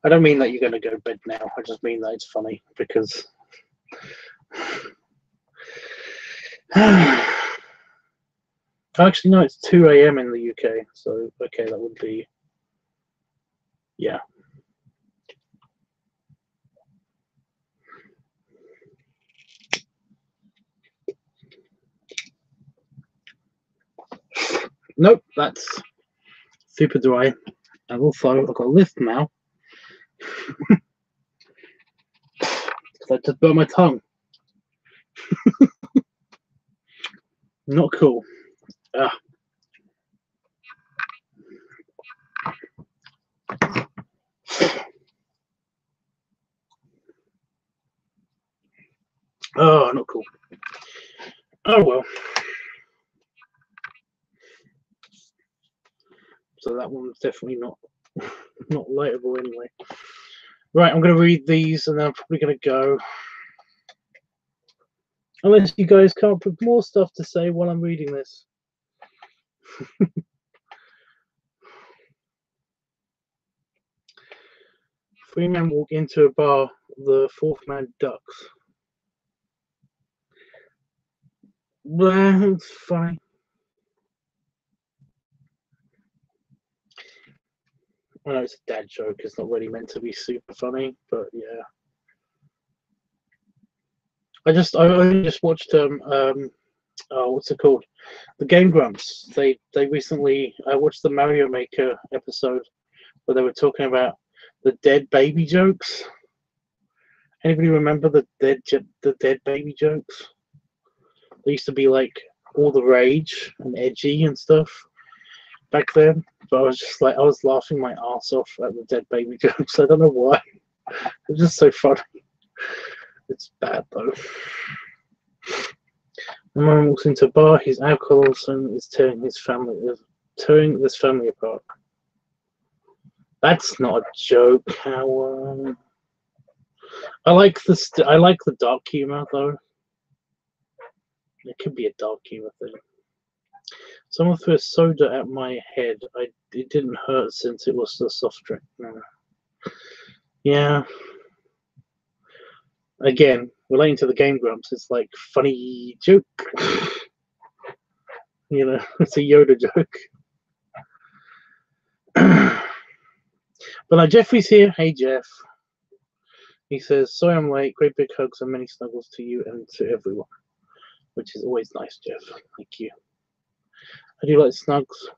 I don't mean that you're going to go to bed now. I just mean that it's funny because. Actually, no, it's 2 a.m. in the UK. So, okay, that would be. Yeah. Nope, that's super dry. And also, I've got a lift now. I just burnt my tongue. Not cool. Oh, not cool. Oh well. So that one's definitely not lightable anyway. Right, I'm going to read these and then I'm probably going to go. Unless you guys come up with more stuff to say while I'm reading this. Three men walk into a bar. The fourth man ducks. Well, it's funny. I know it's a dad joke. It's not really meant to be super funny, but yeah. I only just watched what's it called? The Game Grumps. They recently, I watched the Mario Maker episode where they were talking about the dead baby jokes. Anybody remember the dead baby jokes? They used to be like all the rage and edgy and stuff back then. But I was just like, I was laughing my ass off at the dead baby jokes. I don't know why. It's just so funny. It's bad though. The man walks into a bar. His alcohol is tearing this family apart. That's not a joke, Howard. I like the dark humor though. It could be a dark humor thing. Someone threw a soda at my head. It didn't hurt since it was a soft drink. No. Yeah. Again, relating to the Game Grumps, it's like funny joke. You know, it's a Yoda joke. But now Jeffrey's here. Hey, Jeff. He says, sorry I'm late. Great big hugs and many snuggles to you and to everyone. Which is always nice, Jeff. Thank you. I do like snugs.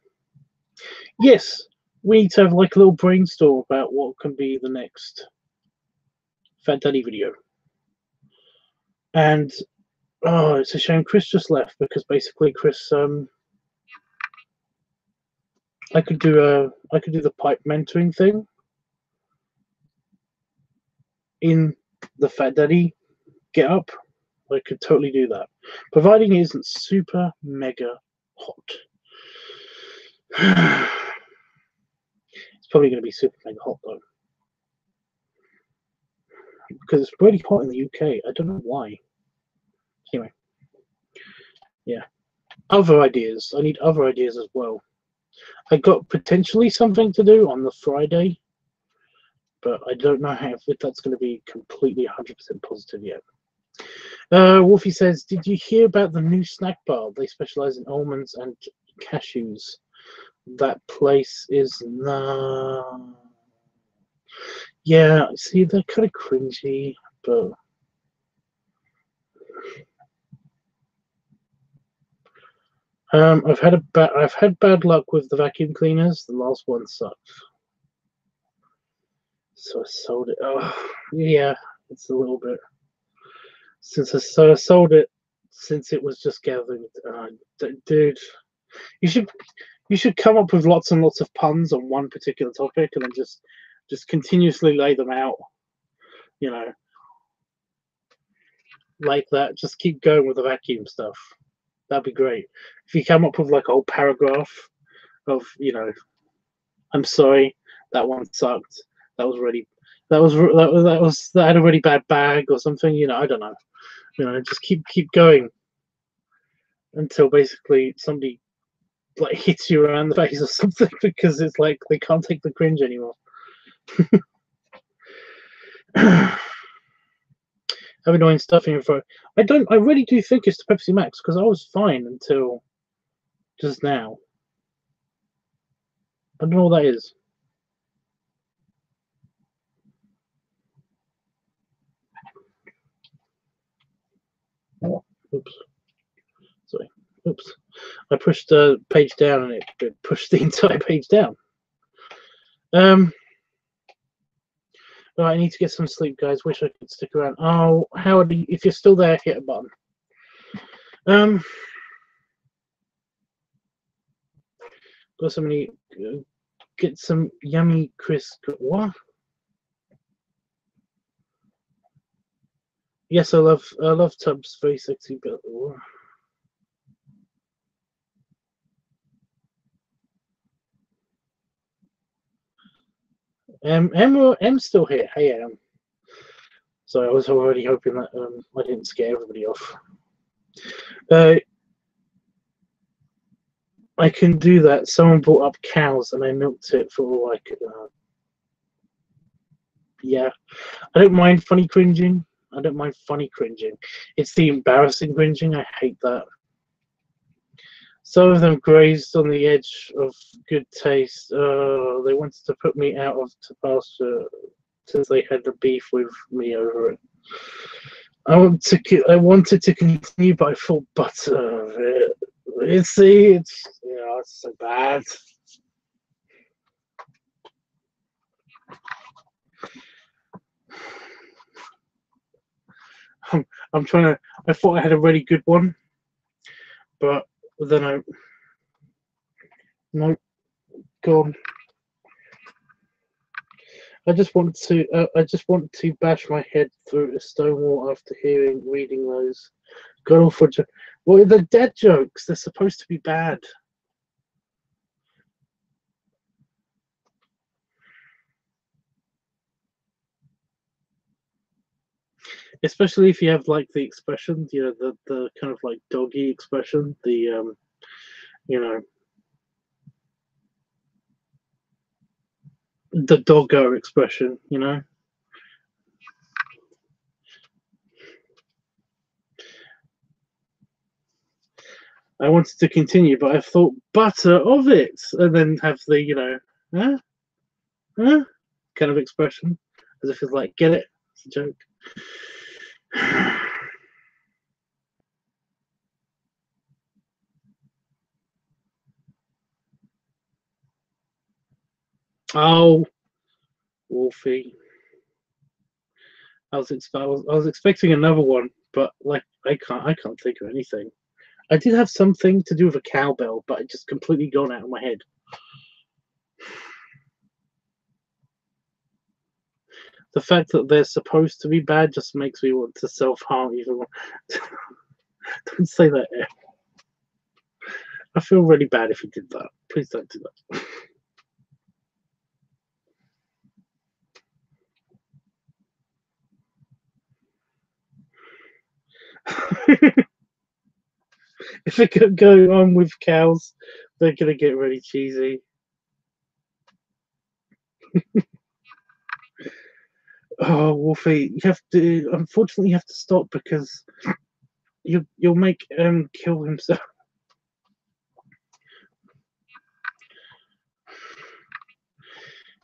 Yes, we need to have like a little brainstorm about what can be the next Fat Daddy video. And oh, it's a shame Chris just left because basically Chris, I could do the pipe mentoring thing in the Fat Daddy get up. I could totally do that, providing it isn't super mega hot. It's probably going to be super mega hot though, because it's pretty hot in the UK. I don't know why. Anyway, yeah. Other ideas. I need other ideas as well. I got potentially something to do on the Friday, but I don't know if that's going to be completely 100% positive yet. Wolfie says, did you hear about the new snack bar? They specialize in almonds and cashews. That place is yeah, see, they're kind of cringy, but I've had bad luck with the vacuum cleaners. The last one sucked, so I sold it. Oh, yeah, it's a little bit. Since I sold it, since it was just gathering. Dude, you should come up with lots and lots of puns on one particular topic, and then just continuously lay them out. You know, like that. Just keep going with the vacuum stuff. That'd be great. If you come up with like a whole paragraph of, you know, I'm sorry, that one sucked. That had a really bad bag or something. You know, I don't know. You know, just keep going until basically somebody like hits you around the face or something, because it's like they can't take the cringe anymore. Have annoying stuff in your throat. I really do think it's the Pepsi Max, because I was fine until just now. I don't know what that is. Oops. Sorry. Oops. I pushed the page down and it pushed the entire page down. Oh, I need to get some sleep, guys. Wish I could stick around. Oh, Howard, if you're still there, hit a button. Got somebody get some yummy crisp. What? Yes, I love Tubbs. Very sexy, but what? M's still here. Hey, Em. So I was already hoping that I didn't scare everybody off. I can do that. Someone brought up cows and I milked it for like, yeah. I don't mind funny cringing. I don't mind funny cringing. It's the embarrassing cringing. I hate that. Some of them grazed on the edge of good taste. They wanted to put me out of to pasture since they had the beef with me over it. I wanted to continue, but I thought butter of it. It's it's so bad. I'm trying to. I thought I had a really good one, but then nope, gone. I just want to bash my head through a stone wall after reading those. God awful well, they're dead jokes. They're supposed to be bad. Especially if you have like the expression, the kind of like doggy expression, the the doggo expression, I wanted to continue, but I thought butter of it, and then have the huh, kind of expression, as if it's like, get it, it's a joke. Oh, Wolfie. I was expecting another one, but like I can't think of anything. I did have something to do with a cowbell, but it just completely gone out of my head. The fact that they're supposed to be bad just makes me want to self-harm even more. Don't say that. I feel really bad if you did that. Please don't do that. If it could go on with cows, they're gonna get really cheesy. Oh, Wolfie, unfortunately you have to stop because you'll make kill himself.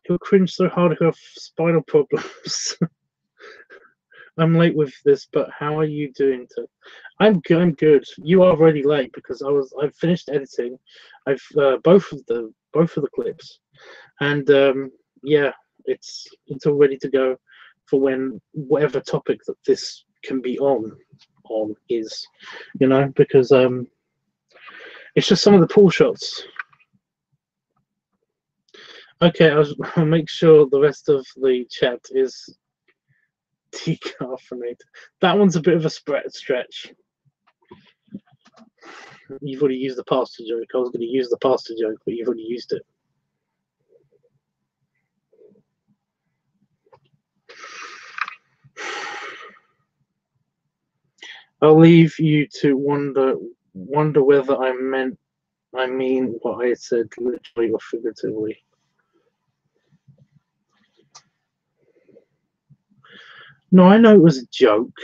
He'll cringe so hard he'll have spinal problems. I'm late with this, but how are you doing? I'm good. You are already late because I've finished editing. I've both of the clips, and yeah, it's all ready to go for when whatever topic that this can be on is, because it's just some of the pull shots. Okay, I'll make sure the rest of the chat is decaffeinated. That one's a bit of a stretch. You've already used the pasta joke. I was going to use the pasta joke, but you've already used it. I'll leave you to wonder whether I mean what I said, literally or figuratively. No, I know it was a joke.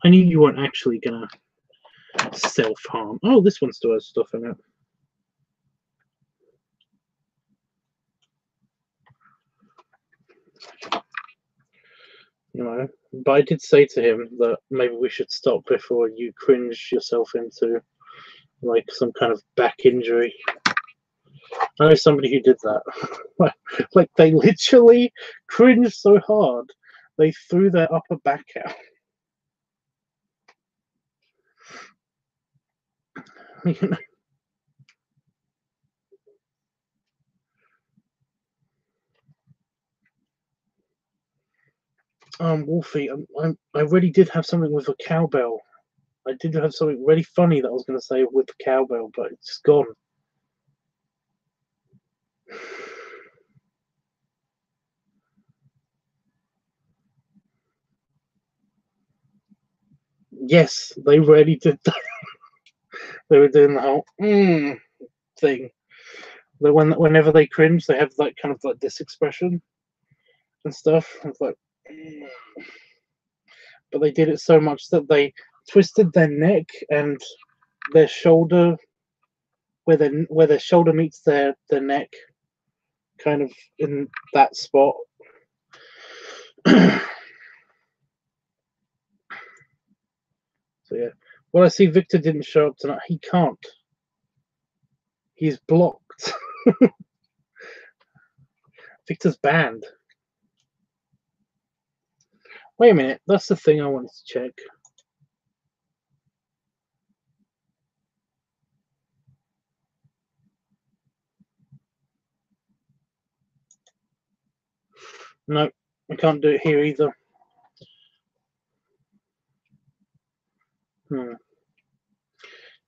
I knew you weren't actually gonna self-harm. Oh, this one still has stuff in it. But I did say to him that maybe we should stop before you cringe yourself into like some kind of back injury. I know somebody who did that. Like they literally cringed so hard they threw their upper back out. Wolfie, I really did have something with a cowbell. I did have something really funny that I was going to say with the cowbell, but it's gone. Yes, they really did that. They were doing the whole thing. But whenever they cringe, they have like kind of like this expression and stuff. It's like, but they did it so much that they twisted their neck and their shoulder, where their shoulder meets their neck, kind of in that spot. So yeah. Well, I see Victor didn't show up tonight. He can't. He's blocked. Victor's banned. Wait a minute. That's the thing I wanted to check. No, I can't do it here either.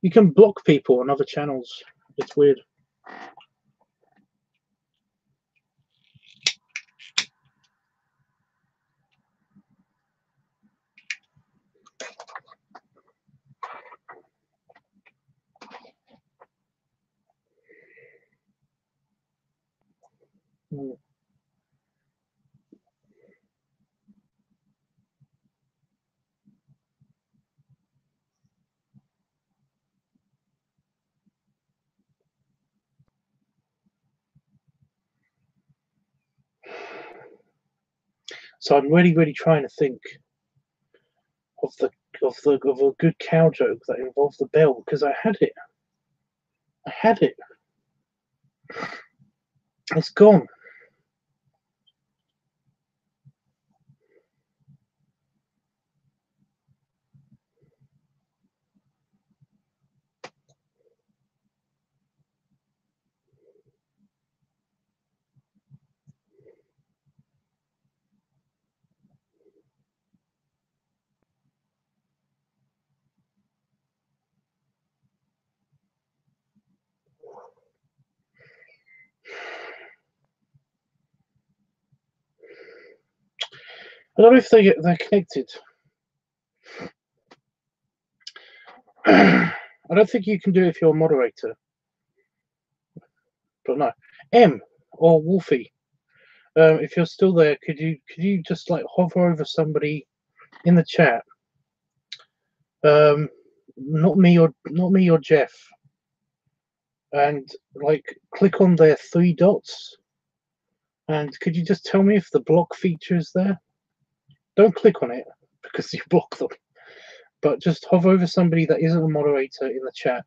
You can block people on other channels. It's weird. So I'm really trying to think of a good cow joke that involved the bell, because I had it. It's gone. I don't know if they're connected. I don't think you can do it if you're a moderator. But no. M or Wolfie, if you're still there, could you just like hover over somebody in the chat? Not me or Jeff. And like click on their 3 dots. And could you just tell me if the block feature is there? Don't click on it because you block them. But just hover over somebody that isn't a moderator in the chat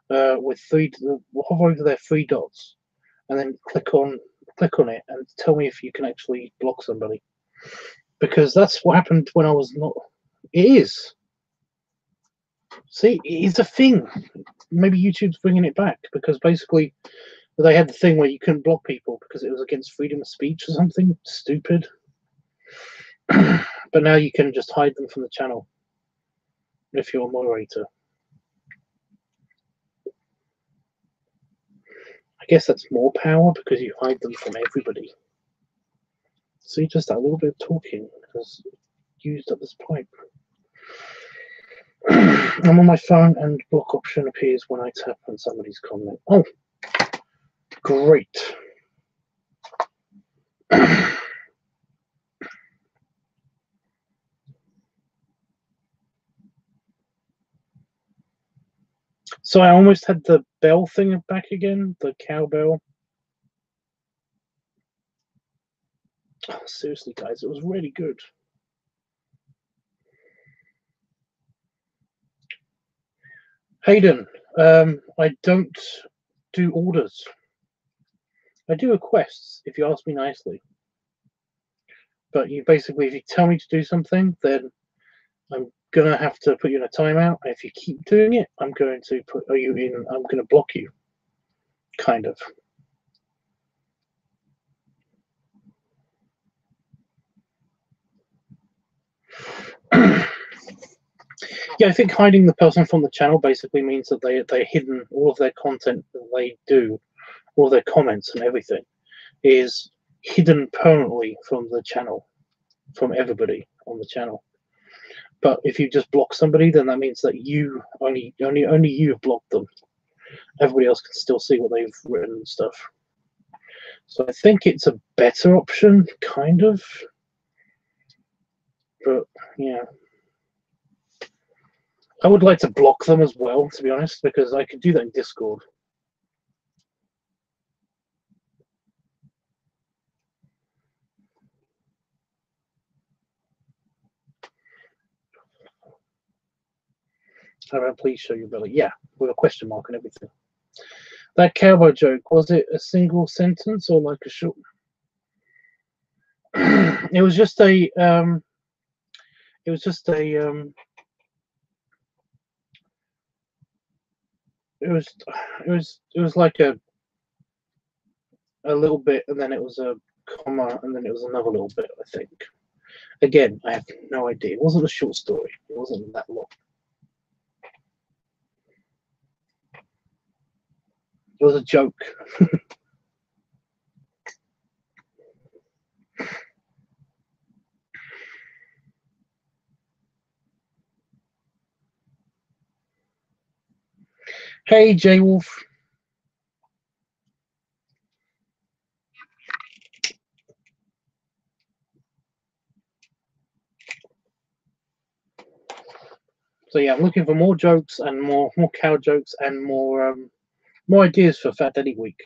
with hover over their 3 dots, and then click on it and tell me if you can actually block somebody. Because that's what happened when I was not. It is. See, it's a thing. Maybe YouTube's bringing it back because basically they had the thing where you couldn't block people because it was against freedom of speech or something stupid. But now you can just hide them from the channel if you're a moderator. I guess that's more power because you hide them from everybody. See, just that little bit of talking has used up this pipe. I'm on my phone and block option appears when I tap on somebody's comment. Oh, great. So I almost had the bell thing back again, the cowbell. Oh, seriously, guys, it was really good. Hayden, I don't do orders. I do requests, if you ask me nicely. But you basically, if you tell me to do something, then I'm gonna have to put you in a timeout. And if you keep doing it, I'm going to put you in. I'm gonna block you. Kind of. Yeah, I think hiding the person from the channel basically means that they're hidden. All of their content that they do, all their comments and everything, is hidden permanently from the channel, from everybody on the channel. But if you just block somebody, then that means that you only you have blocked them. Everybody else can still see what they've written and stuff. So I think it's a better option, kind of. But yeah, I would like to block them as well, to be honest, because I could do that in Discord. All right, please show your belly. Yeah, with a question mark and everything. That cowboy joke, was it a single sentence or like a short? It was just a it was just a it was like a little bit, and then it was a comma, and then it was another little bit, I think. Again, I have no idea. It wasn't a short story. It wasn't that long. It was a joke. Hey, J Wolf. So yeah, I'm looking for more jokes and more cow jokes and more ideas for Fat Daddy Week.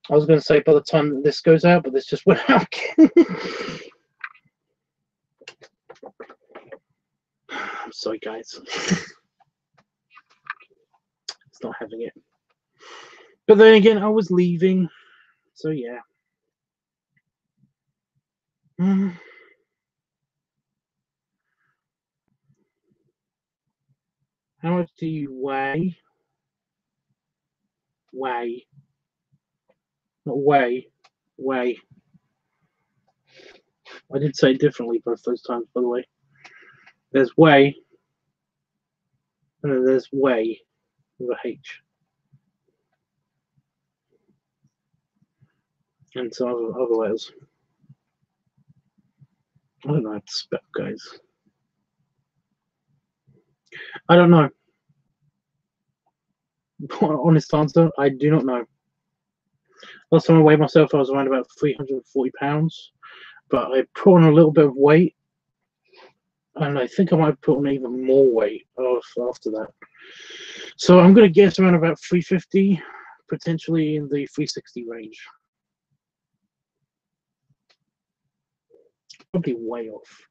I was going to say by the time that this goes out, but this just went out. I'm sorry, guys. It's not having it. But then again, I was leaving, so yeah. How much do you weigh? Weigh. Not weigh. Weigh. I did say it differently both those times, by the way. There's weigh, and then there's weigh with a H. And some other letters. I don't know how to spell, guys. I don't know. Honest answer, I do not know. Last time I weighed myself, I was around about 340 pounds, but I put on a little bit of weight, and I think I might put on even more weight after that. So I'm going to guess around about 350, potentially in the 360 range. Probably way off.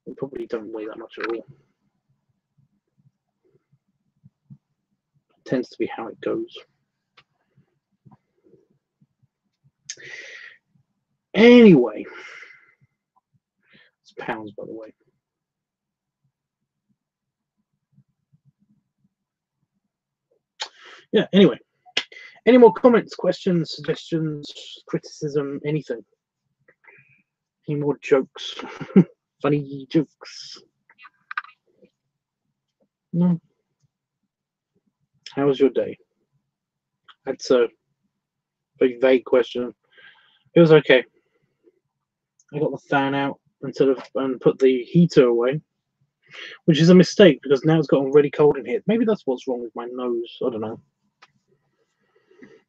I probably don't weigh that much at all. It tends to be how it goes. Anyway, it's pounds, by the way. Yeah, anyway. Any more comments, questions, suggestions, criticism, anything? Any more jokes? Funny jokes? No? How was your day? That's a very vague question. It was okay. I got the fan out and put the heater away, which is a mistake because now it's gotten really cold in here. Maybe that's what's wrong with my nose. I don't know.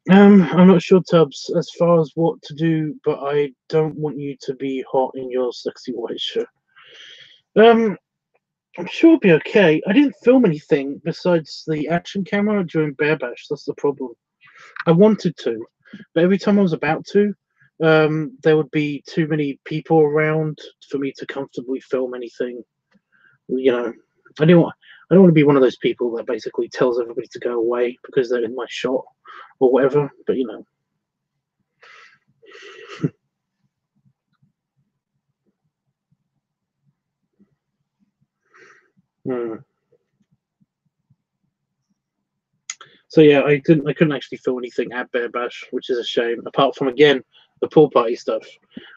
I'm not sure, Tubbs, as far as what to do, but I don't want you to be hot in your sexy white shirt. I'm sure it'll be okay. I didn't film anything besides the action camera during Bear Bash. That's the problem. I wanted to, but every time I was about to, there would be too many people around for me to comfortably film anything. You know, I don't want to be one of those people that basically tells everybody to go away because they're in my shot or whatever. But you know. So yeah, I couldn't actually film anything at Bear Bash, which is a shame. Apart from again the pool party stuff,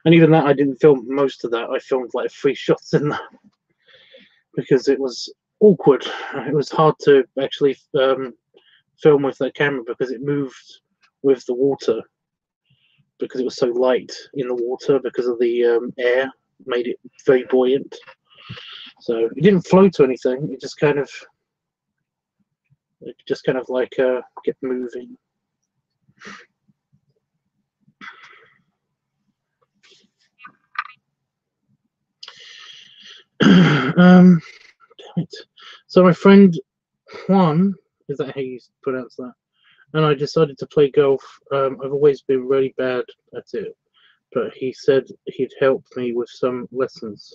and even that I didn't film most of that. I filmed like 3 shots in that because it was awkward. It was hard to actually film with that camera because it moved with the water, because it was so light in the water because of the air made it very buoyant. So it didn't float or anything. It just kind of like kept moving. Damn it. So my friend Juan, is that how you pronounce that? And I decided to play golf. I've always been really bad at it, but he said he'd help me with some lessons.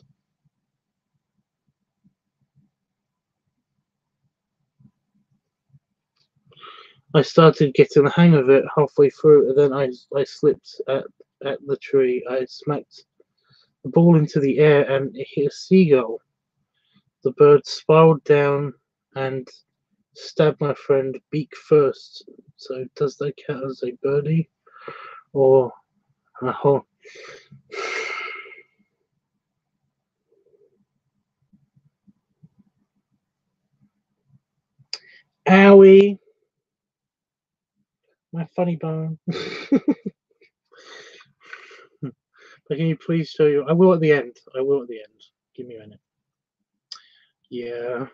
I started getting the hang of it halfway through, and then I slipped at the tree. I smacked the ball into the air and it hit a seagull. The bird spiraled down and stabbed my friend beak first. So does that count as a birdie or a hole? Owie, my funny bone. But can you please show you? I will at the end. I will at the end. Give me a minute. Yeah.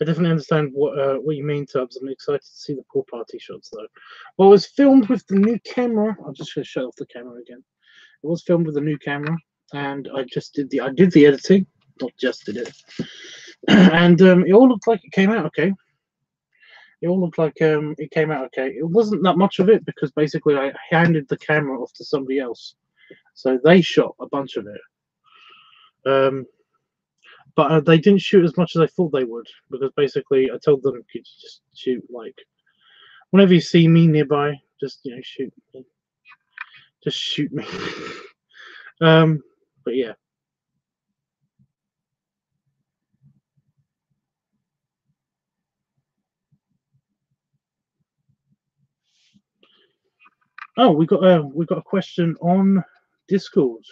I definitely understand what you mean, Tubbs. I'm excited to see the pool party shots, though. Well, it was filmed with the new camera. I'm just going to shut off the camera again. It was filmed with a new camera, and I did the editing. Not just did it, and it all looked like it came out okay. It all looked like it came out okay. It wasn't that much of it because basically I handed the camera off to somebody else, so they shot a bunch of it. But they didn't shoot as much as I thought they would, because basically I told them, could you just shoot, like, whenever you see me nearby, just, shoot me. Just shoot me. But yeah. Oh, we got a question on Discord.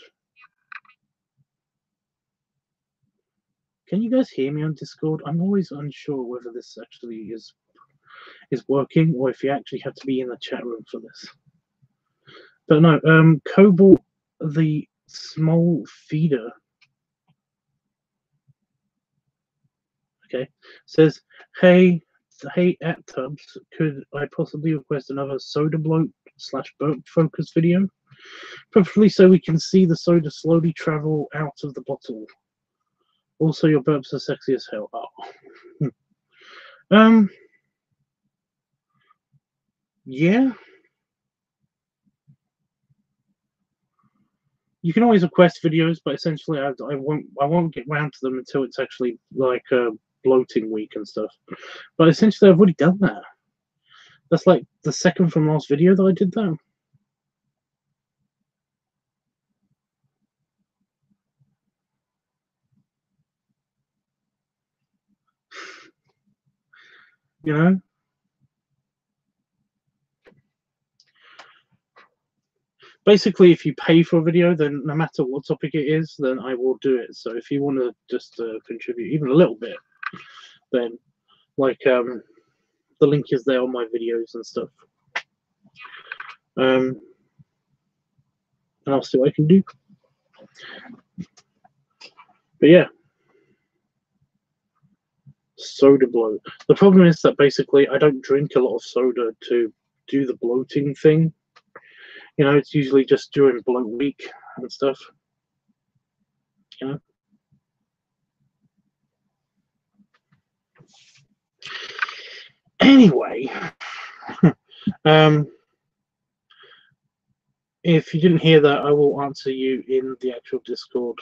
Can you guys hear me on Discord? I'm always unsure whether this actually is working, or if you actually have to be in the chat room for this. But no, Cobalt the small feeder, okay, says, hey at Tubbs, could I possibly request another soda bloat / burp focus video? Preferably so we can see the soda slowly travel out of the bottle. Also, your burps are sexy as hell. Oh. Yeah. You can always request videos, but essentially I won't get round to them until it's actually like bloating week and stuff. But essentially I've already done that. That's like the second from last video that I did that. You know? Basically, if you pay for a video, then no matter what topic it is, then I will do it. So if you want to just contribute even a little bit, then like the link is there on my videos and stuff. And I'll see what I can do. But yeah. Soda bloat. The problem is that basically I don't drink a lot of soda to do the bloating thing. You know, it's usually just during bloat week and stuff. You know. Anyway, if you didn't hear that, I will answer you in the actual Discord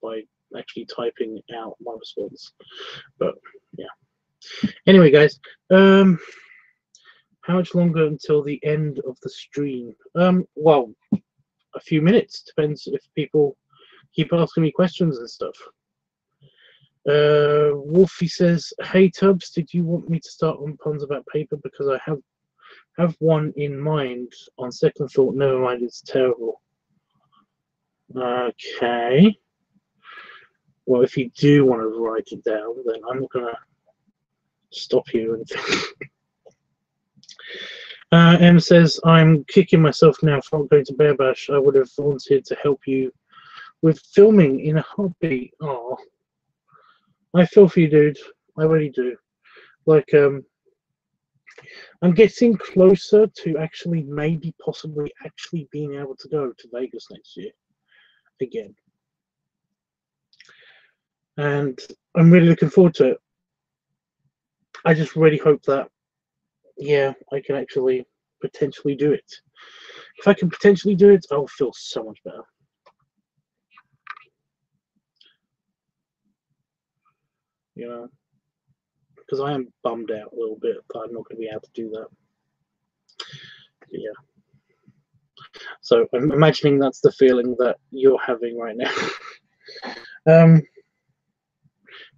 by actually typing out my response. But yeah. Anyway, guys, how much longer until the end of the stream? Well, a few minutes. Depends if people keep asking me questions and stuff. Wolfie says, "Hey Tubbs, did you want me to start on puns about paper? Because I have one in mind. On second thought, never mind. It's terrible." Okay. Well, if you do want to write it down, then I'm not gonna stop you or anything. M says, I'm kicking myself now for not going to Bear Bash. I would have volunteered to help you with filming in a heartbeat. Oh, I feel for you, dude. I really do. Like, I'm getting closer to actually, maybe, possibly, actually being able to go to Vegas next year again. And I'm really looking forward to it. I just really hope that, yeah, I can actually potentially do it. If I can potentially do it, I'll feel so much better. You know, because I am bummed out a little bit that I'm not going to be able to do that. But yeah. So I'm imagining that's the feeling that you're having right now.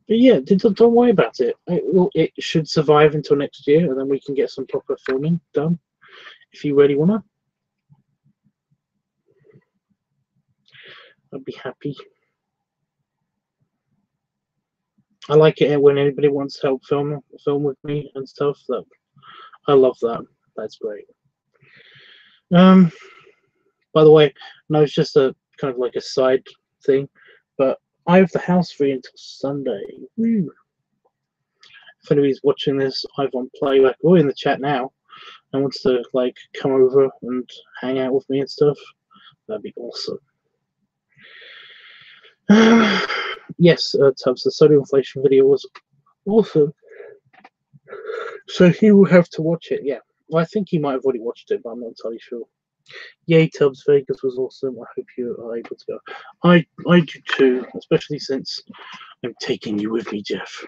But yeah, don't worry about it. It should survive until next year, and then we can get some proper filming done. If you really wanna, I'd be happy. I like it when anybody wants to help film with me and stuff. That I love that. That's great. By the way, no, it's just a kind of like a side thing, but I have the house free until Sunday. Woo. If anybody's watching this either on playback or in the chat now and wants to like come over and hang out with me and stuff, that'd be awesome. Yes, Tubbs, the soda inflation video was awesome. So he will have to watch it, yeah. Well, I think he might have already watched it, but I'm not entirely sure. Yay, Tubbs, Vegas was awesome. I hope you are able to go. I do too, especially since I'm taking you with me, Jeff.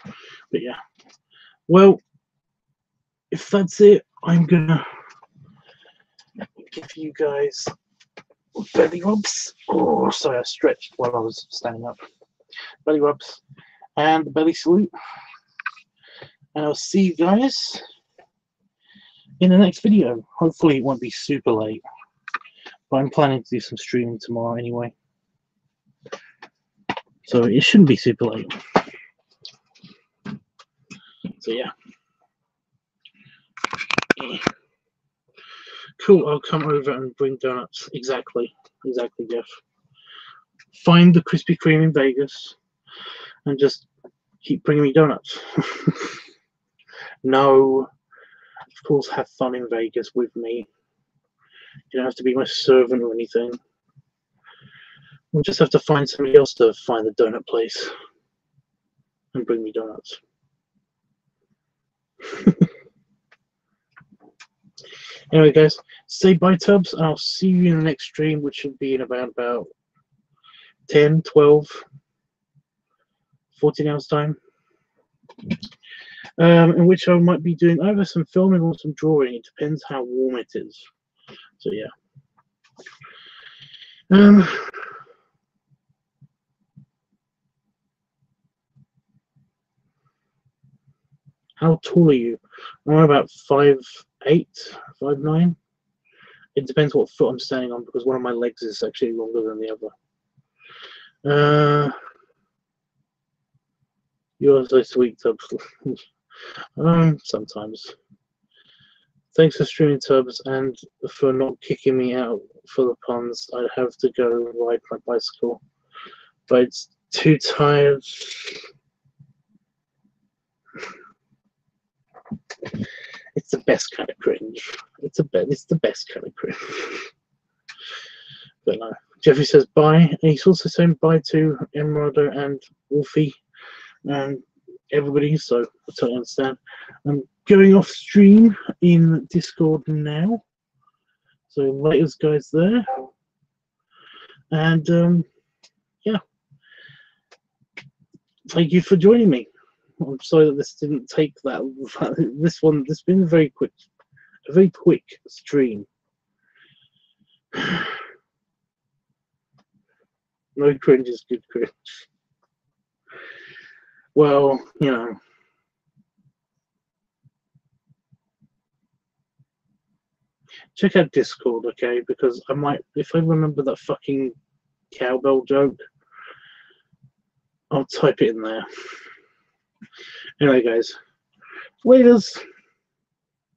But yeah. Well, if that's it, I'm gonna give you guys belly rubs. Oh, sorry, I stretched while I was standing up. Belly rubs and the belly salute. And I'll see you guys in the next video. Hopefully it won't be super late, but I'm planning to do some streaming tomorrow anyway, so it shouldn't be super late. So yeah, cool. I'll come over and bring donuts. Exactly, Jeff. Find the Krispy Kreme in Vegas and just keep bringing me donuts. No, of course, have fun in Vegas with me. You don't have to be my servant or anything. We'll just have to find somebody else to find the donut place and bring me donuts. Anyway, guys, say bye, Tubbs, and I'll see you in the next stream, which should be in about 10, 12, 14 hours time. In which I might be doing either some filming or some drawing. It depends how warm it is. So yeah. How tall are you? I'm about 5'8", 5'9". It depends what foot I'm standing on, because one of my legs is actually longer than the other. You're so sweet, Tubbs. Sometimes. Thanks for streaming, Tubbs, and for not kicking me out for the puns. I'd have to go ride my bicycle, but it's too tired. It's the best kind of cringe. It's the best kind of cringe. But no. Jeffrey says bye, and he's also saying bye to Emeraldo and Wolfie and everybody, so I totally understand. I'm going off stream in Discord now, so laters guys there, and yeah, thank you for joining me. I'm sorry that this didn't take that. This has been a very quick stream. No cringe is good cringe. Well, you know. Check out Discord, okay? Because I might, if I remember that fucking cowbell joke, I'll type it in there. Anyway, guys, laters.